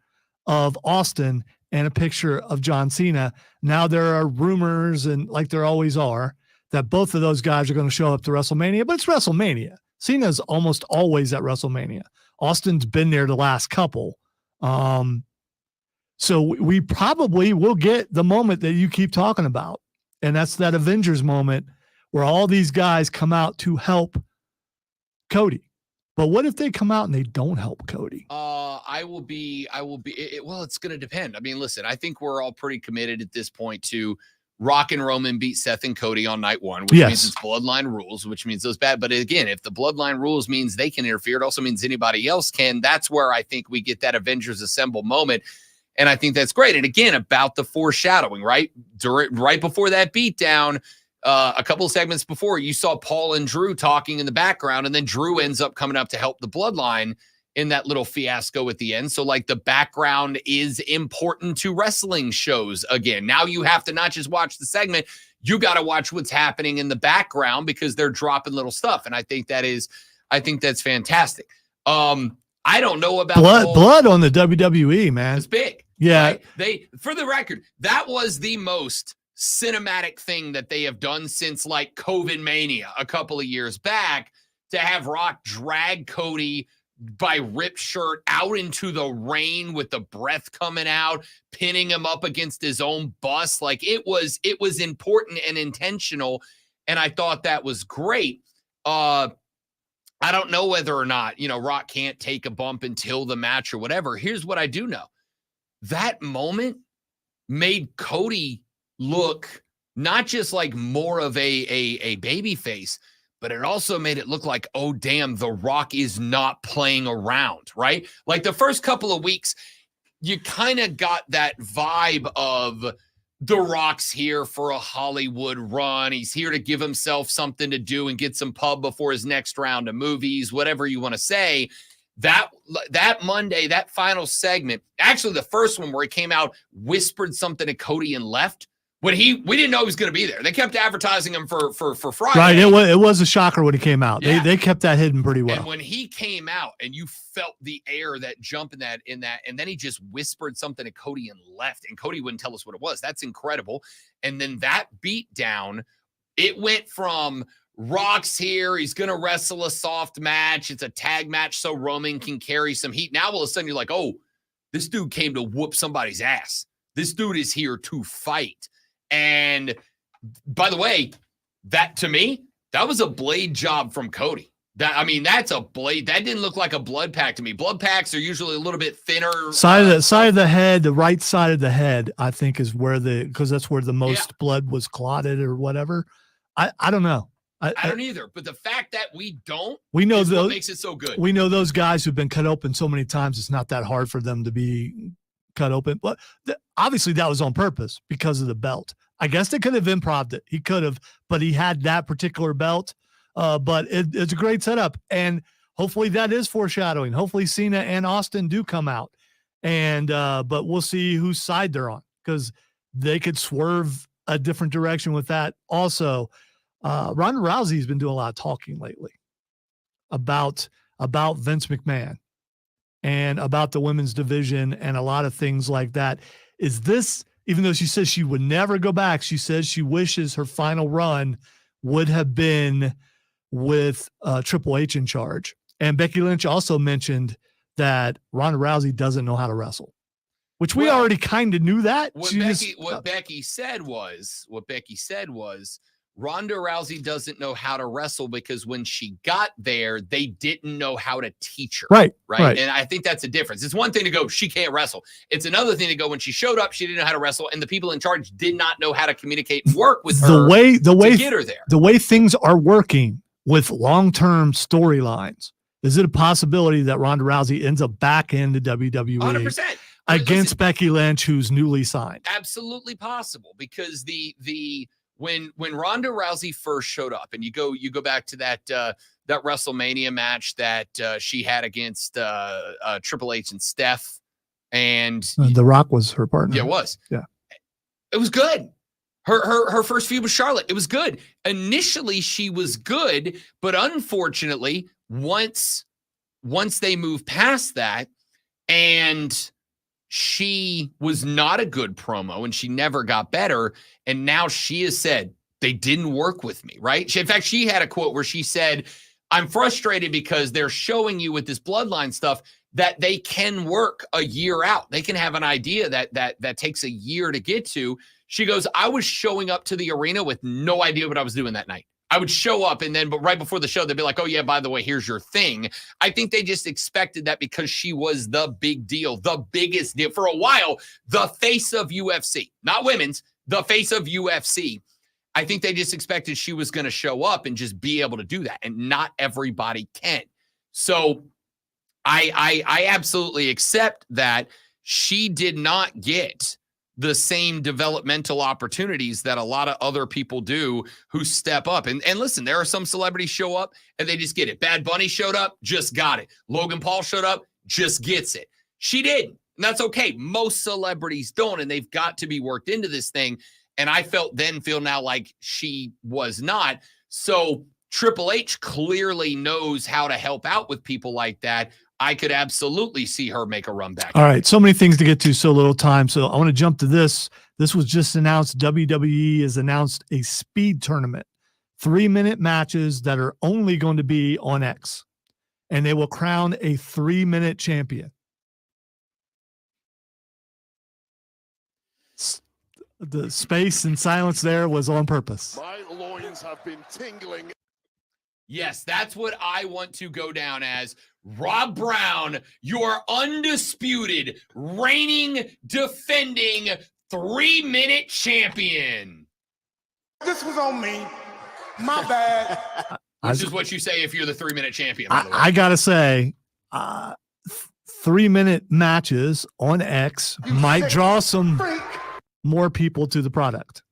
of Austin and a picture of John Cena. Now there are rumors, and like there always are, that both of those guys are going to show up to WrestleMania, but it's WrestleMania. Cena's almost always at WrestleMania. Austin's been there the last couple. So we probably will get the moment that you keep talking about, and that's that Avengers moment where all these guys come out to help Cody. But what if they come out and they don't help Cody? Well, it's going to depend. I mean, listen, I think we're all pretty committed at this point to Rock and Roman beat Seth and Cody on night one, which means it's bloodline rules, which means those bad. But again, if the bloodline rules means they can interfere, it also means anybody else can. That's where I think we get that Avengers Assemble moment. And I think that's great. And again, about the foreshadowing, right? Right before that beatdown, a couple of segments before, you saw Paul and Drew talking in the background, and then Drew ends up coming up to help the bloodline in that little fiasco at the end. So like the background is important to wrestling shows again. Now you have to not just watch the segment, you got to watch what's happening in the background because they're dropping little stuff. And I think that's fantastic. I don't know about blood on the WWE, man. It's big. Yeah. Right? For the record, that was the most cinematic thing that they have done since like COVID Mania a couple of years back, to have Rock drag Cody by ripped shirt out into the rain with the breath coming out, pinning him up against his own bus. Like it was important and intentional. And I thought that was great. I don't know whether or not, Rock can't take a bump until the match or whatever. Here's what I do know. That moment made Cody look not just like more of a baby face, but it also made it look like, oh, damn, The Rock is not playing around, right? Like the first couple of weeks, you kind of got that vibe of The Rock's here for a Hollywood run. He's here to give himself something to do and get some pub before his next round of movies, whatever you want to say. That Monday, that final segment, actually the first one where he came out, whispered something to Cody and left. We didn't know he was going to be there. They kept advertising him for Friday. Right. It was a shocker when he came out. Yeah. They kept that hidden pretty well. And when he came out and you felt the air, that jump in that, and then he just whispered something to Cody and left, and Cody wouldn't tell us what it was. That's incredible. And then that beat down, it went from Rock's here, he's going to wrestle a soft match. It's a tag match so Roman can carry some heat. Now all of a sudden you're like, oh, this dude came to whoop somebody's ass. This dude is here to fight. And by the way, that to me, that was a blade job from Cody. That's a blade. That didn't look like a blood pack to me. Blood packs are usually a little bit thinner. Side of the head, the right side of the head, I think is because that's where the most blood was clotted or whatever. I don't know. I don't either. But the fact that we know is what makes it so good. We know those guys who've been cut open so many times, it's not that hard for them to be cut open. But obviously that was on purpose because of the belt. I guess they could have improv'd it. He could have, but he had that particular belt. But it's a great setup. And hopefully that is foreshadowing. Hopefully Cena and Austin do come out. And but we'll see whose side they're on, because they could swerve a different direction with that. Also, Ronda Rousey's been doing a lot of talking lately about Vince McMahon and about the women's division and a lot of things like that. Is this, even though she says she would never go back, she says she wishes her final run would have been with Triple H in charge. And Becky Lynch also mentioned that Ronda Rousey doesn't know how to wrestle, which we already kind of knew that. What Becky said was Ronda Rousey doesn't know how to wrestle because when she got there, they didn't know how to teach her. Right. And I think that's a difference. It's one thing to go, she can't wrestle. It's another thing to go, when she showed up, she didn't know how to wrestle, and the people in charge did not know how to communicate and work with her to get her there. The way things are working with long-term storylines, is it a possibility that Ronda Rousey ends up back in the WWE 100%. against Becky Lynch, who's newly signed? Absolutely possible, because when Ronda Rousey first showed up, and you go back to that WrestleMania match that she had against Triple H and Steph, and The Rock was her partner. Yeah, it was. Yeah, it was good. Her first feud with Charlotte, it was good. Initially, she was good, but unfortunately, once they moved past that, and she was not a good promo, and she never got better. And now she has said, they didn't work with me, right? In fact, she had a quote where she said, I'm frustrated because they're showing you with this bloodline stuff that they can work a year out. They can have an idea that takes a year to get to. She goes, I was showing up to the arena with no idea what I was doing that night. I would show up, but right before the show, they'd be like, oh yeah, by the way, here's your thing. I think they just expected that because she was the big deal, the biggest deal for a while, the face of UFC, not women's, the face of UFC. I think they just expected she was going to show up and just be able to do that. And not everybody can. So I absolutely accept that. she did not get the same developmental opportunities that a lot of other people do who step up. And listen, there are some celebrities show up and they just get it. Bad Bunny showed up, just got it. Logan Paul showed up, just gets it. She didn't. And that's okay. Most celebrities don't, and they've got to be worked into this thing. And I feel now like she was not. So Triple H clearly knows how to help out with people like that. I could absolutely see her make a run back. All right. So many things to get to, so little time. So I want to jump to this. This was just announced. WWE has announced a speed tournament, 3-minute matches that are only going to be on X, and they will crown a 3-minute champion. The space and silence there was on purpose. My loins have been tingling. Yes, that's what I want to go down as. Rob Brown, your undisputed, reigning, defending 3-minute champion. This was on me. My bad. Which is what you say if you're the 3-minute champion. By the way. I got to say, 3-minute matches on X might draw some more people to the product.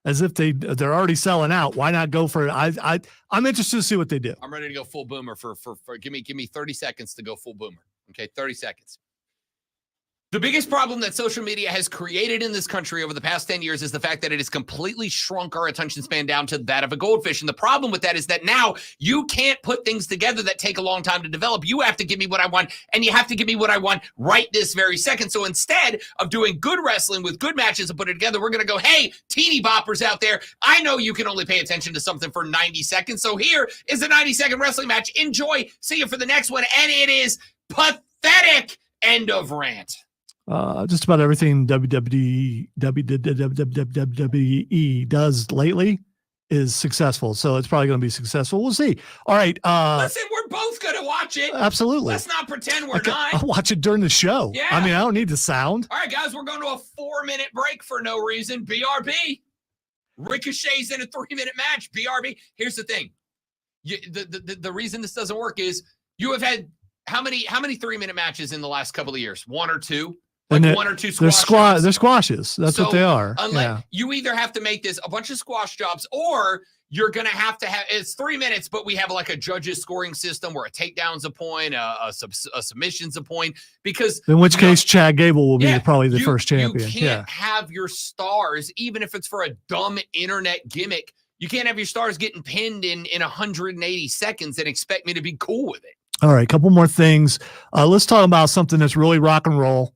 As if they're already selling out. Why not go for it? I'm interested to see what they do. I'm ready to go full boomer for give me 30 seconds to go full boomer. Okay, 30 seconds. The biggest problem that social media has created in this country over the past 10 years is the fact that it has completely shrunk our attention span down to that of a goldfish. And the problem with that is that now you can't put things together that take a long time to develop. You have to give me what I want, and you have to give me what I want right this very second. So instead of doing good wrestling with good matches and put it together, we're going to go, hey, teeny boppers out there, I know you can only pay attention to something for 90 seconds. So here is a 90-second wrestling match. Enjoy. See you for the next one. And it is pathetic. End of rant. Just about everything WWE does lately is successful. So it's probably going to be successful. We'll see. All right. Listen, we're both going to watch it. Absolutely. Let's not pretend we're not. I'll watch it during the show. Yeah. I mean, I don't need the sound. All right, guys, we're going to a 4-minute break for no reason. BRB. Ricochet's in a 3-minute match. BRB. Here's the thing. The reason this doesn't work is you have had how many 3-minute matches in the last couple of years? 1 or 2? Like and 1 or 2 they're squash. they're squashes. That's what they are. Unless you either have to make this a bunch of squash jobs, or you're going to have it's 3 minutes, but we have like a judges scoring system where a takedown's a point, a submission's a point. Because in which case, Chad Gable will be probably the first champion. You can't have your stars, even if it's for a dumb internet gimmick. You can't have your stars getting pinned in 180 seconds and expect me to be cool with it. All right, a couple more things. Let's talk about something that's really rock and roll.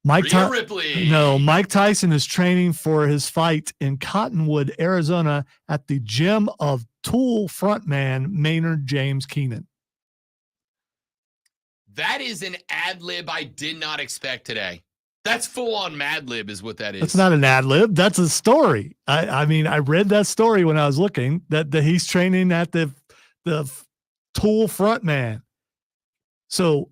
Mike Tyson is training for his fight in Cottonwood, Arizona at the gym of Tool frontman Maynard James Keenan. That is an ad lib I did not expect today. That's full on Mad Lib is what that is. That's not an ad lib. That's a story. I mean, I read that story when I was looking that he's training at the Tool frontman. So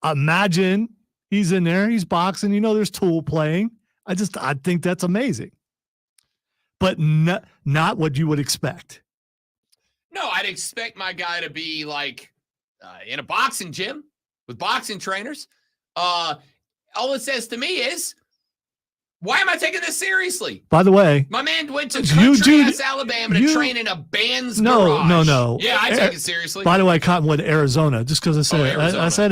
imagine he's in there, he's boxing, there's Tool playing. I think that's amazing. But not what you would expect. No, I'd expect my guy to be like in a boxing gym with boxing trainers. All it says to me is, why am I taking this seriously? By the way, my man went to country-ass Alabama to train in a band's garage. No. Yeah, I take it seriously. By the way, Cottonwood, Arizona, just because I said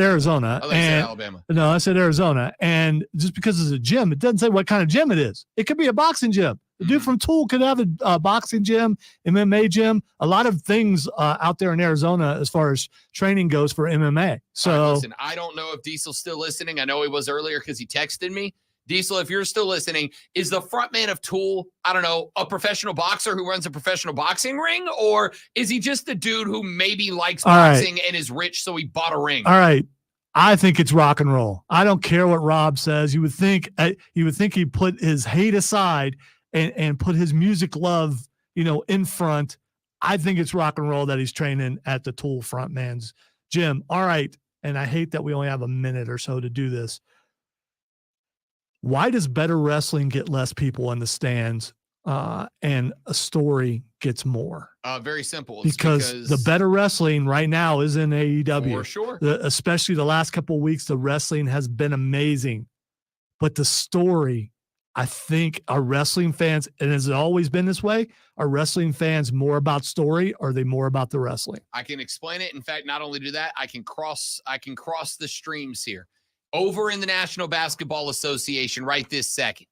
Arizona. I said Alabama. No, I said Arizona. And just because it's a gym, it doesn't say what kind of gym it is. It could be a boxing gym. The dude from Tool could have a boxing gym, MMA gym, a lot of things out there in Arizona as far as training goes for MMA. So right, listen, I don't know if Diesel's still listening. I know he was earlier because he texted me. Diesel, if you're still listening, is the frontman of Tool, I don't know, a professional boxer who runs a professional boxing ring? Or is he just a dude who maybe likes boxing and is rich, so he bought a ring? All right. I think it's rock and roll. I don't care what Rob says. You would think he'd put his hate aside and put his music love, in front. I think it's rock and roll that he's training at the Tool frontman's gym. All right. And I hate that we only have a minute or so to do this. Why does better wrestling get less people in the stands and a story gets more? Very simple. It's because the better wrestling right now is in AEW. For sure. Especially the last couple of weeks, the wrestling has been amazing. but the story, I think our wrestling fans, and has it always been this way? Are wrestling fans more about story, or are they more about the wrestling? I can explain it. In fact, not only do that, I can cross the streams here. Over in the National Basketball Association right this second,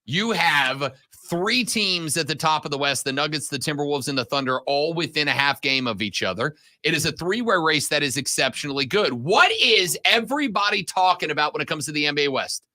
you have 3 teams at the top of the West, the Nuggets, the Timberwolves, and the Thunder, all within a half game of each other. It is a 3-way race that is exceptionally good. What is everybody talking about when it comes to the NBA West?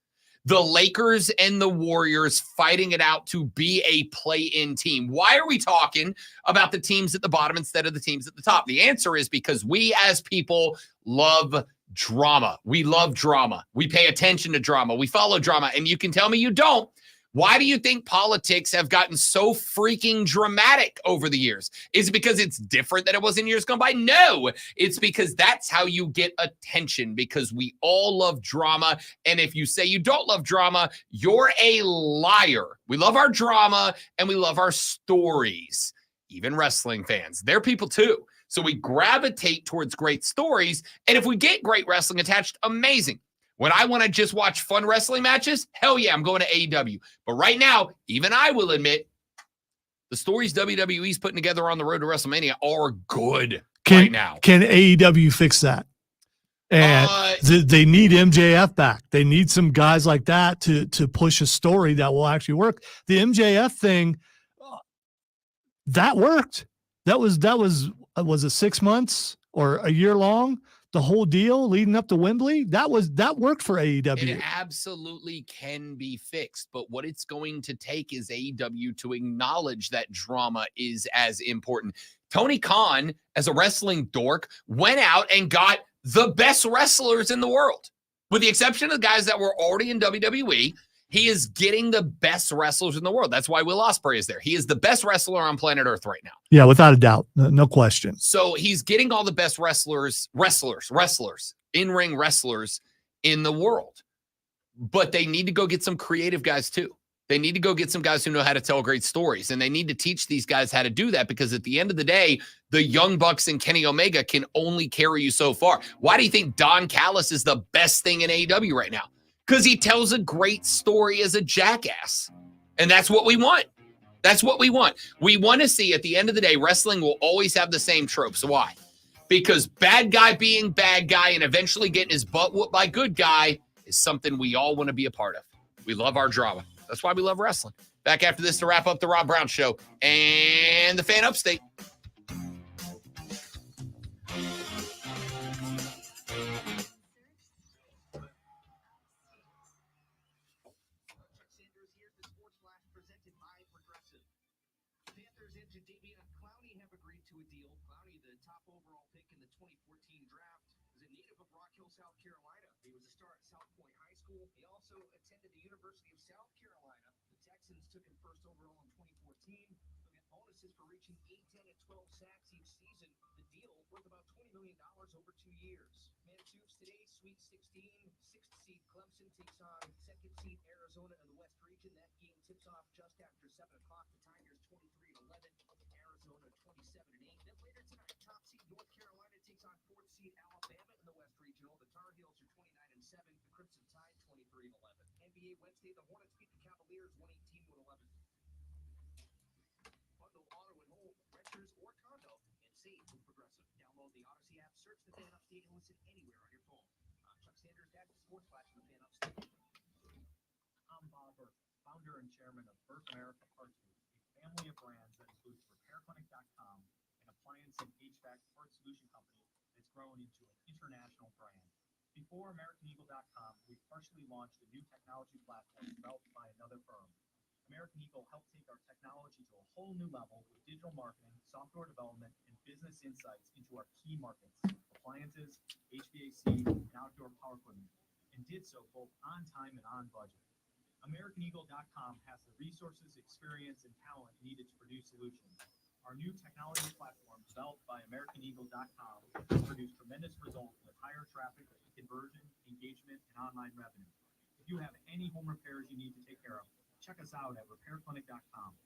The Lakers and the Warriors fighting it out to be a play-in team. Why are we talking about the teams at the bottom instead of the teams at the top? The answer is because we as people love drama. We love drama. We pay attention to drama. We follow drama. And you can tell me you don't. Why do you think politics have gotten so freaking dramatic over the years? Is it because it's different than it was in years gone by? No, it's because that's how you get attention, because we all love drama. And if you say you don't love drama, you're a liar. We love our drama and we love our stories. Even wrestling fans, they're people too. So we gravitate towards great stories. And if we get great wrestling attached, amazing. When I want to just watch fun wrestling matches, hell yeah, I'm going to AEW. But right now, even I will admit, the stories WWE's putting together on the road to WrestleMania are good right now. Can AEW fix that? And they need MJF back. They need some guys like that to push a story that will actually work. The MJF thing, that worked. That was it 6 months or a year long? The whole deal leading up to Wembley, that worked for AEW. It absolutely can be fixed, but what it's going to take is AEW to acknowledge that drama is as important. Tony Khan, as a wrestling dork, went out and got the best wrestlers in the world. With the exception of the guys that were already in WWE, he is getting the best wrestlers in the world. That's why Will Ospreay is there. He is the best wrestler on planet Earth right now. Yeah, without a doubt. No question. So he's getting all the best wrestlers, in-ring wrestlers in the world. But they need to go get some creative guys too. They need to go get some guys who know how to tell great stories. And they need to teach these guys how to do that, because at the end of the day, the Young Bucks and Kenny Omega can only carry you so far. Why do you think Don Callis is the best thing in AEW right now? Because he tells a great story as a jackass. And that's what we want. That's what we want. We want to see, at the end of the day, wrestling will always have the same tropes. Why? Because bad guy being bad guy and eventually getting his butt whooped by good guy is something we all want to be a part of. We love our drama. That's why we love wrestling. Back after this to wrap up the Rob Brown Show and the Fan Upstate. Panthers and Jadeveon Clowney have agreed to a deal. Clowney, the top overall pick in the 2014 draft, is a native of Rock Hill, South Carolina. He was a star at South Point High School. He also attended the University of South Carolina. The Texans took him first overall in 2014. He'll get bonuses for reaching 8, 10, and 12 sacks each season. The deal worth about $20 million over 2 years. Manitou today, Sweet 16. 6th seed Clemson takes on 2nd seed Arizona in the West region. That game tips off just after 7 o'clock. The Tigers 23-11, Arizona 27-8. Then later tonight, top seed North Carolina takes on 4th seed Alabama in the West Regional. The Tar Heels are 29-7. The Crimson Tide 23-11. NBA Wednesday, the Hornets beat the Cavaliers 118-11. Bundle auto and home, renters or condo, and save with Progressive. Download the Odyssey app, search the Fan Upstate, and listen anywhere on your phone. I'm Chuck Sanders, that's the Sports Flash from the Fan Upstate. I'm Bob Burke, founder and chairman of Burke America Parts Group, a family of brands that includes RepairClinic.com, an appliance and HVAC parts solution company that's grown into an international brand. Before AmericanEagle.com, we partially launched a new technology platform developed by another firm. American Eagle helped take our technology to a whole new level with digital marketing, software development, and business insights into our key markets, appliances, HVAC, and outdoor power equipment, and did so both on time and on budget. AmericanEagle.com has the resources, experience, and talent needed to produce solutions. Our new technology platform, developed by AmericanEagle.com, has produced tremendous results with higher traffic, conversion, engagement, and online revenue. If you have any home repairs you need to take care of, check us out at RepairClinic.com.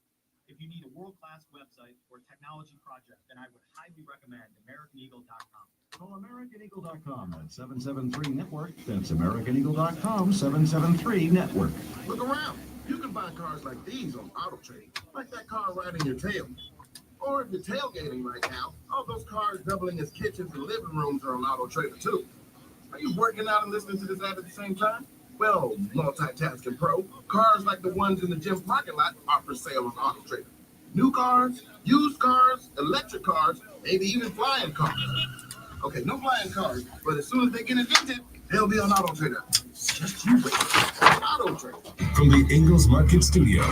If you need a world-class website or technology project, then I would highly recommend AmericanEagle.com. Call AmericanEagle.com at 773-NETWORK. That's AmericanEagle.com, 773-NETWORK. Look around. You can buy cars like these on AutoTrade, like that car riding your tail. Or if you're tailgating right now, all those cars doubling as kitchens and living rooms are on AutoTrader too. Are you working out and listening to this ad at the same time? Well, multitasking pro, cars like the ones in the gym parking lot are for sale on AutoTrader. New cars, used cars, electric cars, maybe even flying cars. Okay, no flying cars, but as soon as they get invented, they'll be on AutoTrader. Just you wait. AutoTrader. From the Ingalls Market Studio, the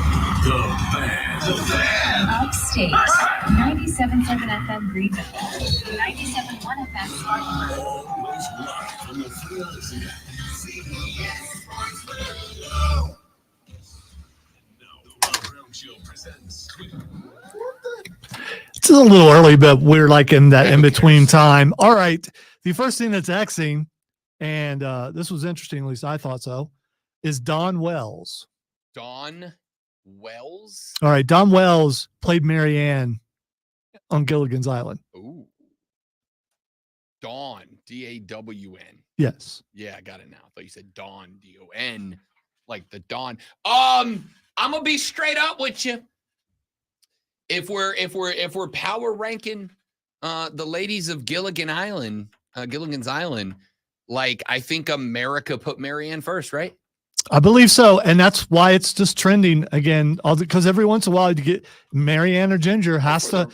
Fan. The Fan. Upstate. 97.7 FM Greenville. 97.1 FM Spartanburg. Always live from the Free Odyssey app. CBS Sports Radio. Now, the Brown Show presents. It's a little early, but we're like in that in-between time. All right. The first thing that's Xing, and this was interesting, at least I thought so, is Don Wells. Don Wells? All right. Don Wells played Marianne on Gilligan's Island. Ooh. Dawn, D-A-W-N. Yes. Yeah, I got it now. I thought you said Dawn, D-O-N, like the dawn. I'm gonna be straight up with you. If we're power ranking the ladies of Gilligan's Island, like I think America put Marianne first, right? I believe so, and that's why it's just trending again. Because every once in a while, you get Marianne or Ginger has to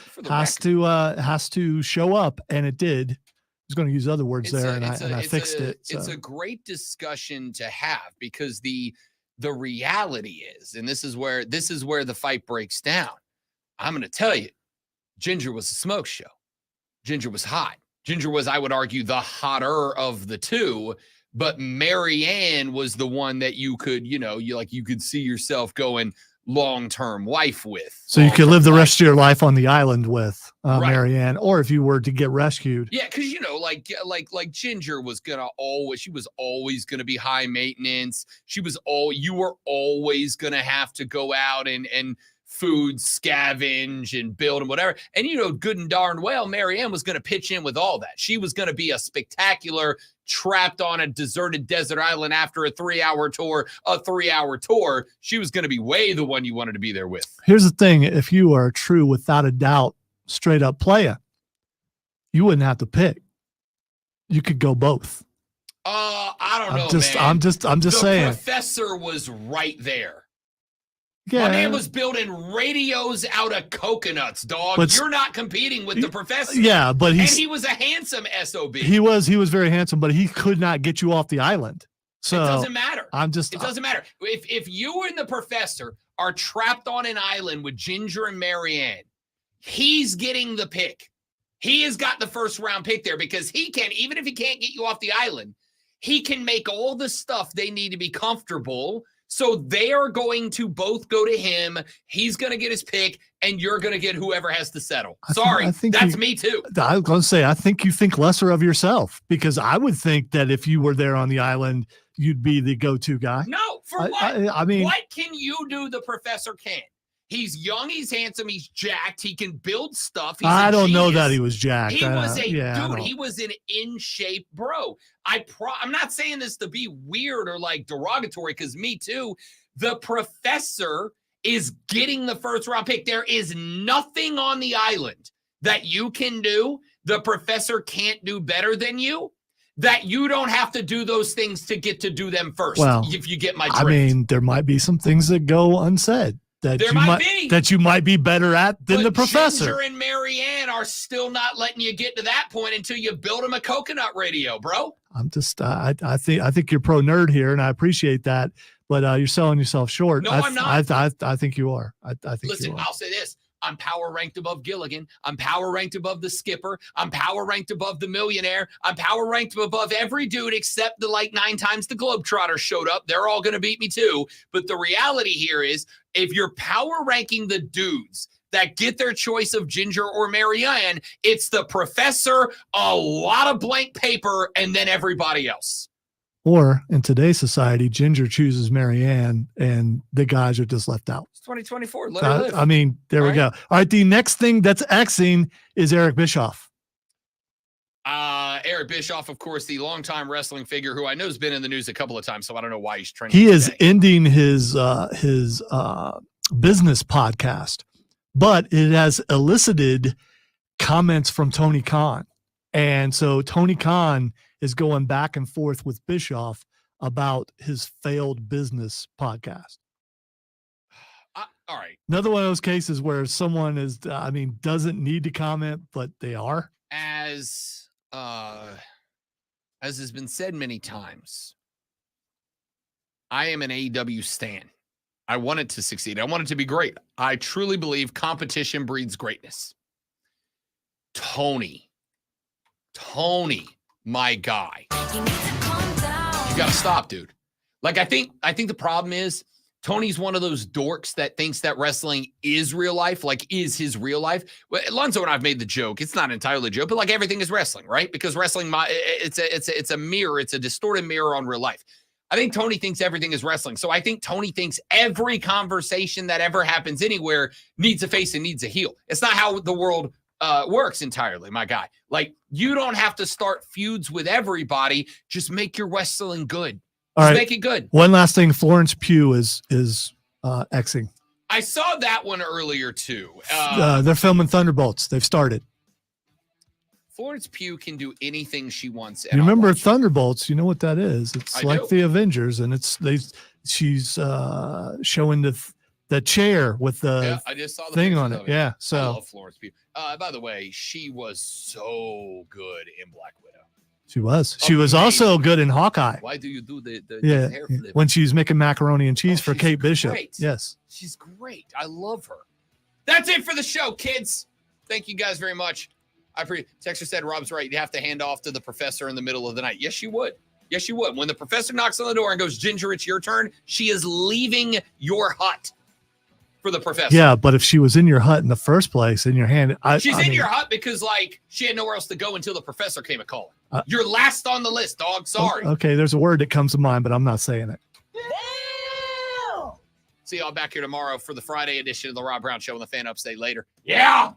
show up, and it did. I was going to use other words and I fixed it. So. It's a great discussion to have because the reality is, and this is where the fight breaks down. I'm going to tell you, Ginger was a smoke show. Ginger was hot. Ginger was, I would argue, the hotter of the two. But Marianne was the one that you could, you could see yourself going long-term wife with. So you could live the rest of your life on the island with Right. Marianne, or if you were to get rescued. Yeah, because like Ginger was always gonna be high maintenance. You were always gonna have to go out and food scavenge and build and whatever. And good and darn well, Marianne was going to pitch in with all that. She was going to be a spectacular trapped on a deserted desert island after a 3-hour tour. She was going to be way the one you wanted to be there with. Here's the thing. If you are a true, without a doubt, straight up player, you wouldn't have to pick. You could go both. I don't know, I'm just saying. The professor was right there. Yeah. My man was building radios out of coconuts, dog. But you're not competing with the professor. Yeah, but he was a handsome SOB. He was very handsome, but he could not get you off the island. So it doesn't matter. It doesn't matter. If you and the professor are trapped on an island with Ginger and Marianne, he's getting the pick. He has got the first round pick there because he can, even if he can't get you off the island, he can make all the stuff they need to be comfortable. So they are going to both go to him. He's going to get his pick, and you're going to get whoever has to settle. That's me too. I was going to say, I think you think lesser of yourself because I would think that if you were there on the island, you'd be the go-to guy. No, for what? I mean, what can you do the professor can't? He's young, he's handsome, he's jacked, he can build stuff. I don't know that he was jacked. He was he was an in-shape bro. I'm not saying this to be weird or like derogatory, because me too. The professor is getting the first round pick. There is nothing on the island that you can do. The professor can't do better than you. That you don't have to do those things to get to do them first. Well, if you get my drift. I mean, there might be some things that go unsaid. That you might be better at than the professor. Ginger and Marianne are still not letting you get to that point until you build them a coconut radio, bro. I'm just I think you're pro nerd here, and I appreciate that, but you're selling yourself short. No, I'm not. I think you are. I think. Listen, you are. I'll say this. I'm power ranked above Gilligan. I'm power ranked above the skipper. I'm power ranked above the millionaire. I'm power ranked above every dude except the 9 times the Globetrotters showed up. They're all going to beat me too. But the reality here is if you're power ranking the dudes that get their choice of Ginger or Marianne, it's the professor, a lot of blank paper, and then everybody else. Or in today's society, Ginger chooses Marianne and the guys are just left out. It's 2024. Let her live. I mean, there we go. All right. The next thing that's Xing is Eric Bischoff. Eric Bischoff, of course, the longtime wrestling figure who I know has been in the news a couple of times, so I don't know why he's trending. He is ending his business podcast, but it has elicited comments from Tony Khan. And so Tony Khan is going back and forth with Bischoff about his failed business podcast. All right. Another one of those cases where someone is, doesn't need to comment, but they are. As has been said many times, I am an AEW stan. I want it to succeed. I want it to be great. I truly believe competition breeds greatness. Tony, my guy. You got to stop, dude. Like, I think the problem is Tony's one of those dorks that thinks that wrestling is real life, like is his real life. Well, Lonzo and I've made the joke. It's not entirely a joke, but like everything is wrestling, right? Because wrestling, it's a mirror. It's a distorted mirror on real life. I think Tony thinks everything is wrestling. So I think Tony thinks every conversation that ever happens anywhere needs a face and needs a heel. It's not how the world works entirely, my guy. Like, you don't have to start feuds with everybody. Just make your wrestling good. All right. Make it good. One last thing. Florence Pugh is Xing. I saw that one earlier too. They're filming Thunderbolts. They've started. Florence Pugh can do anything she wants. You remember Thunderbolts? You know what that is? It's like the Avengers, and she's showing the chair with the I just saw the thing on it. of Yeah. So I love Florence Pugh. By the way, she was so good in Black Widow. she was. She was also good in Hawkeye. Why do you do the hair flip? When she's making macaroni and cheese for she's Kate Bishop. great. Yes. She's great. I love her. That's it for the show, kids. Thank you guys very much. Texter said, Rob's right. You have to hand off to the professor in the middle of the night. Yes, you would. Yes, you would. When the professor knocks on the door and goes, Ginger, it's your turn, she is leaving your hut for the professor. Yeah, but if she was in your hut in the first place, in your hand, She's in your hut because, like, she had nowhere else to go until the professor came a calling. You're last on the list, dog. Sorry. Okay, there's a word that comes to mind, but I'm not saying it. See y'all back here tomorrow for the Friday edition of the Rob Brown Show on the Fan Upstate later. Yeah.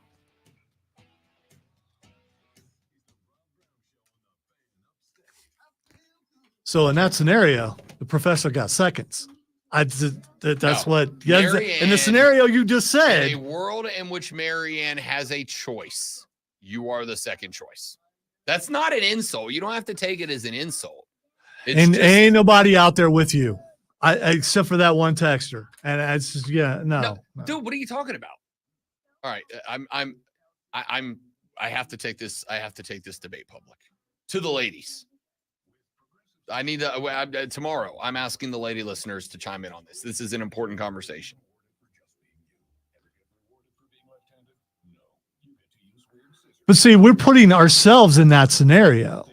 So in that scenario, the professor got seconds. That's what. Yeah, in the scenario you just said. In a world in which Marianne has a choice, you are the second choice. That's not an insult. You don't have to take it as an insult. Ain't nobody out there with you, except for that one texter. And it's just, no. Dude, what are you talking about? All right, I have to take this. I have to take this debate public to the ladies. I need to tomorrow. I'm asking the lady listeners to chime in on this. This is an important conversation. But see, we're putting ourselves in that scenario.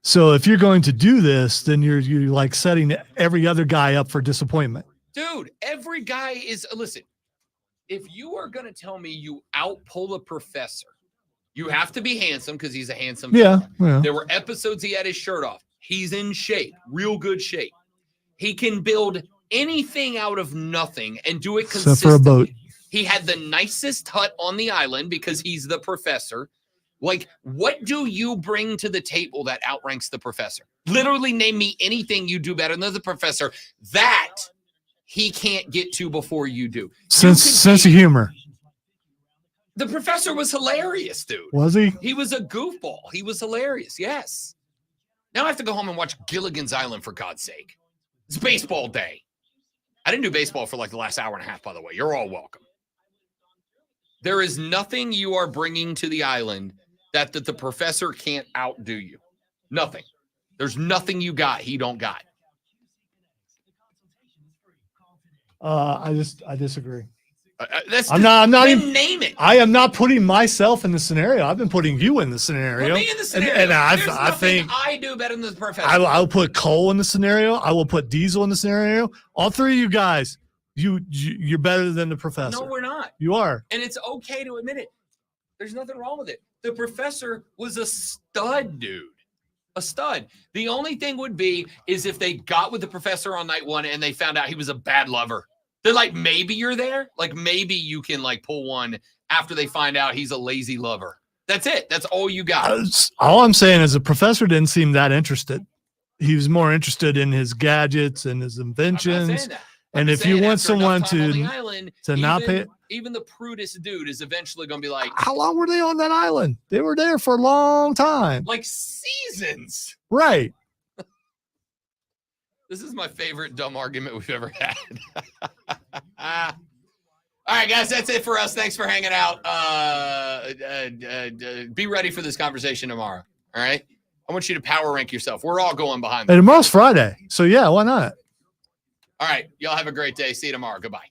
So if you're going to do this, then you're like setting every other guy up for disappointment. Dude, every guy is listen. If you are going to tell me you outpull a professor, you have to be handsome because he's a handsome fella. Yeah. There were episodes he had his shirt off. He's in shape, real good shape. He can build anything out of nothing and do it consistently. Except for a boat. He had the nicest hut on the island because he's the professor. Like, what do you bring to the table that outranks the professor? Literally name me anything you do better than the professor that he can't get to before you do. Sense of humor. The professor was hilarious, dude. Was he? He was a goofball. He was hilarious. Yes. Now I have to go home and watch Gilligan's Island, for God's sake. It's baseball day. I didn't do baseball for like the last hour and a half, by the way. You're all welcome. There is nothing you are bringing to the island that the professor can't outdo you. Nothing. There's nothing you got he don't got. I disagree. I'm not even name it. I am not putting myself in the scenario. I've been putting you in the scenario. Put me in the scenario. And There's I think I do better than the professor. I'll put Cole in the scenario. I will put Diesel in the scenario. All three of you guys, you're better than the professor. No, we're not. You are. And it's okay to admit it. There's nothing wrong with it. The professor was a stud, dude. A stud. The only thing would be is if they got with the professor on night 1 and they found out he was a bad lover. They're like, maybe you're there. Like maybe you can like pull one after they find out he's a lazy lover. That's it. That's all you got. All I'm saying is the professor didn't seem that interested. He was more interested in his gadgets and his inventions. And if you want someone to not pay, even the prudest dude is eventually going to be like, how long were they on that island? They were there for a long time. Like seasons. Right. This is my favorite dumb argument we've ever had. All right, guys, that's it for us. Thanks for hanging out. Be ready for this conversation tomorrow. All right. I want you to power rank yourself. We're all going behind. And tomorrow's Friday. So yeah, why not? All right. Y'all have a great day. See you tomorrow. Goodbye.